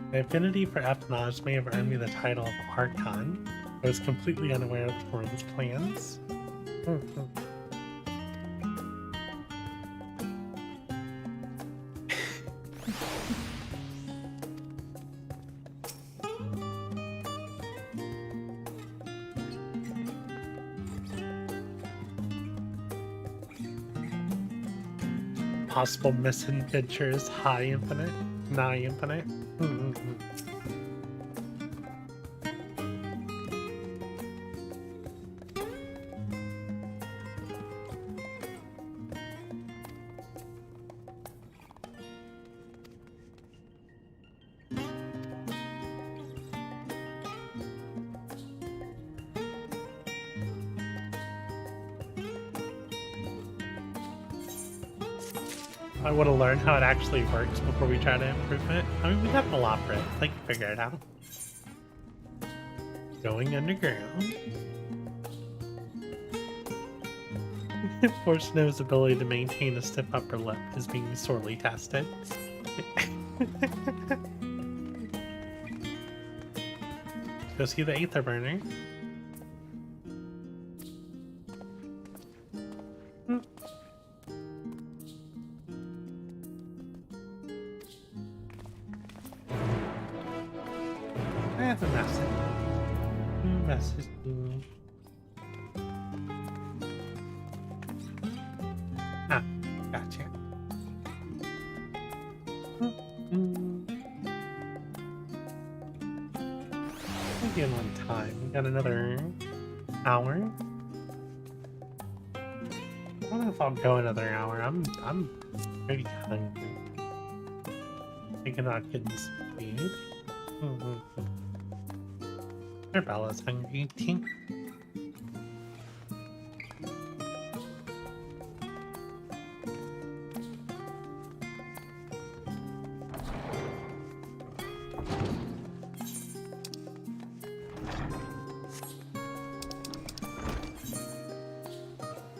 My affinity for espionage may have earned me the title of Archon. I was completely unaware of the Forum's plans. Possible misadventures, high infinite, nigh infinite. I want to learn how it actually works before we try to improve it. I mean, we got the Loprit. I can figure it out. Going underground. Poor Snow's ability to maintain a stiff upper lip is being sorely tested. Go see the Aether Burner. That's a message. Message. Ah, gotcha. Again on time. We got another hour. I don't know if I'll go another hour. I'm pretty hungry. Thinking about getting some food. Bella's hungry too.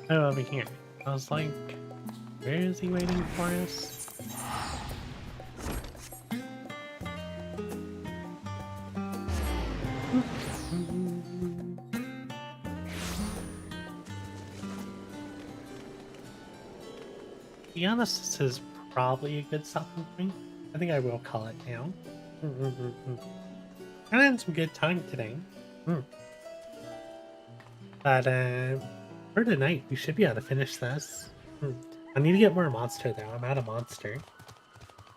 Oh, over here. I was like, where is he waiting for us? To be honest, this is probably a good stopping point. I think I will call it now. I had some good time today. But for tonight, we should be able to finish this. I need to get more monster though. I'm out of monster.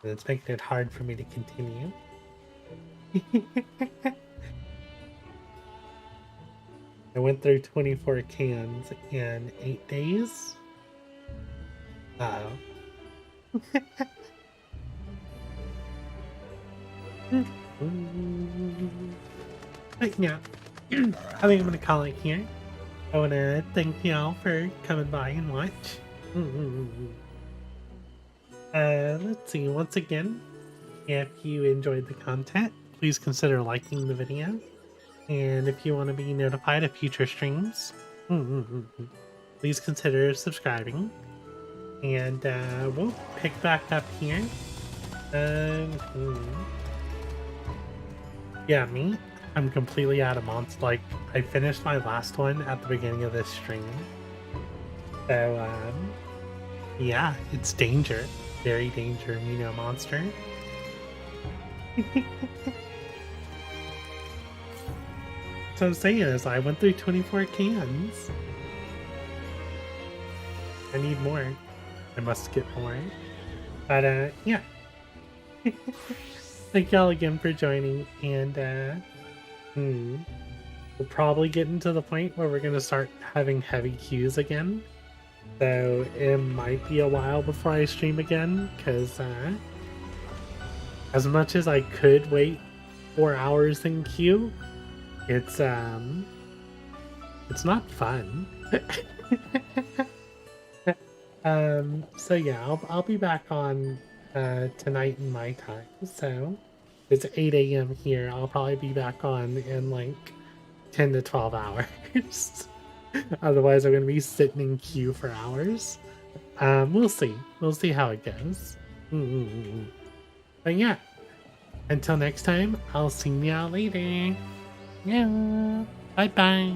And it's making it hard for me to continue. I went through 24 cans in 8 days. Uh-oh. But yeah, I think I'm gonna call it here. I want to thank y'all for coming by and watch. Let's see, once again, if you enjoyed the content, please consider liking the video. And if you want to be notified of future streams, please consider subscribing. And we'll pick back up here. Yeah, me. I'm completely out of monster. Like, I finished my last one at the beginning of this stream. So, yeah, it's danger. Very danger, you know, monster. So I'm saying is, I went through 24 cans. I need more. I must get more. But, yeah. Thank y'all again for joining, and, we're probably getting to the point where we're going to start having heavy queues again. So it might be a while before I stream again, because as much as I could wait 4 hours in queue, it's not fun. So yeah, I'll be back on tonight in my time. So it's 8 a.m. here. I'll probably be back on in like 10 to 12 hours. Otherwise, I'm going to be sitting in queue for hours. We'll see. We'll see how it goes. But yeah, until next time, I'll see y'all later. Yeah. Bye-bye.